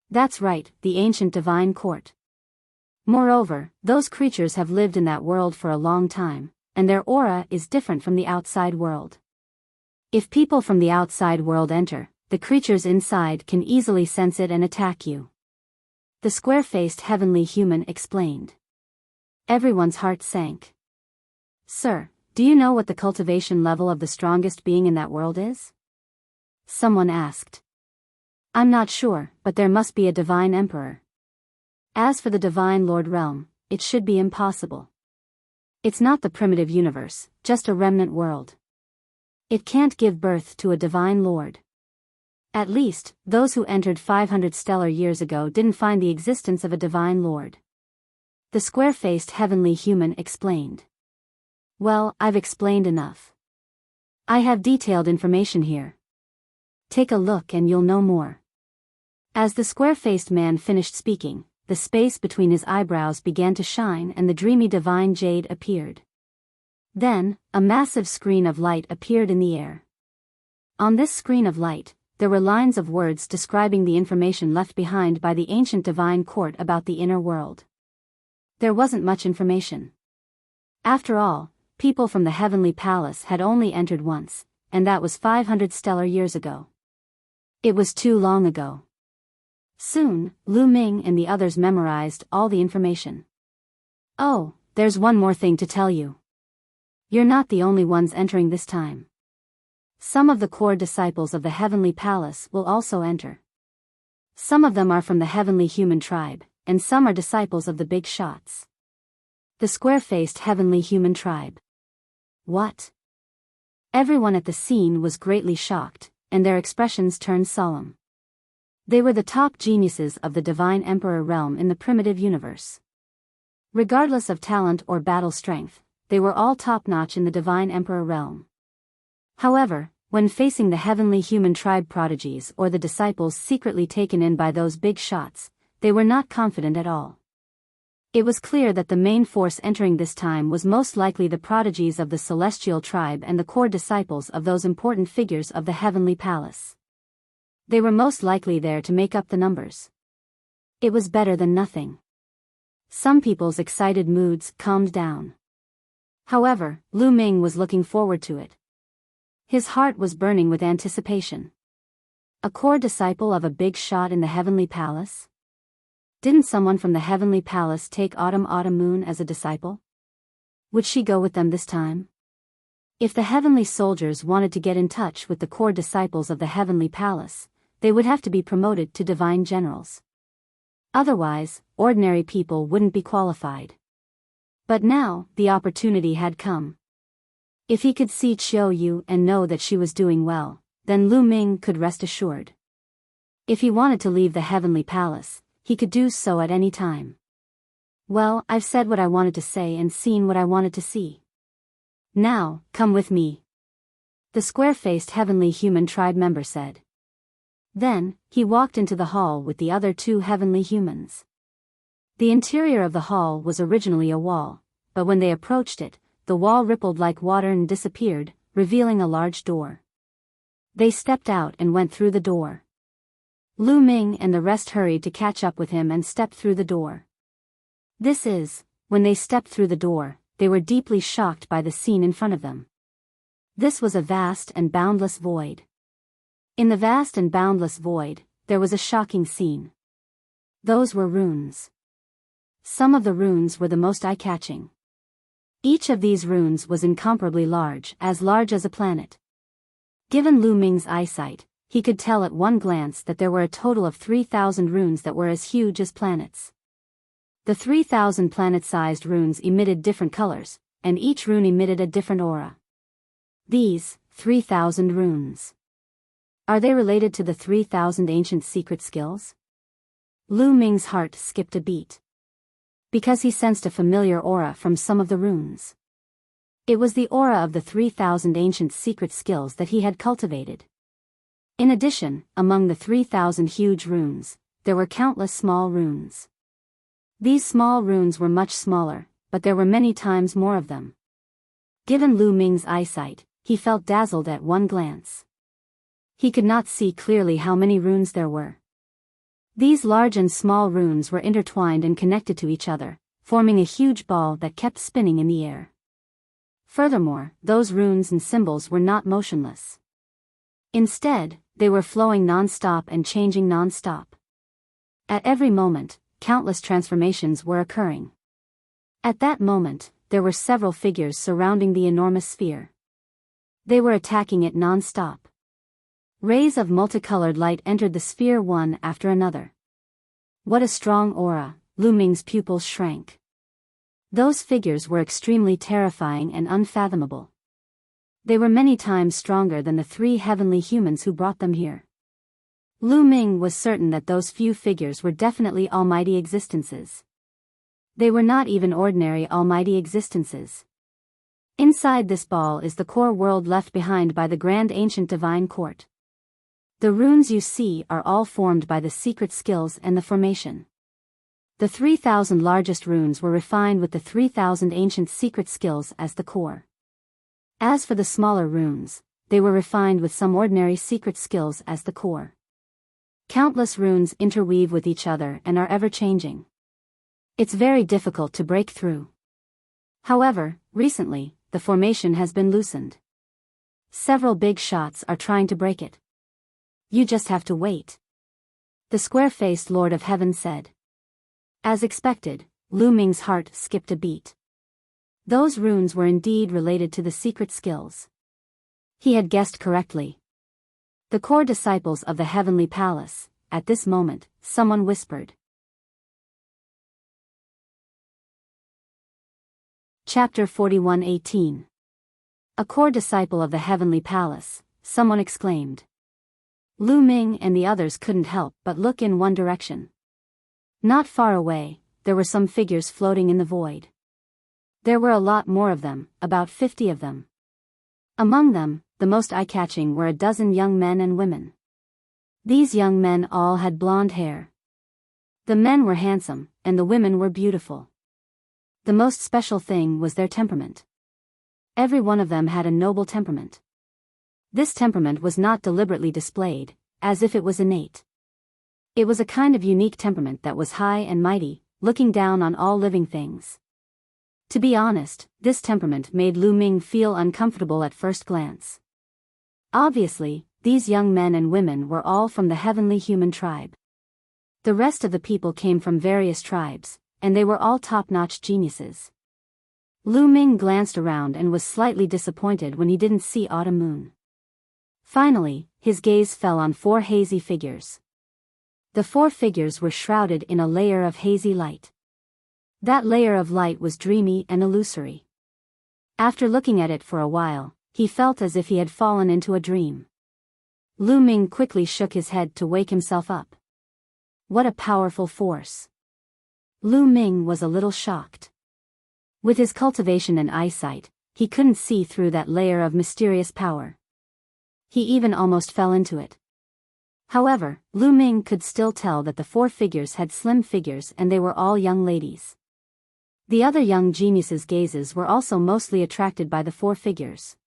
That's right, the ancient divine court. Moreover, those creatures have lived in that world for a long time, and their aura is different from the outside world. If people from the outside world enter, the creatures inside can easily sense it and attack you. The square-faced heavenly human explained. Everyone's heart sank. Sir, do you know what the cultivation level of the strongest being in that world is? Someone asked. I'm not sure, but there must be a divine emperor. As for the divine lord realm, it should be impossible. It's not the primitive universe, just a remnant world. It can't give birth to a divine lord. At least, those who entered 500 stellar years ago didn't find the existence of a divine lord. The square-faced heavenly human explained. Well, I've explained enough. I have detailed information here. Take a look and you'll know more. As the square-faced man finished speaking, the space between his eyebrows began to shine and the dreamy divine jade appeared. Then, a massive screen of light appeared in the air. On this screen of light, there were lines of words describing the information left behind by the ancient divine court about the inner world. There wasn't much information. After all, people from the heavenly palace had only entered once, and that was 500 stellar years ago. It was too long ago. Soon, Lu Ming and the others memorized all the information. Oh, there's one more thing to tell you. You're not the only ones entering this time. Some of the core disciples of the heavenly palace will also enter. Some of them are from the heavenly human tribe, and some are disciples of the big shots. The square-faced heavenly human tribe. What? Everyone at the scene was greatly shocked, and their expressions turned solemn. They were the top geniuses of the divine emperor realm in the primitive universe. Regardless of talent or battle strength, they were all top-notch in the divine emperor realm. However, when facing the heavenly human tribe prodigies or the disciples secretly taken in by those big shots, they were not confident at all. It was clear that the main force entering this time was most likely the prodigies of the celestial tribe and the core disciples of those important figures of the heavenly palace. They were most likely there to make up the numbers. It was better than nothing. Some people's excited moods calmed down. However, Lu Ming was looking forward to it. His heart was burning with anticipation. A core disciple of a big shot in the heavenly palace? Didn't someone from the heavenly palace take Autumn Moon as a disciple? Would she go with them this time? If the heavenly soldiers wanted to get in touch with the core disciples of the heavenly palace, they would have to be promoted to divine generals. Otherwise, ordinary people wouldn't be qualified. But now, the opportunity had come. If he could see Qiu Yu and know that she was doing well, then Lu Ming could rest assured. If he wanted to leave the heavenly palace, he could do so at any time. Well, I've said what I wanted to say and seen what I wanted to see. Now, come with me. The square-faced heavenly human tribe member said. Then, he walked into the hall with the other two heavenly humans. The interior of the hall was originally a wall, but when they approached it, the wall rippled like water and disappeared, revealing a large door. They stepped out and went through the door. Lu Ming and the rest hurried to catch up with him and stepped through the door. When they stepped through the door, they were deeply shocked by the scene in front of them. This was a vast and boundless void. In the vast and boundless void, there was a shocking scene. Those were runes. Some of the runes were the most eye-catching. Each of these runes was incomparably large as a planet. Given Lu Ming's eyesight, he could tell at one glance that there were a total of 3,000 runes that were as huge as planets. The 3,000 planet-sized runes emitted different colors, and each rune emitted a different aura. These 3,000 runes. Are they related to the 3,000 ancient secret skills? Lu Ming's heart skipped a beat. Because he sensed a familiar aura from some of the runes. It was the aura of the 3,000 ancient secret skills that he had cultivated. In addition, among the 3,000 huge runes, there were countless small runes. These small runes were much smaller, but there were many times more of them. Given Lu Ming's eyesight, he felt dazzled at one glance. He could not see clearly how many runes there were. These large and small runes were intertwined and connected to each other, forming a huge ball that kept spinning in the air. Furthermore, those runes and symbols were not motionless. Instead, they were flowing non-stop and changing non-stop. At every moment, countless transformations were occurring. At that moment, there were several figures surrounding the enormous sphere. They were attacking it non-stop. Rays of multicolored light entered the sphere one after another. What a strong aura! Lu Ming's pupils shrank. Those figures were extremely terrifying and unfathomable. They were many times stronger than the 3 heavenly humans who brought them here. Lu Ming was certain that those few figures were definitely almighty existences. They were not even ordinary almighty existences. Inside this ball is the core world left behind by the grand ancient divine court. The runes you see are all formed by the secret skills and the formation. The 3,000 largest runes were refined with the 3,000 ancient secret skills as the core. As for the smaller runes, they were refined with some ordinary secret skills as the core. Countless runes interweave with each other and are ever-changing. It's very difficult to break through. However, recently, the formation has been loosened. Several big shots are trying to break it. You just have to wait. The square-faced Lord of Heaven said. As expected, Lu Ming's heart skipped a beat. Those runes were indeed related to the secret skills. He had guessed correctly. The core disciples of the Heavenly Palace. At this moment, someone whispered. Chapter 41:18. A core disciple of the Heavenly Palace, someone exclaimed. Lu Ming and the others couldn't help but look in one direction. Not far away, there were some figures floating in the void. There were a lot more of them, about 50 of them. Among them, the most eye-catching were a dozen young men and women. These young men all had blonde hair. The men were handsome, and the women were beautiful. The most special thing was their temperament. Every one of them had a noble temperament. This temperament was not deliberately displayed, as if it was innate. It was a kind of unique temperament that was high and mighty, looking down on all living things. To be honest, this temperament made Lu Ming feel uncomfortable at first glance. Obviously, these young men and women were all from the heavenly human tribe. The rest of the people came from various tribes, and they were all top-notch geniuses. Lu Ming glanced around and was slightly disappointed when he didn't see Autumn Moon. Finally, his gaze fell on 4 hazy figures. The 4 figures were shrouded in a layer of hazy light. That layer of light was dreamy and illusory. After looking at it for a while, he felt as if he had fallen into a dream. Lu Ming quickly shook his head to wake himself up. What a powerful force! Lu Ming was a little shocked. With his cultivation and eyesight, he couldn't see through that layer of mysterious power. He even almost fell into it. However, Lu Ming could still tell that the 4 figures had slim figures and they were all young ladies. The other young geniuses' gazes were also mostly attracted by the 4 figures.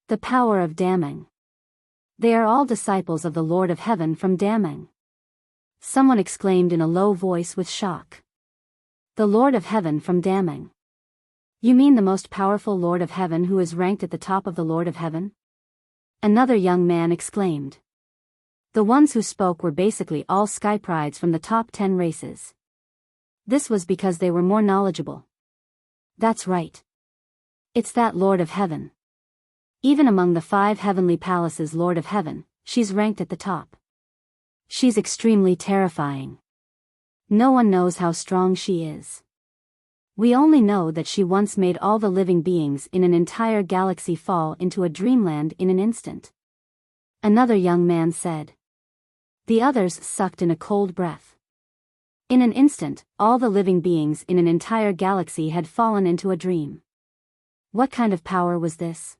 The power of Damang. They are all disciples of the Lord of Heaven from Damang. Someone exclaimed in a low voice with shock. The Lord of Heaven from Damang. You mean the most powerful Lord of Heaven who is ranked at the top of the Lord of Heaven? Another young man exclaimed. The ones who spoke were basically all sky prides from the top 10 races. This was because they were more knowledgeable. That's right. It's that Lord of Heaven. Even among the 5 heavenly palaces Lord of Heaven, she's ranked at the top. She's extremely terrifying. No one knows how strong she is. We only know that she once made all the living beings in an entire galaxy fall into a dreamland in an instant. Another young man said. The others sucked in a cold breath. In an instant, all the living beings in an entire galaxy had fallen into a dream. What kind of power was this?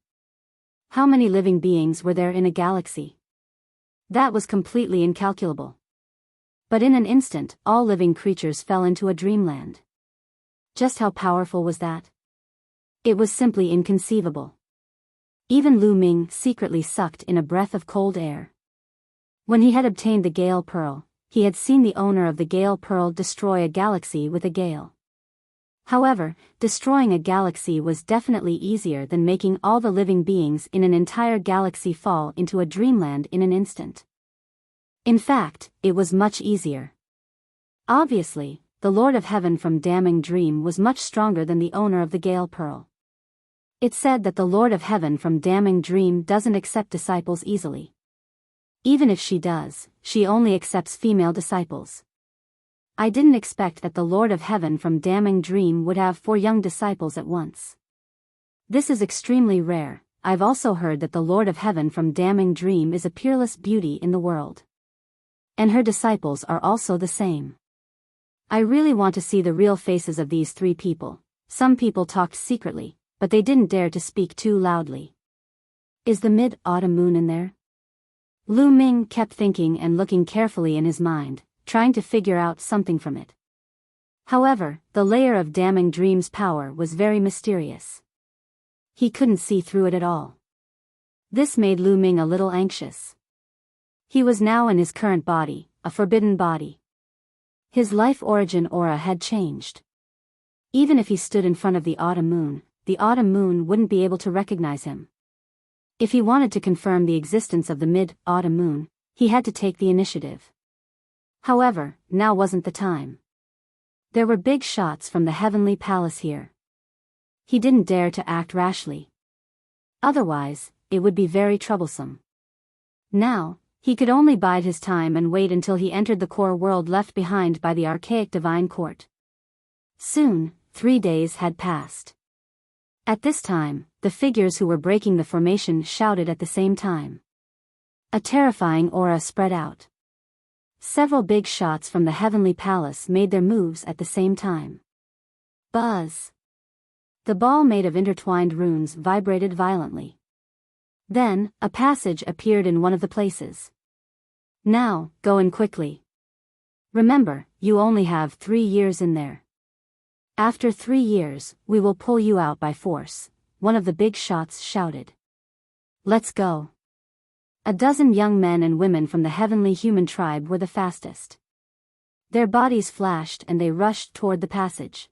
How many living beings were there in a galaxy? That was completely incalculable. But in an instant, all living creatures fell into a dreamland. Just how powerful was that? It was simply inconceivable. Even Lu Ming secretly sucked in a breath of cold air. When he had obtained the Gale Pearl, he had seen the owner of the Gale Pearl destroy a galaxy with a gale. However, destroying a galaxy was definitely easier than making all the living beings in an entire galaxy fall into a dreamland in an instant. In fact, it was much easier. Obviously, the Lord of Heaven from Damning Dream was much stronger than the owner of the Gale Pearl. It's said that the Lord of Heaven from Damning Dream doesn't accept disciples easily. Even if she does, she only accepts female disciples. I didn't expect that the Lord of Heaven from Damning Dream would have 4 young disciples at once. This is extremely rare. I've also heard that the Lord of Heaven from Damning Dream is a peerless beauty in the world. And her disciples are also the same. I really want to see the real faces of these 3 people. Some people talked secretly, but they didn't dare to speak too loudly. Is the mid-autumn moon in there? Lu Ming kept thinking and looking carefully in his mind, trying to figure out something from it. However, the layer of Damning Dream's power was very mysterious. He couldn't see through it at all. This made Lu Ming a little anxious. He was now in his current body, a forbidden body. His life origin aura had changed. Even if he stood in front of the autumn moon wouldn't be able to recognize him. If he wanted to confirm the existence of the mid-autumn moon, he had to take the initiative. However, now wasn't the time. There were big shots from the heavenly palace here. He didn't dare to act rashly. Otherwise, it would be very troublesome. Now, he could only bide his time and wait until he entered the core world left behind by the archaic divine court. Soon, 3 days had passed. At this time, the figures who were breaking the formation shouted at the same time. A terrifying aura spread out. Several big shots from the heavenly palace made their moves at the same time. Buzz! The ball made of intertwined runes vibrated violently. Then, a passage appeared in one of the places. Now, go in quickly. Remember, you only have 3 years in there. After 3 years, we will pull you out by force, one of the big shots shouted. Let's go. A dozen young men and women from the heavenly human tribe were the fastest. Their bodies flashed and they rushed toward the passage.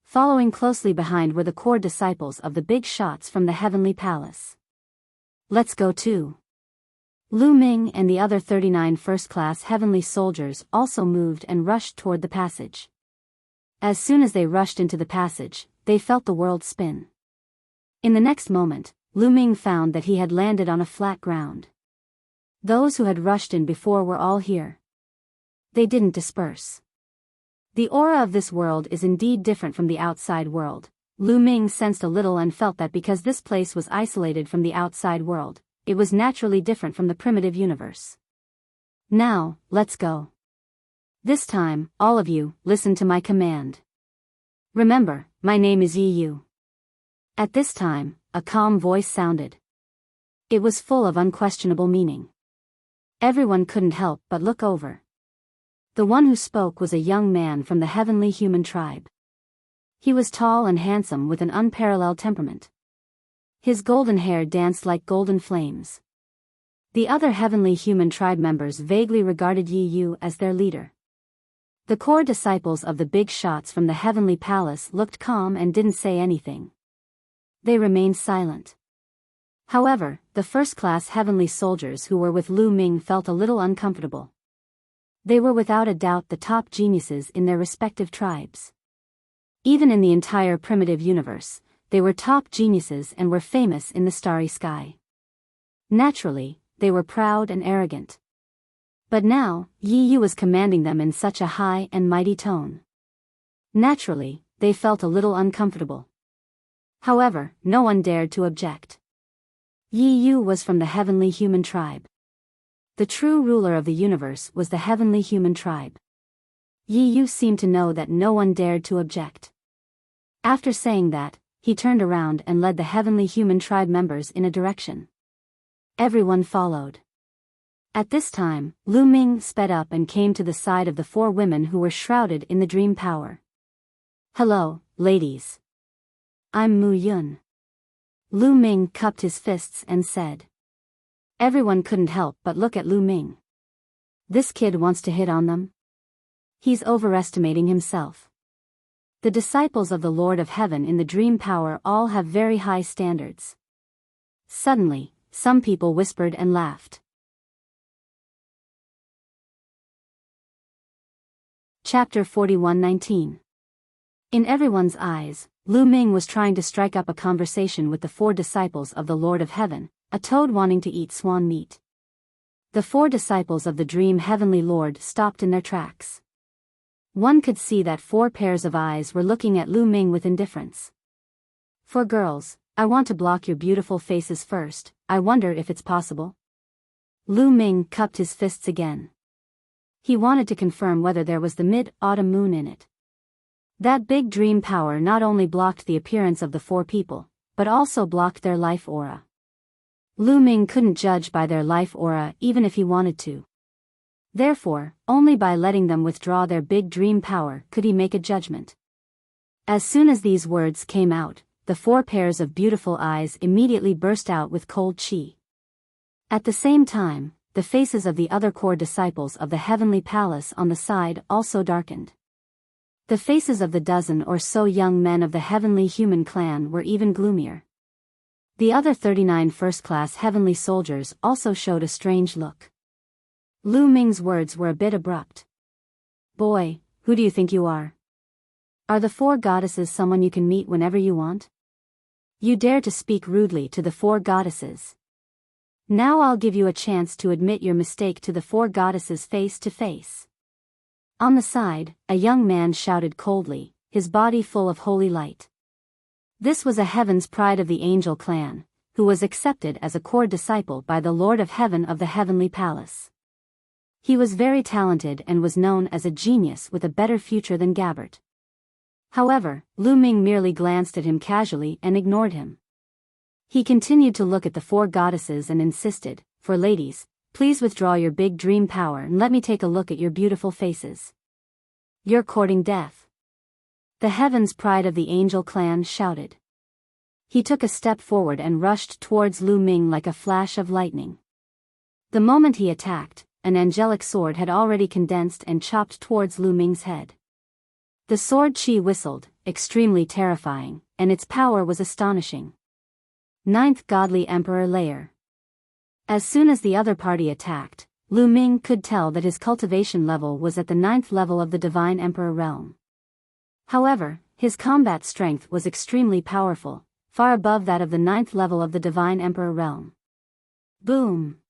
Following closely behind were the core disciples of the big shots from the heavenly palace. Let's go too. Lu Ming and the other 39 first-class heavenly soldiers also moved and rushed toward the passage. As soon as they rushed into the passage, they felt the world spin. In the next moment, Lu Ming found that he had landed on a flat ground. Those who had rushed in before were all here. They didn't disperse. The aura of this world is indeed different from the outside world. Lu Ming sensed a little and felt that because this place was isolated from the outside world, it was naturally different from the primitive universe. Now, let's go. This time, all of you, listen to my command. Remember, my name is Yi Yu. At this time, a calm voice sounded. It was full of unquestionable meaning. Everyone couldn't help but look over. The one who spoke was a young man from the heavenly human tribe. He was tall and handsome with an unparalleled temperament. His golden hair danced like golden flames. The other heavenly human tribe members vaguely regarded Yi Yu as their leader. The core disciples of the big shots from the heavenly palace looked calm and didn't say anything. They remained silent. However, the first-class heavenly soldiers who were with Lu Ming felt a little uncomfortable. They were without a doubt the top geniuses in their respective tribes. Even in the entire primitive universe, they were top geniuses and were famous in the starry sky. Naturally, they were proud and arrogant. But now, Yi Yu was commanding them in such a high and mighty tone. Naturally, they felt a little uncomfortable. However, no one dared to object. Yi Yu was from the heavenly human tribe. The true ruler of the universe was the heavenly human tribe. Yi Yu seemed to know that no one dared to object. After saying that, he turned around and led the heavenly human tribe members in a direction. Everyone followed. At this time, Lu Ming sped up and came to the side of the four women who were shrouded in the dream power. "Hello, ladies. I'm Mu Yun." Lu Ming cupped his fists and said. Everyone couldn't help but look at Lu Ming. This kid wants to hit on them? He's overestimating himself. The disciples of the Lord of Heaven in the dream power all have very high standards. Suddenly, some people whispered and laughed. Chapter 41:19. In everyone's eyes, Lu Ming was trying to strike up a conversation with the four disciples of the Lord of Heaven, a toad wanting to eat swan meat. The four disciples of the dream heavenly Lord stopped in their tracks. One could see that four pairs of eyes were looking at Lu Ming with indifference. "For girls, I want to block your beautiful faces first. I wonder if it's possible?" Lu Ming cupped his fists again. He wanted to confirm whether there was the mid-autumn moon in it. That big dream power not only blocked the appearance of the four people, but also blocked their life aura. Lu Ming couldn't judge by their life aura even if he wanted to. Therefore, only by letting them withdraw their big dream power could he make a judgment. As soon as these words came out, the four pairs of beautiful eyes immediately burst out with cold chi. At the same time, the faces of the other core disciples of the heavenly palace on the side also darkened. The faces of the dozen or so young men of the heavenly human clan were even gloomier. The other 39 first-class heavenly soldiers also showed a strange look. Lu Ming's words were a bit abrupt. "Boy, who do you think you are? Are the four goddesses someone you can meet whenever you want? You dare to speak rudely to the four goddesses. Now I'll give you a chance to admit your mistake to the four goddesses face to face." On the side, a young man shouted coldly, his body full of holy light. This was a heaven's pride of the angel clan, who was accepted as a core disciple by the Lord of Heaven of the heavenly palace. He was very talented and was known as a genius with a better future than Gabbert. However, Lu Ming merely glanced at him casually and ignored him. He continued to look at the four goddesses and insisted, "For ladies, please withdraw your big dream power and let me take a look at your beautiful faces. You're courting death." The heaven's pride of the angel clan shouted. He took a step forward and rushed towards Lu Ming like a flash of lightning. The moment he attacked, an angelic sword had already condensed and chopped towards Lu Ming's head. The sword chi whistled, extremely terrifying, and its power was astonishing. 9th Godly Emperor Layer. As soon as the other party attacked, Lu Ming could tell that his cultivation level was at the 9th level of the Divine Emperor realm. However, his combat strength was extremely powerful, far above that of the 9th level of the Divine Emperor realm. Boom!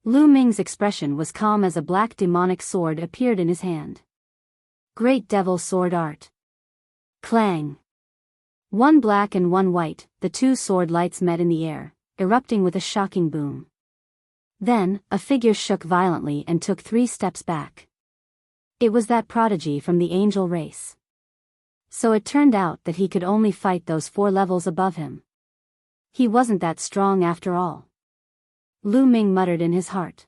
Lu Ming's expression was calm as a black demonic sword appeared in his hand. Great Devil Sword Art. Clang! One black and one white, the two sword lights met in the air, erupting with a shocking boom. Then, a figure shook violently and took 3 steps back. It was that prodigy from the angel race. So it turned out that he could only fight those 4 levels above him. He wasn't that strong after all. Lu Ming muttered in his heart.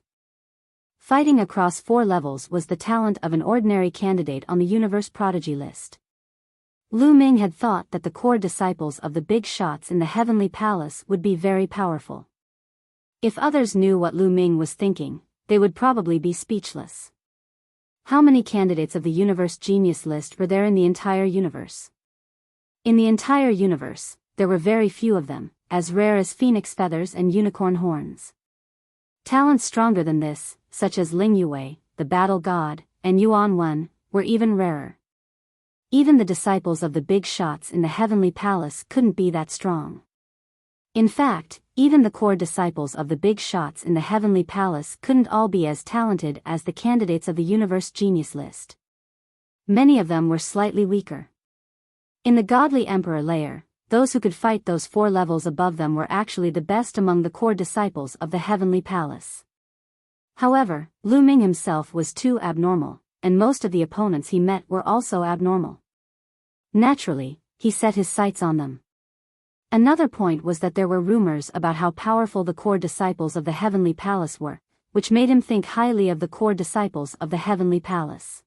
Fighting across 4 levels was the talent of an ordinary candidate on the universe prodigy list. Lu Ming had thought that the core disciples of the big shots in the heavenly palace would be very powerful. If others knew what Lu Ming was thinking, they would probably be speechless. How many candidates of the universe genius list were there in the entire universe? In the entire universe, there were very few of them, as rare as phoenix feathers and unicorn horns. Talents stronger than this, such as Ling Yue, the battle god, and Yuan Wen, were even rarer. Even the disciples of the big shots in the heavenly palace couldn't be that strong. In fact, even the core disciples of the big shots in the heavenly palace couldn't all be as talented as the candidates of the universe genius list. Many of them were slightly weaker. In the godly emperor layer, those who could fight those 4 levels above them were actually the best among the core disciples of the heavenly palace. However, Lu Ming himself was too abnormal, and most of the opponents he met were also abnormal. Naturally, he set his sights on them. Another point was that there were rumors about how powerful the core disciples of the Heavenly Palace were, which made him think highly of the core disciples of the Heavenly Palace.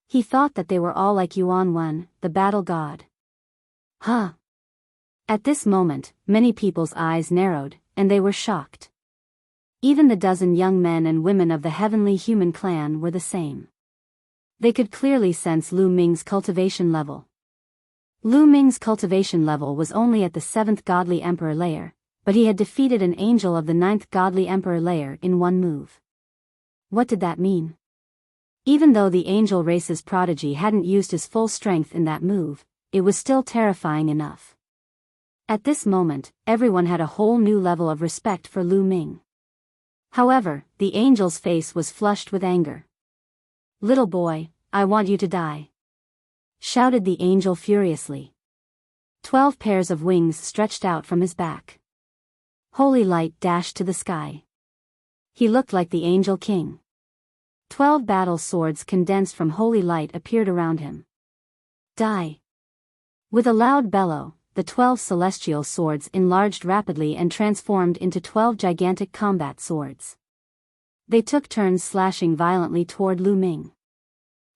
He thought that they were all like Yuan Wen, the battle god. Huh. At this moment, many people's eyes narrowed, and they were shocked. Even the dozen young men and women of the Heavenly Human clan were the same. They could clearly sense Lu Ming's cultivation level. Lu Ming's cultivation level was only at the 7th Godly Emperor layer, but he had defeated an angel of the 9th Godly Emperor layer in one move. What did that mean? Even though the angel race's prodigy hadn't used his full strength in that move, it was still terrifying enough. At this moment, everyone had a whole new level of respect for Lu Ming. However, the angel's face was flushed with anger. "Little boy, I want you to die," shouted the angel furiously. 12 pairs of wings stretched out from his back. Holy light dashed to the sky. He looked like the Angel King. 12 battle swords condensed from holy light appeared around him. Die! With a loud bellow, the 12 celestial swords enlarged rapidly and transformed into 12 gigantic combat swords. They took turns slashing violently toward Lu Ming.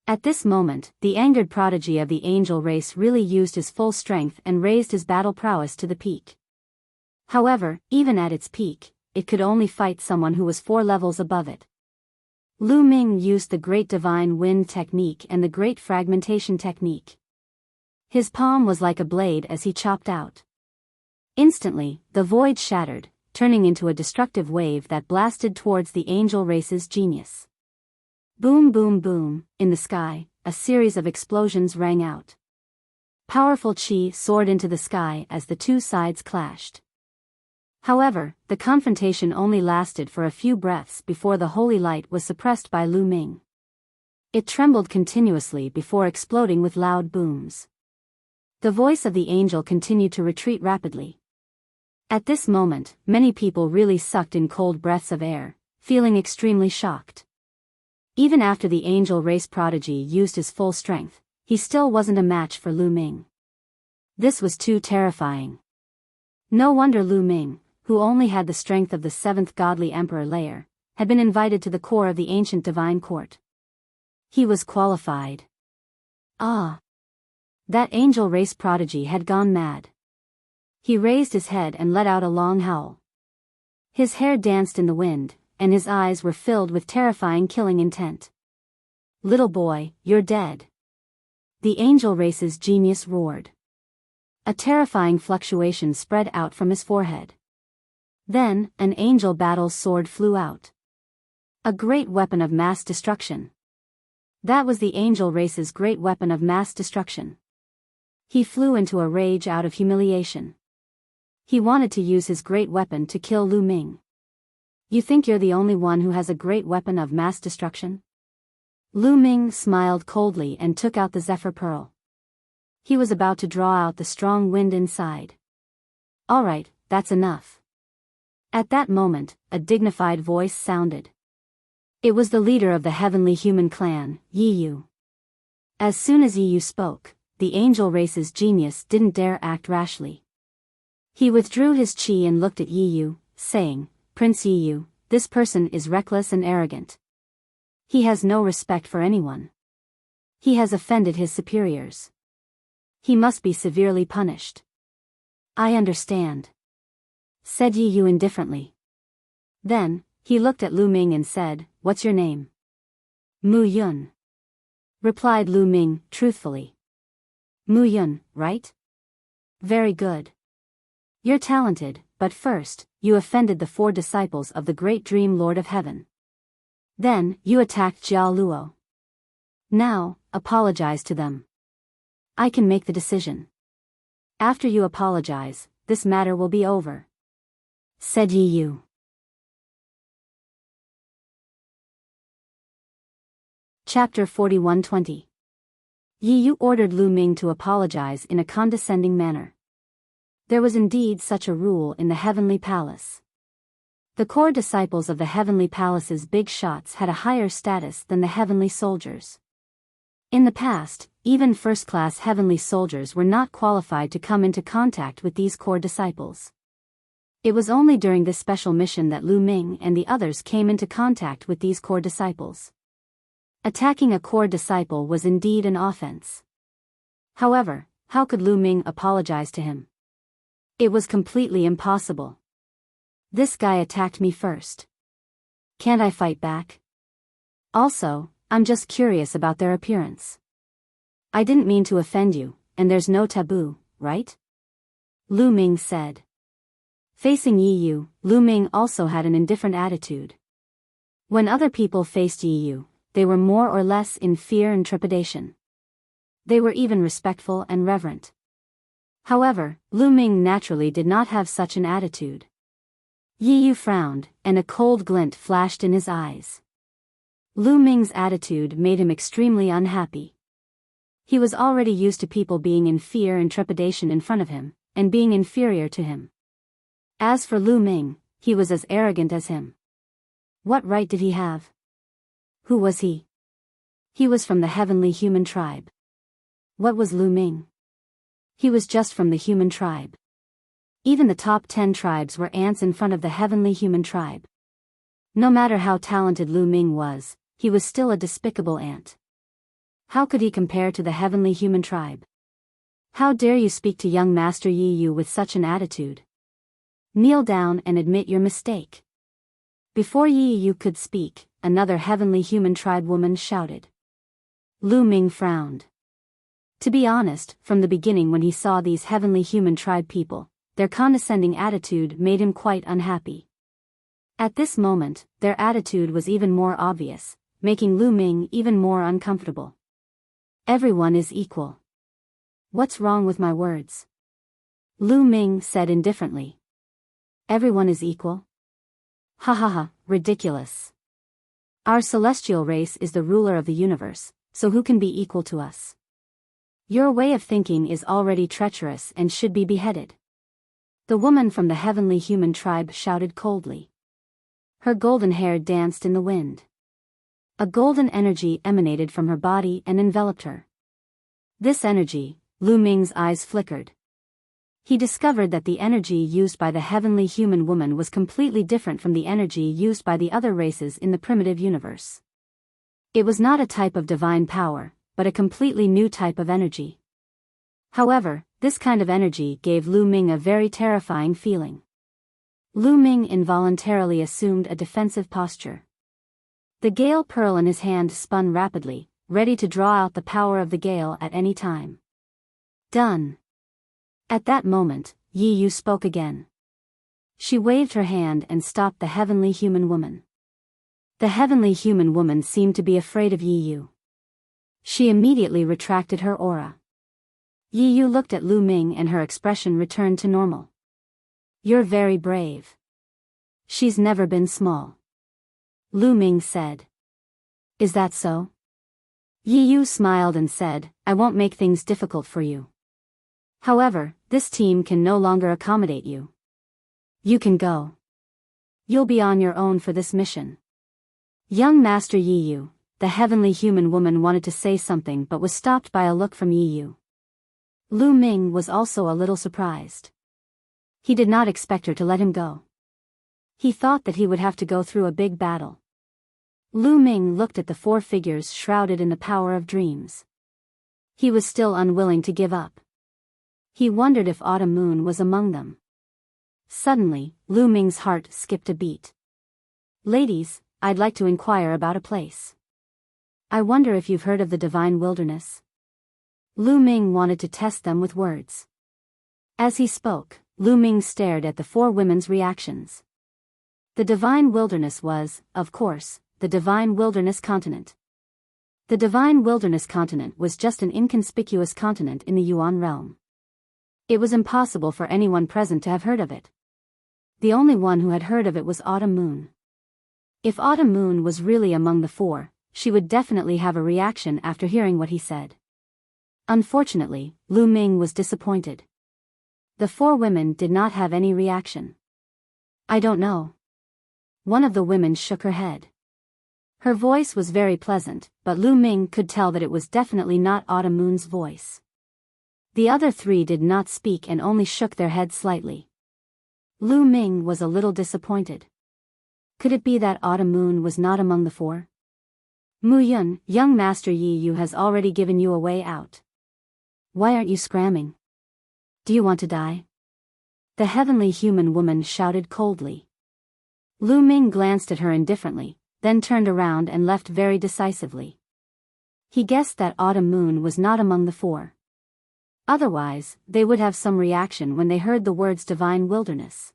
At this moment, the angered prodigy of the angel race really used his full strength and raised his battle prowess to the peak. However, even at its peak, it could only fight someone who was 4 levels above it. Lu Ming used the Great Divine Wind technique and the Great Fragmentation technique. His palm was like a blade as he chopped out. Instantly, the void shattered, turning into a destructive wave that blasted towards the angel race's genius. Boom boom boom, in the sky, a series of explosions rang out. Powerful chi soared into the sky as the two sides clashed. However, the confrontation only lasted for a few breaths before the holy light was suppressed by Lu Ming. It trembled continuously before exploding with loud booms. The voice of the angel continued to retreat rapidly. At this moment, many people really sucked in cold breaths of air, feeling extremely shocked. Even after the angel race prodigy used his full strength, he still wasn't a match for Lu Ming. This was too terrifying. No wonder Lu Ming, who only had the strength of the 7th Godly Emperor layer, had been invited to the core of the ancient divine court. He was qualified. Ah! That angel race prodigy had gone mad. He raised his head and let out a long howl. His hair danced in the wind, and his eyes were filled with terrifying killing intent. "Little boy, you're dead." The angel race's genius roared. A terrifying fluctuation spread out from his forehead. Then, an angel battle sword flew out. A great weapon of mass destruction. That was the angel race's great weapon of mass destruction. He flew into a rage out of humiliation. He wanted to use his great weapon to kill Lu Ming. "You think you're the only one who has a great weapon of mass destruction?" Lu Ming smiled coldly and took out the Zephyr Pearl. He was about to draw out the strong wind inside. "All right, that's enough." At that moment, a dignified voice sounded. It was the leader of the Heavenly Human clan, Yi Yu. As soon as Yi Yu spoke, the angel race's genius didn't dare act rashly. He withdrew his chi and looked at Yi Yu, saying, "Prince Yi Yu, this person is reckless and arrogant. He has no respect for anyone. He has offended his superiors. He must be severely punished." "I understand," said Yi Yu indifferently. Then, he looked at Lu Ming and said, "What's your name?" "Mu Yun," replied Lu Ming, truthfully. "Mu Yun, right? Very good. You're talented, but first, you offended the 4 disciples of the great Dream Lord of Heaven. Then, you attacked Jiao Luo. Now, apologize to them. I can make the decision. After you apologize, this matter will be over," said Yi Yu. Chapter 41-20. Yi Yu ordered Lu Ming to apologize in a condescending manner. There was indeed such a rule in the Heavenly Palace. The core disciples of the heavenly palace's big shots had a higher status than the heavenly soldiers. In the past, even first-class heavenly soldiers were not qualified to come into contact with these core disciples. It was only during this special mission that Lu Ming and the others came into contact with these core disciples. Attacking a core disciple was indeed an offense. However, how could Lu Ming apologize to him? It was completely impossible. This guy attacked me first. Can't I fight back? Also, I'm just curious about their appearance. I didn't mean to offend you, and there's no taboo, right? Lu Ming said. Facing Yi Yu, Lu Ming also had an indifferent attitude. When other people faced Yi Yu, they were more or less in fear and trepidation. They were even respectful and reverent. However, Lu Ming naturally did not have such an attitude. Yi Yu frowned, and a cold glint flashed in his eyes. Lu Ming's attitude made him extremely unhappy. He was already used to people being in fear and trepidation in front of him, and being inferior to him. As for Lu Ming, he was as arrogant as him. What right did he have? Who was he? He was from the heavenly human tribe. What was Lu Ming? He was just from the human tribe. Even the top 10 tribes were ants in front of the heavenly human tribe. No matter how talented Lu Ming was, he was still a despicable ant. How could he compare to the heavenly human tribe? How dare you speak to young Master Yi Yu with such an attitude? Kneel down and admit your mistake. Before Yi Yu could speak, another heavenly human tribe woman shouted. Lu Ming frowned. To be honest, from the beginning when he saw these heavenly human tribe people, their condescending attitude made him quite unhappy. At this moment, their attitude was even more obvious, making Lu Ming even more uncomfortable. Everyone is equal. What's wrong with my words? Lu Ming said indifferently. Everyone is equal? Ha ha ha, ridiculous. Our celestial race is the ruler of the universe, so who can be equal to us? Your way of thinking is already treacherous and should be beheaded. The woman from the heavenly human tribe shouted coldly. Her golden hair danced in the wind. A golden energy emanated from her body and enveloped her. This energy, Lu Ming's eyes flickered. He discovered that the energy used by the heavenly human woman was completely different from the energy used by the other races in the primitive universe. It was not a type of divine power, but a completely new type of energy. However, this kind of energy gave Lu Ming a very terrifying feeling. Lu Ming involuntarily assumed a defensive posture. The gale pearl in his hand spun rapidly, ready to draw out the power of the gale at any time. Done. At that moment, Yi Yu spoke again. She waved her hand and stopped the heavenly human woman. The heavenly human woman seemed to be afraid of Yi Yu. She immediately retracted her aura. Yi Yu looked at Lu Ming and her expression returned to normal. You're very brave. She's never been small. Lu Ming said. Is that so? Yi Yu smiled and said, I won't make things difficult for you. However, this team can no longer accommodate you. You can go. You'll be on your own for this mission. Young Master Yi Yu, the heavenly human woman wanted to say something but was stopped by a look from Yi Yu. Lu Ming was also a little surprised. He did not expect her to let him go. He thought that he would have to go through a big battle. Lu Ming looked at the four figures shrouded in the power of dreams. He was still unwilling to give up. He wondered if Autumn Moon was among them. Suddenly, Lu Ming's heart skipped a beat. Ladies, I'd like to inquire about a place. I wonder if you've heard of the Divine Wilderness? Lu Ming wanted to test them with words. As he spoke, Lu Ming stared at the four women's reactions. The Divine Wilderness was, of course, the Divine Wilderness Continent. The Divine Wilderness Continent was just an inconspicuous continent in the Yuan realm. It was impossible for anyone present to have heard of it. The only one who had heard of it was Autumn Moon. If Autumn Moon was really among the four, she would definitely have a reaction after hearing what he said. Unfortunately, Lu Ming was disappointed. The four women did not have any reaction. I don't know. One of the women shook her head. Her voice was very pleasant, but Lu Ming could tell that it was definitely not Autumn Moon's voice. The other three did not speak and only shook their heads slightly. Lu Ming was a little disappointed. Could it be that Autumn Moon was not among the four? Mu Yun, young Master Yi Yu has already given you a way out. Why aren't you scramming? Do you want to die? The heavenly human woman shouted coldly. Lu Ming glanced at her indifferently, then turned around and left very decisively. He guessed that Autumn Moon was not among the four. Otherwise, they would have some reaction when they heard the words divine wilderness.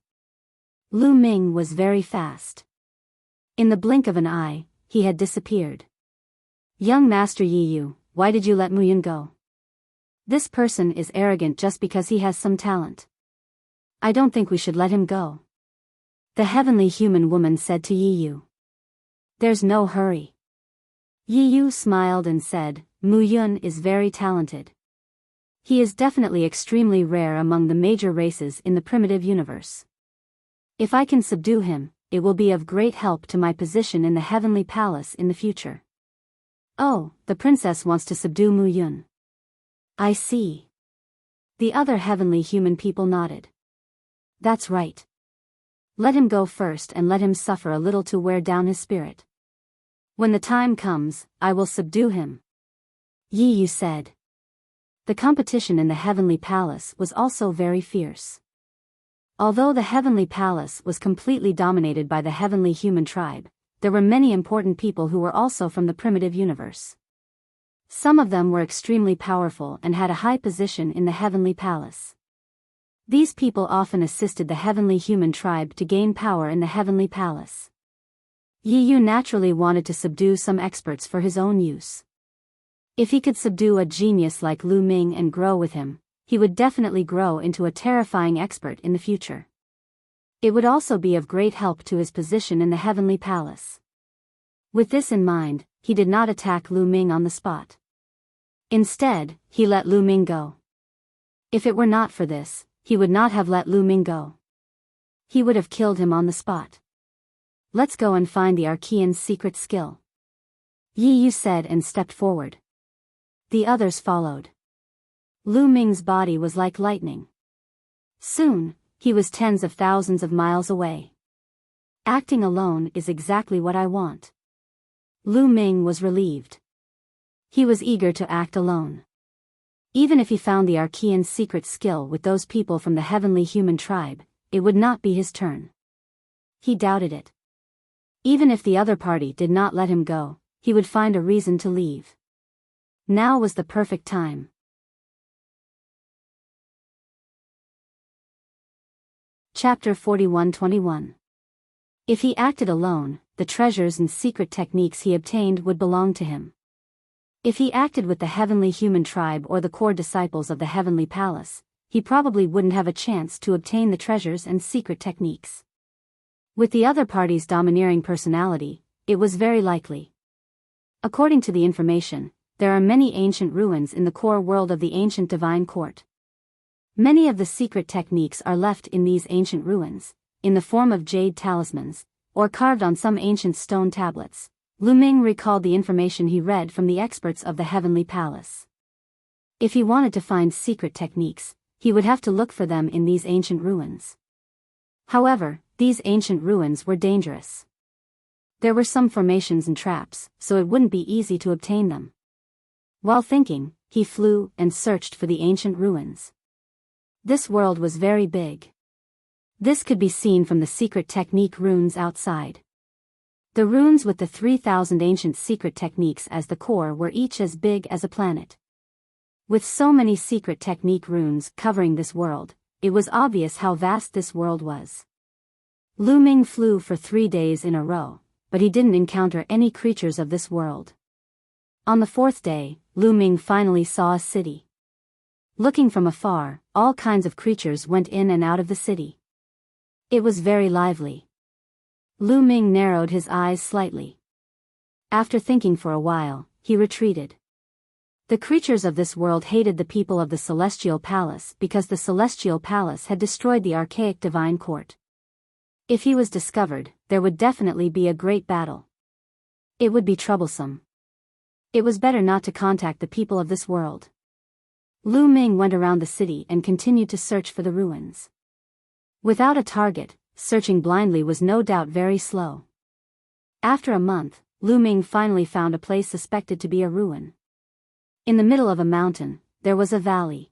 Lu Ming was very fast. In the blink of an eye, he had disappeared. Young Master Yi Yu, why did you let Mu Yun go? This person is arrogant just because he has some talent. I don't think we should let him go. The heavenly human woman said to Yi Yu. There's no hurry. Yi Yu smiled and said, Mu Yun is very talented. He is definitely extremely rare among the major races in the primitive universe. If I can subdue him, it will be of great help to my position in the heavenly palace in the future. Oh, the princess wants to subdue Mu Yun. I see. The other heavenly human people nodded. That's right. Let him go first and let him suffer a little to wear down his spirit. When the time comes, I will subdue him. Yi Yu said. The competition in the heavenly palace was also very fierce. Although the heavenly palace was completely dominated by the heavenly human tribe, there were many important people who were also from the primitive universe. Some of them were extremely powerful and had a high position in the heavenly palace. These people often assisted the heavenly human tribe to gain power in the heavenly palace. Yi Yu naturally wanted to subdue some experts for his own use. If he could subdue a genius like Lu Ming and grow with him, he would definitely grow into a terrifying expert in the future. It would also be of great help to his position in the heavenly palace. With this in mind, he did not attack Lu Ming on the spot. Instead, he let Lu Ming go. If it were not for this, he would not have let Lu Ming go. He would have killed him on the spot. Let's go and find the Archean's secret skill. Yi Yu said and stepped forward. The others followed. Lu Ming's body was like lightning. Soon, he was tens of thousands of miles away. Acting alone is exactly what I want. Lu Ming was relieved. He was eager to act alone. Even if he found the Archean's secret skill with those people from the heavenly human tribe, it would not be his turn. He doubted it. Even if the other party did not let him go, he would find a reason to leave. Now was the perfect time. Chapter 41-21. If he acted alone, the treasures and secret techniques he obtained would belong to him. If he acted with the heavenly human tribe or the core disciples of the heavenly palace, he probably wouldn't have a chance to obtain the treasures and secret techniques. With the other party's domineering personality, it was very likely. According to the information, there are many ancient ruins in the core world of the ancient divine court. Many of the secret techniques are left in these ancient ruins, in the form of jade talismans, or carved on some ancient stone tablets. Lu Ming recalled the information he read from the experts of the heavenly palace. If he wanted to find secret techniques, he would have to look for them in these ancient ruins. However, these ancient ruins were dangerous. There were some formations and traps, so it wouldn't be easy to obtain them. While thinking, he flew and searched for the ancient ruins. This world was very big. This could be seen from the secret technique runes outside. The runes with the 3,000 ancient secret techniques as the core were each as big as a planet. With so many secret technique runes covering this world, it was obvious how vast this world was. Lu Ming flew for 3 days in a row, but he didn't encounter any creatures of this world. On the 4th day, Lu Ming finally saw a city. Looking from afar, all kinds of creatures went in and out of the city. It was very lively. Lu Ming narrowed his eyes slightly. After thinking for a while, he retreated. The creatures of this world hated the people of the Celestial Palace because the Celestial Palace had destroyed the archaic divine court. If he was discovered, there would definitely be a great battle. It would be troublesome. It was better not to contact the people of this world. Lu Ming went around the city and continued to search for the ruins. Without a target, searching blindly was no doubt very slow. After a month, Lu Ming finally found a place suspected to be a ruin. In the middle of a mountain, there was a valley.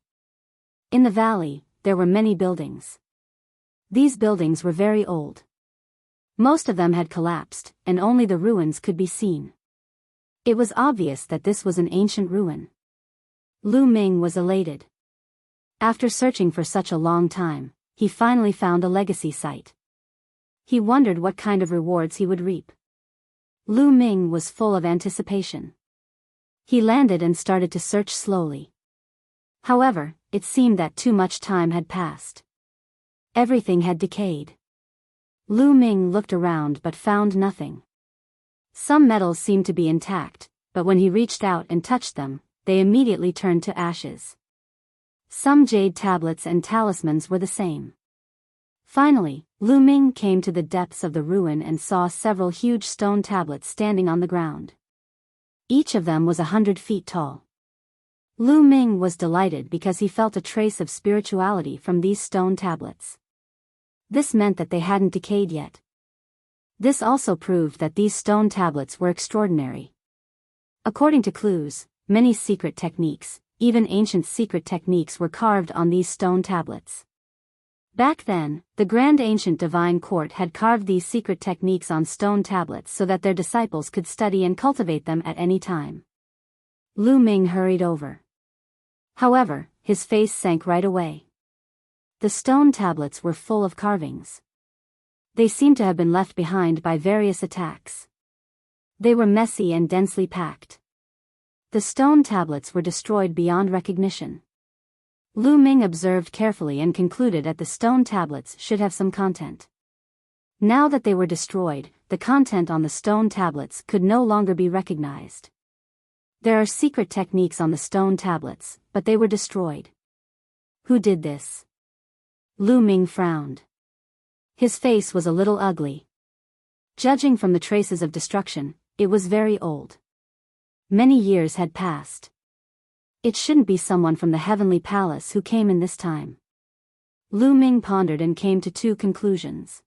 In the valley, there were many buildings. These buildings were very old. Most of them had collapsed, and only the ruins could be seen. It was obvious that this was an ancient ruin. Lu Ming was elated. After searching for such a long time, he finally found a legacy site. He wondered what kind of rewards he would reap. Lu Ming was full of anticipation. He landed and started to search slowly. However, it seemed that too much time had passed. Everything had decayed. Lu Ming looked around but found nothing. Some metals seemed to be intact, but when he reached out and touched them, they immediately turned to ashes. Some jade tablets and talismans were the same. Finally, Lu Ming came to the depths of the ruin and saw several huge stone tablets standing on the ground. Each of them was 100 feet tall. Lu Ming was delighted because he felt a trace of spirituality from these stone tablets. This meant that they hadn't decayed yet. This also proved that these stone tablets were extraordinary. According to clues, many secret techniques, even ancient secret techniques, were carved on these stone tablets. Back then, the Grand Ancient Divine Court had carved these secret techniques on stone tablets so that their disciples could study and cultivate them at any time. Lu Ming hurried over. However, his face sank right away. The stone tablets were full of carvings. They seemed to have been left behind by various attacks. They were messy and densely packed. The stone tablets were destroyed beyond recognition. Lu Ming observed carefully and concluded that the stone tablets should have some content. Now that they were destroyed, the content on the stone tablets could no longer be recognized. There are secret techniques on the stone tablets, but they were destroyed. Who did this? Lu Ming frowned. His face was a little ugly. Judging from the traces of destruction, it was very old. Many years had passed. It shouldn't be someone from the heavenly palace who came in this time. Lu Ming pondered and came to two conclusions.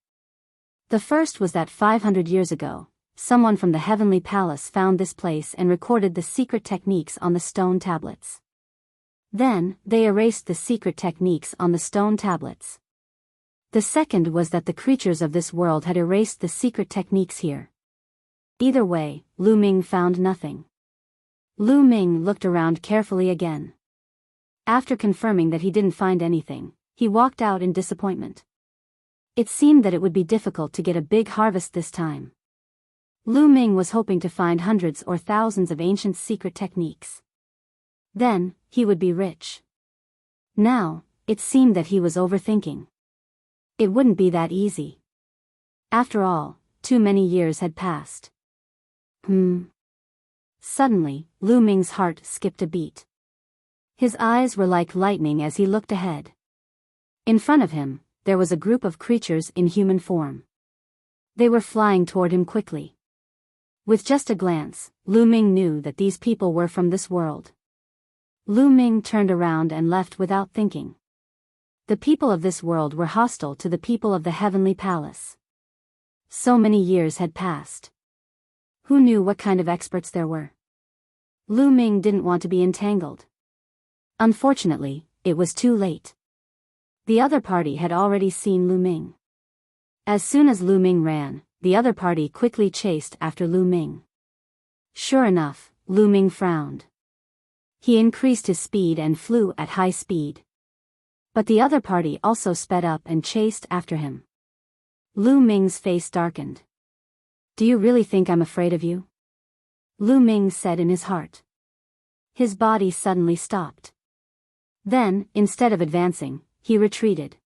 The first was that 500 years ago, someone from the heavenly palace found this place and recorded the secret techniques on the stone tablets. Then, they erased the secret techniques on the stone tablets. The second was that the creatures of this world had erased the secret techniques here. Either way, Lu Ming found nothing. Lu Ming looked around carefully again. After confirming that he didn't find anything, he walked out in disappointment. It seemed that it would be difficult to get a big harvest this time. Lu Ming was hoping to find hundreds or thousands of ancient secret techniques. Then, he would be rich. Now, it seemed that he was overthinking. It wouldn't be that easy. After all, too many years had passed. Suddenly, Lu Ming's heart skipped a beat. His eyes were like lightning as he looked ahead. In front of him, there was a group of creatures in human form. They were flying toward him quickly. With just a glance, Lu Ming knew that these people were from this world. Lu Ming turned around and left without thinking. The people of this world were hostile to the people of the heavenly palace. So many years had passed. Who knew what kind of experts there were? Lu Ming didn't want to be entangled. Unfortunately, it was too late. The other party had already seen Lu Ming. As soon as Lu Ming ran, the other party quickly chased after Lu Ming. Sure enough, Lu Ming frowned. He increased his speed and flew at high speed. But the other party also sped up and chased after him. Lu Ming's face darkened. "Do you really think I'm afraid of you?" Lu Ming said in his heart. His body suddenly stopped. Then, instead of advancing, he retreated.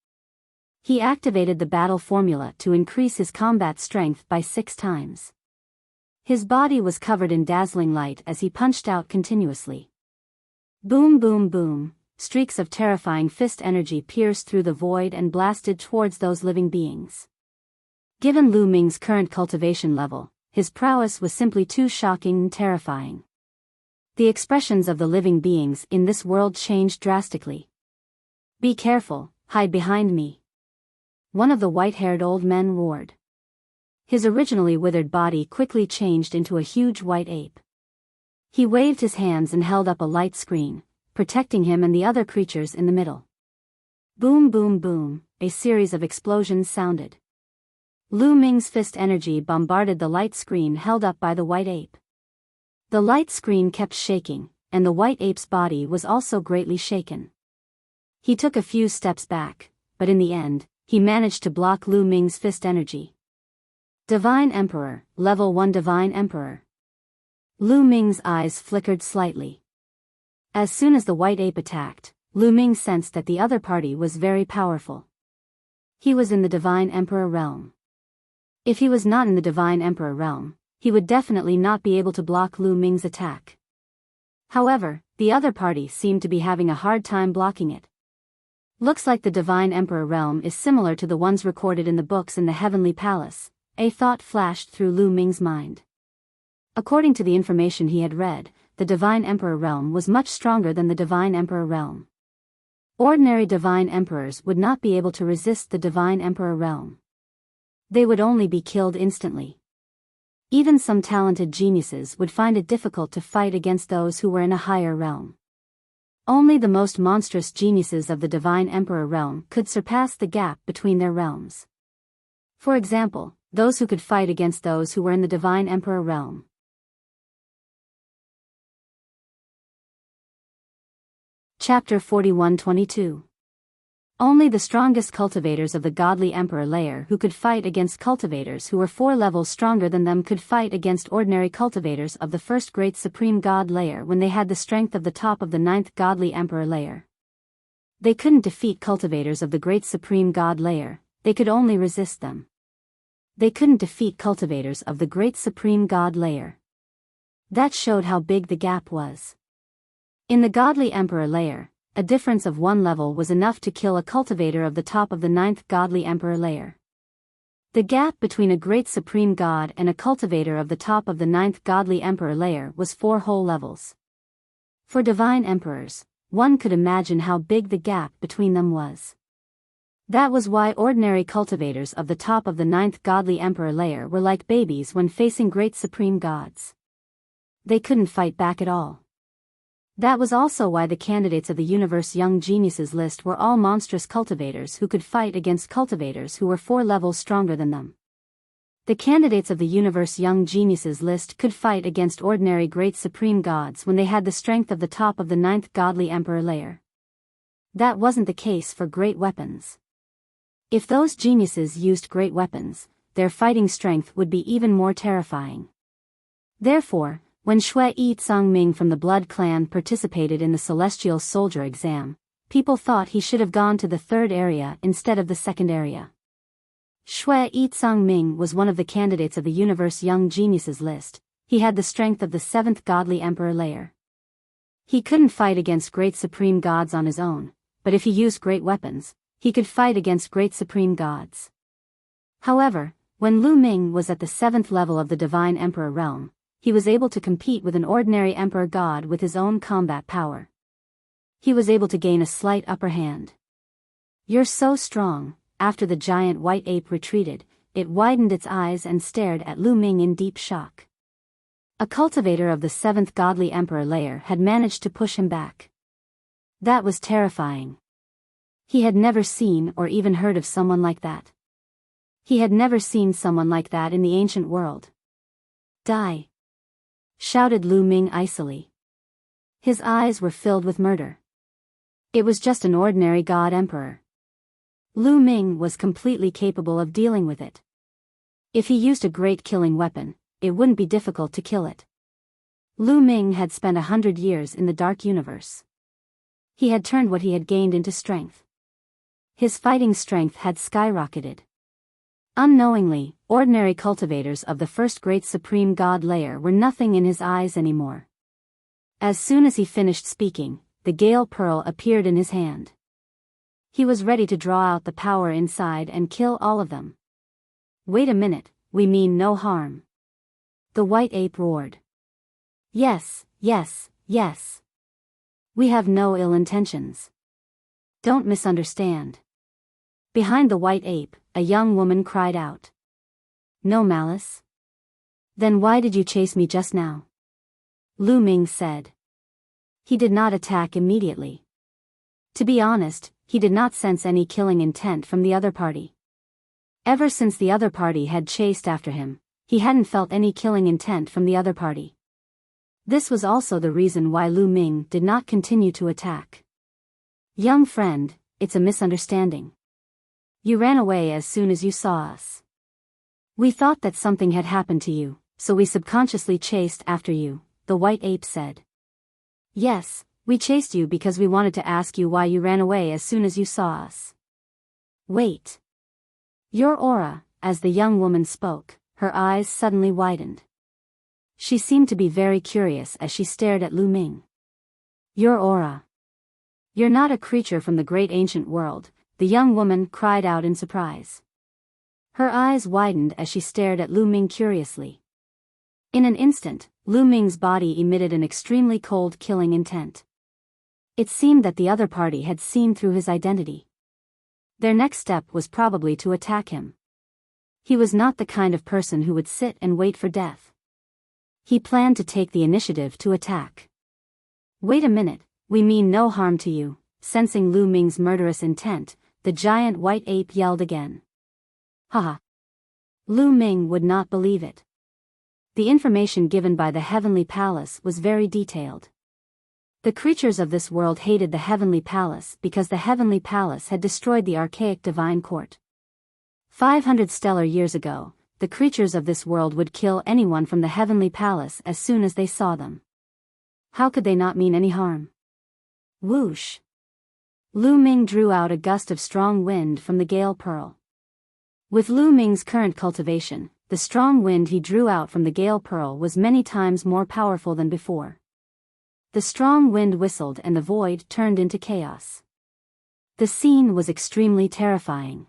He activated the battle formula to increase his combat strength by 6 times. His body was covered in dazzling light as he punched out continuously. Boom boom boom, streaks of terrifying fist energy pierced through the void and blasted towards those living beings. Given Lu Ming's current cultivation level, his prowess was simply too shocking and terrifying. The expressions of the living beings in this world changed drastically. "Be careful, hide behind me," one of the white-haired old men roared. His originally withered body quickly changed into a huge white ape. He waved his hands and held up a light screen, protecting him and the other creatures in the middle. Boom boom boom, a series of explosions sounded. Lu Ming's fist energy bombarded the light screen held up by the white ape. The light screen kept shaking, and the white ape's body was also greatly shaken. He took a few steps back, but in the end, he managed to block Lu Ming's fist energy. Divine Emperor, Level 1 Divine Emperor. Lu Ming's eyes flickered slightly. As soon as the white ape attacked, Lu Ming sensed that the other party was very powerful. He was in the Divine Emperor realm. If he was not in the Divine Emperor realm, he would definitely not be able to block Lu Ming's attack. However, the other party seemed to be having a hard time blocking it. Looks like the Divine Emperor realm is similar to the ones recorded in the books in the Heavenly Palace, a thought flashed through Lu Ming's mind. According to the information he had read, the Divine Emperor realm was much stronger than the Divine Emperor realm. Ordinary Divine Emperors would not be able to resist the Divine Emperor realm. They would only be killed instantly. Even some talented geniuses would find it difficult to fight against those who were in a higher realm. Only the most monstrous geniuses of the Divine Emperor realm could surpass the gap between their realms. For example, those who could fight against those who were in the Divine Emperor realm. Chapter 41-22. Only the strongest cultivators of the Godly Emperor layer who could fight against cultivators who were 4 levels stronger than them could fight against ordinary cultivators of the first Great Supreme God layer when they had the strength of the top of the 9th Godly Emperor layer. They couldn't defeat cultivators of the Great Supreme God layer, they could only resist them. They couldn't defeat cultivators of the Great Supreme God layer. That showed how big the gap was. In the Godly Emperor layer, a difference of 1 level was enough to kill a cultivator of the top of the 9th Godly Emperor layer. The gap between a Great Supreme God and a cultivator of the top of the 9th Godly Emperor layer was 4 whole levels. For Divine Emperors, one could imagine how big the gap between them was. That was why ordinary cultivators of the top of the 9th Godly Emperor layer were like babies when facing Great Supreme Gods. They couldn't fight back at all. That was also why the candidates of the Universe Young Geniuses list were all monstrous cultivators who could fight against cultivators who were 4 levels stronger than them. The candidates of the Universe Young Geniuses list could fight against ordinary Great Supreme Gods when they had the strength of the top of the 9th Godly Emperor layer. That wasn't the case for great weapons. If those geniuses used great weapons, their fighting strength would be even more terrifying. Therefore, when Shui Yi Tsangming from the Blood Clan participated in the Celestial Soldier exam, people thought he should have gone to the 3rd area instead of the 2nd area. Shui Yi Tsangming was one of the candidates of the Universe Young Geniuses list. He had the strength of the 7th Godly Emperor layer. He couldn't fight against Great Supreme Gods on his own, but if he used great weapons, he could fight against Great Supreme Gods. However, when Lu Ming was at the 7th level of the Divine Emperor realm, he was able to compete with an ordinary Emperor God with his own combat power. He was able to gain a slight upper hand. "You're so strong." After the giant white ape retreated, it widened its eyes and stared at Lu Ming in deep shock. A cultivator of the 7th Godly Emperor layer had managed to push him back. That was terrifying. He had never seen or even heard of someone like that. He had never seen someone like that in the ancient world. "Die!" shouted Lu Ming icily. His eyes were filled with murder. It was just an ordinary God Emperor. Lu Ming was completely capable of dealing with it. If he used a great killing weapon, it wouldn't be difficult to kill it. Lu Ming had spent 100 years in the Dark Universe. He had turned what he had gained into strength. His fighting strength had skyrocketed. Unknowingly, ordinary cultivators of the first Great Supreme God layer were nothing in his eyes anymore. As soon as he finished speaking, the Gale Pearl appeared in his hand. He was ready to draw out the power inside and kill all of them. Wait a minute, we mean no harm. The white ape roared. Yes, yes, yes. We have no ill intentions. Don't misunderstand. Behind the white ape, a young woman cried out. No malice? Then why did you chase me just now? Lu Ming said. He did not attack immediately. To be honest, he did not sense any killing intent from the other party. Ever since the other party had chased after him, he hadn't felt any killing intent from the other party. This was also the reason why Lu Ming did not continue to attack. Young friend, it's a misunderstanding. You ran away as soon as you saw us. We thought that something had happened to you, so we subconsciously chased after you, the white ape said. Yes, we chased you because we wanted to ask you why you ran away as soon as you saw us. Wait. Your aura, as the young woman spoke, her eyes suddenly widened. She seemed to be very curious as she stared at Lu Ming. Your aura. You're not a creature from the great ancient world, the young woman cried out in surprise. Her eyes widened as she stared at Lu Ming curiously. In an instant, Lu Ming's body emitted an extremely cold killing intent. It seemed that the other party had seen through his identity. Their next step was probably to attack him. He was not the kind of person who would sit and wait for death. He planned to take the initiative to attack. Wait a minute, we mean no harm to you. Sensing Lu Ming's murderous intent, the giant white ape yelled again. Haha. Lu Ming would not believe it. The information given by the Heavenly Palace was very detailed. The creatures of this world hated the Heavenly Palace because the Heavenly Palace had destroyed the archaic divine court. 500 stellar years ago, the creatures of this world would kill anyone from the Heavenly Palace as soon as they saw them. How could they not mean any harm? Whoosh! Lu Ming drew out a gust of strong wind from the gale pearl. With Lu Ming's current cultivation, the strong wind he drew out from the gale pearl was many times more powerful than before. The strong wind whistled and the void turned into chaos. The scene was extremely terrifying.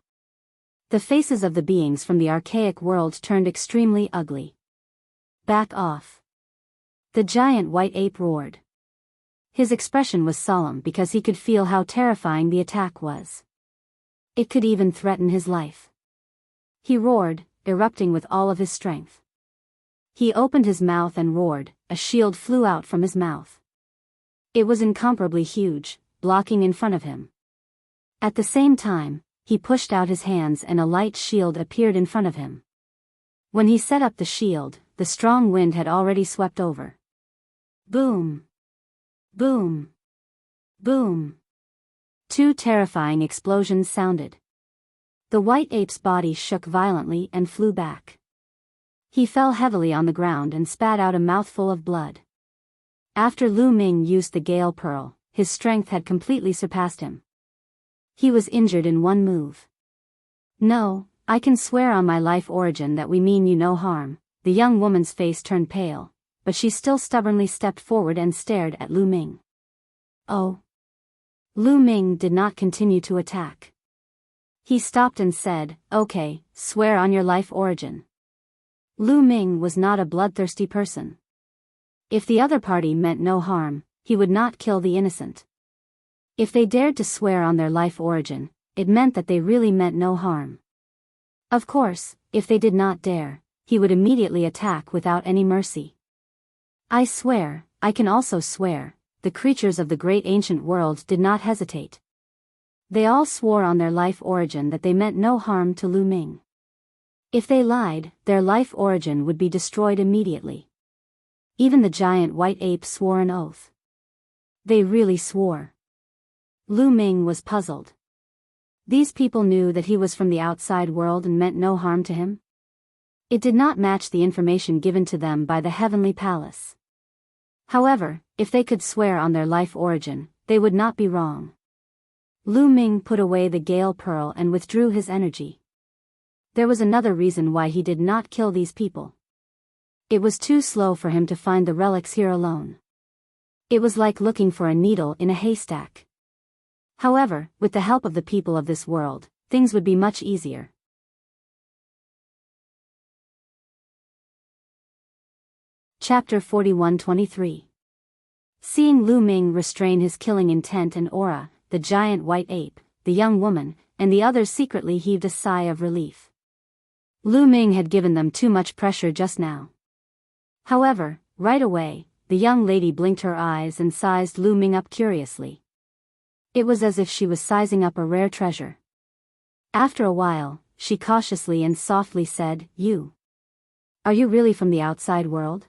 The faces of the beings from the archaic world turned extremely ugly. Back off! The giant white ape roared. His expression was solemn because he could feel how terrifying the attack was. It could even threaten his life. He roared, erupting with all of his strength. He opened his mouth and roared, a shield flew out from his mouth. It was incomparably huge, blocking in front of him. At the same time, he pushed out his hands and a light shield appeared in front of him. When he set up the shield, the strong wind had already swept over. Boom! Boom! Boom! Two terrifying explosions sounded. The white ape's body shook violently and flew back. He fell heavily on the ground and spat out a mouthful of blood. After Lu Ming used the gale pearl, his strength had completely surpassed him. He was injured in one move. No, I can swear on my life origin that we mean you no harm. The young woman's face turned pale, but she still stubbornly stepped forward and stared at Lu Ming. Oh. Lu Ming did not continue to attack. He stopped and said, okay, swear on your life origin. Lu Ming was not a bloodthirsty person. If the other party meant no harm, he would not kill the innocent. If they dared to swear on their life origin, it meant that they really meant no harm. Of course, if they did not dare, he would immediately attack without any mercy. I swear, I can also swear, the creatures of the great ancient world did not hesitate. They all swore on their life origin that they meant no harm to Lu Ming. If they lied, their life origin would be destroyed immediately. Even the giant white ape swore an oath. They really swore. Lu Ming was puzzled. These people knew that he was from the outside world and meant no harm to him? It did not match the information given to them by the Heavenly Palace. However, if they could swear on their life origin, they would not be wrong. Lu Ming put away the gale pearl and withdrew his energy. There was another reason why he did not kill these people. It was too slow for him to find the relics here alone. It was like looking for a needle in a haystack. However, with the help of the people of this world, things would be much easier. Chapter 41-23. Seeing Lu Ming restrain his killing intent and aura, the giant white ape, the young woman, and the others secretly heaved a sigh of relief. Lu Ming had given them too much pressure just now. However, right away, the young lady blinked her eyes and sized Lu Ming up curiously. It was as if she was sizing up a rare treasure. After a while, she cautiously and softly said, "You. Are you really from the outside world?"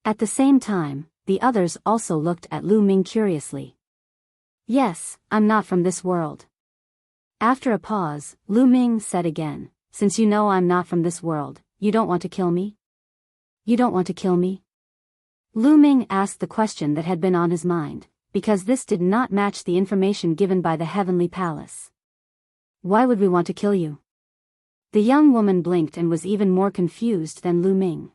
At the same time, the others also looked at Lu Ming curiously. "Yes, I'm not from this world." After a pause, Lu Ming said again, "Since you know I'm not from this world, you don't want to kill me?" "You don't want to kill me?" Lu Ming asked the question that had been on his mind, because this did not match the information given by the Heavenly Palace. "Why would we want to kill you?" The young woman blinked and was even more confused than Lu Ming.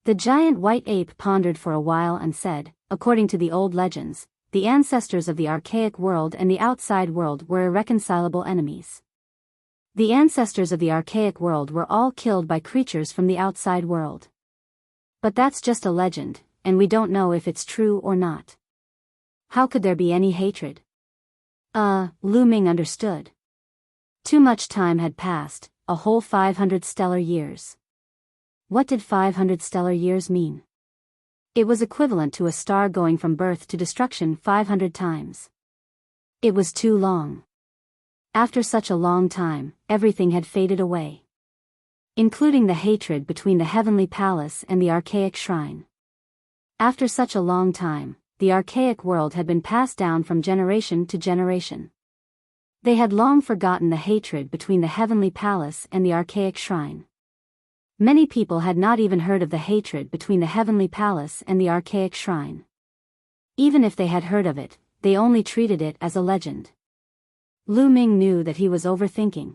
The giant white ape pondered for a while and said, "According to the old legends, the ancestors of the archaic world and the outside world were irreconcilable enemies. The ancestors of the archaic world were all killed by creatures from the outside world. But that's just a legend, and we don't know if it's true or not. How could there be any hatred?" Lu Ming understood. Too much time had passed, a whole 500 stellar years. What did 500 stellar years mean? It was equivalent to a star going from birth to destruction 500 times. It was too long. After such a long time, everything had faded away, including the hatred between the Heavenly Palace and the archaic shrine. After such a long time, the archaic world had been passed down from generation to generation. They had long forgotten the hatred between the Heavenly Palace and the archaic shrine. Many people had not even heard of the hatred between the Heavenly Palace and the archaic shrine. Even if they had heard of it, they only treated it as a legend. Lu Ming knew that he was overthinking.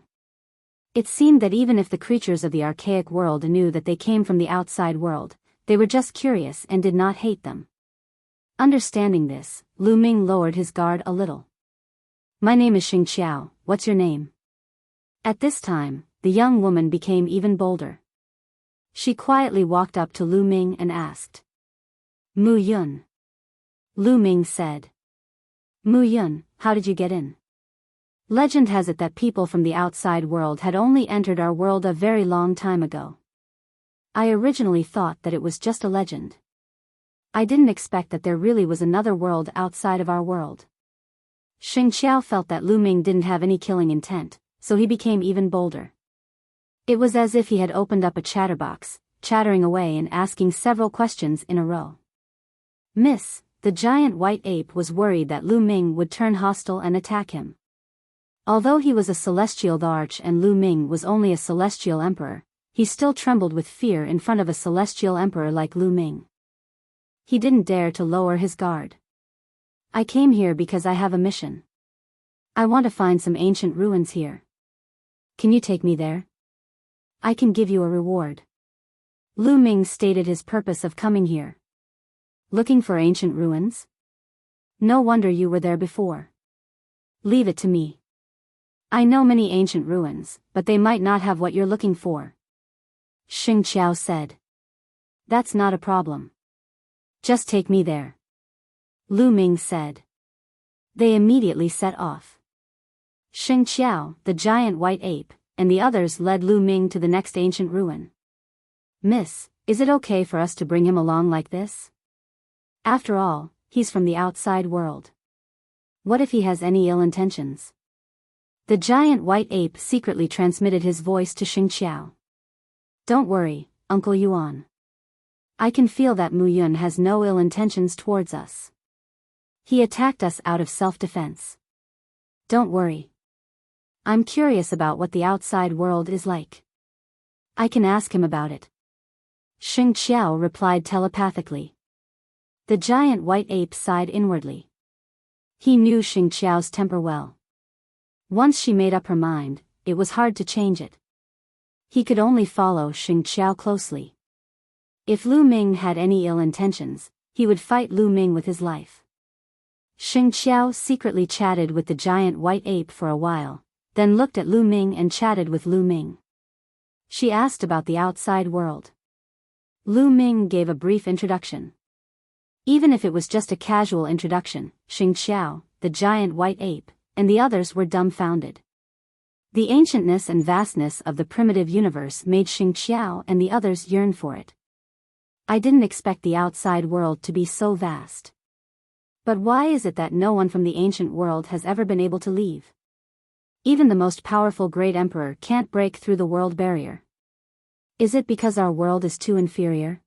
It seemed that even if the creatures of the archaic world knew that they came from the outside world, they were just curious and did not hate them. Understanding this, Lu Ming lowered his guard a little. "My name is Xing Qiao, what's your name?" At this time, the young woman became even bolder. She quietly walked up to Lu Ming and asked. "Mu Yun." Lu Ming said. "Mu Yun, how did you get in?" Legend has it that people from the outside world had only entered our world a very long time ago. I originally thought that it was just a legend. I didn't expect that there really was another world outside of our world. Xing Qiao felt that Lu Ming didn't have any killing intent, so he became even bolder. It was as if he had opened up a chatterbox, chattering away and asking several questions in a row. "Miss," the giant white ape was worried that Lu Ming would turn hostile and attack him. Although he was a celestial Dharch and Lu Ming was only a celestial emperor, he still trembled with fear in front of a celestial emperor like Lu Ming. He didn't dare to lower his guard. "I came here because I have a mission. I want to find some ancient ruins here. Can you take me there? I can give you a reward." Lu Ming stated his purpose of coming here. "Looking for ancient ruins? No wonder you were there before. Leave it to me. I know many ancient ruins, but they might not have what you're looking for." Xing Qiao said. "That's not a problem. Just take me there," Lu Ming said. They immediately set off. Xing Qiao, the giant white ape, and the others led Lu Ming to the next ancient ruin. "Miss, is it okay for us to bring him along like this? After all, he's from the outside world. What if he has any ill intentions?" The giant white ape secretly transmitted his voice to Xing Qiao. "Don't worry, Uncle Yuan. I can feel that Mu Yun has no ill intentions towards us. He attacked us out of self-defense. Don't worry. I'm curious about what the outside world is like. I can ask him about it." Xing Qiao replied telepathically. The giant white ape sighed inwardly. He knew Xing Qiao's temper well. Once she made up her mind, it was hard to change it. He could only follow Xing Qiao closely. If Lu Ming had any ill intentions, he would fight Lu Ming with his life. Xing Qiao secretly chatted with the giant white ape for a while, then looked at Lu Ming and chatted with Lu Ming. She asked about the outside world. Lu Ming gave a brief introduction. Even if it was just a casual introduction, Xing Xiao, the giant white ape, and the others were dumbfounded. The ancientness and vastness of the primitive universe made Xing Xiao and the others yearn for it. I didn't expect the outside world to be so vast. But why is it that no one from the ancient world has ever been able to leave? Even the most powerful great emperor can't break through the world barrier. Is it because our world is too inferior?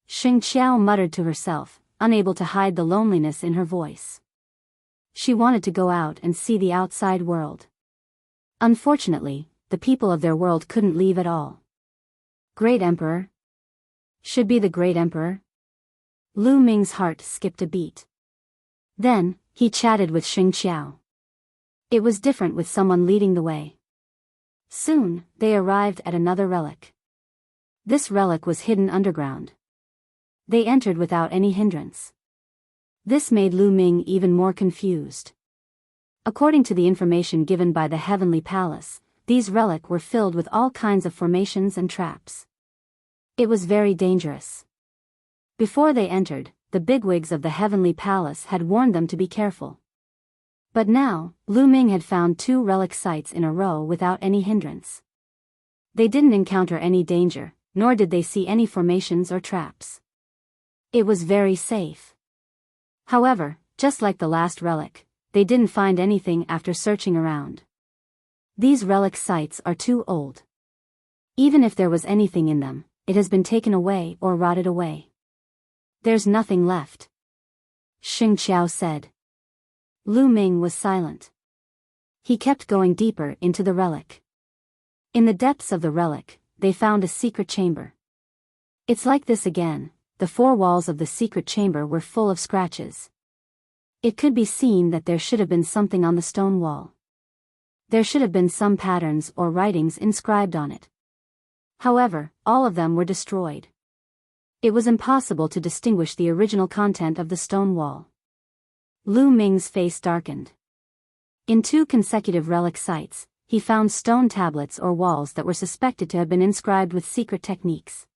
Xing Xiao muttered to herself, unable to hide the loneliness in her voice. She wanted to go out and see the outside world. Unfortunately, the people of their world couldn't leave at all. Great Emperor? Should be the Great Emperor? Lu Ming's heart skipped a beat. Then, he chatted with Xing Xiao. It was different with someone leading the way. Soon, they arrived at another relic. This relic was hidden underground. They entered without any hindrance. This made Lu Ming even more confused. According to the information given by the Heavenly Palace, these relics were filled with all kinds of formations and traps. It was very dangerous. Before they entered, the bigwigs of the Heavenly Palace had warned them to be careful. But now, Lu Ming had found 2 relic sites in a row without any hindrance. They didn't encounter any danger, nor did they see any formations or traps. It was very safe. However, just like the last relic, they didn't find anything after searching around. These relic sites are too old. Even if there was anything in them, it has been taken away or rotted away. There's nothing left. Xing Xiao said. Lu Ming was silent. He kept going deeper into the relic. In the depths of the relic, they found a secret chamber. It's like this again, the 4 walls of the secret chamber were full of scratches. It could be seen that there should have been something on the stone wall. There should have been some patterns or writings inscribed on it. However, all of them were destroyed. It was impossible to distinguish the original content of the stone wall. Lu Ming's face darkened. In 2 consecutive relic sites, he found stone tablets or walls that were suspected to have been inscribed with secret techniques.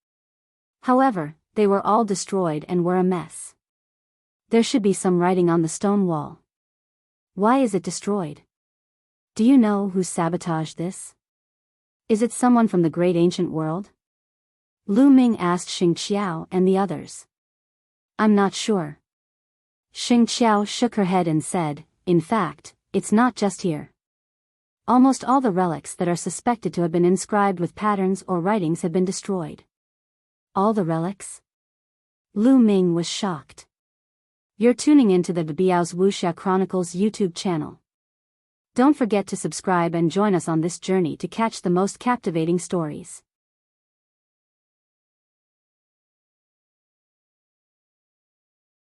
However, they were all destroyed and were a mess. There should be some writing on the stone wall. Why is it destroyed? Do you know who sabotaged this? Is it someone from the great ancient world? Lu Ming asked Xing Xiao and the others. I'm not sure. Xing Xiao shook her head and said, in fact, it's not just here. Almost all the relics that are suspected to have been inscribed with patterns or writings have been destroyed. All the relics? Lu Ming was shocked. You're tuning into the Biyao's Wuxia Chronicles YouTube channel. Don't forget to subscribe and join us on this journey to catch the most captivating stories.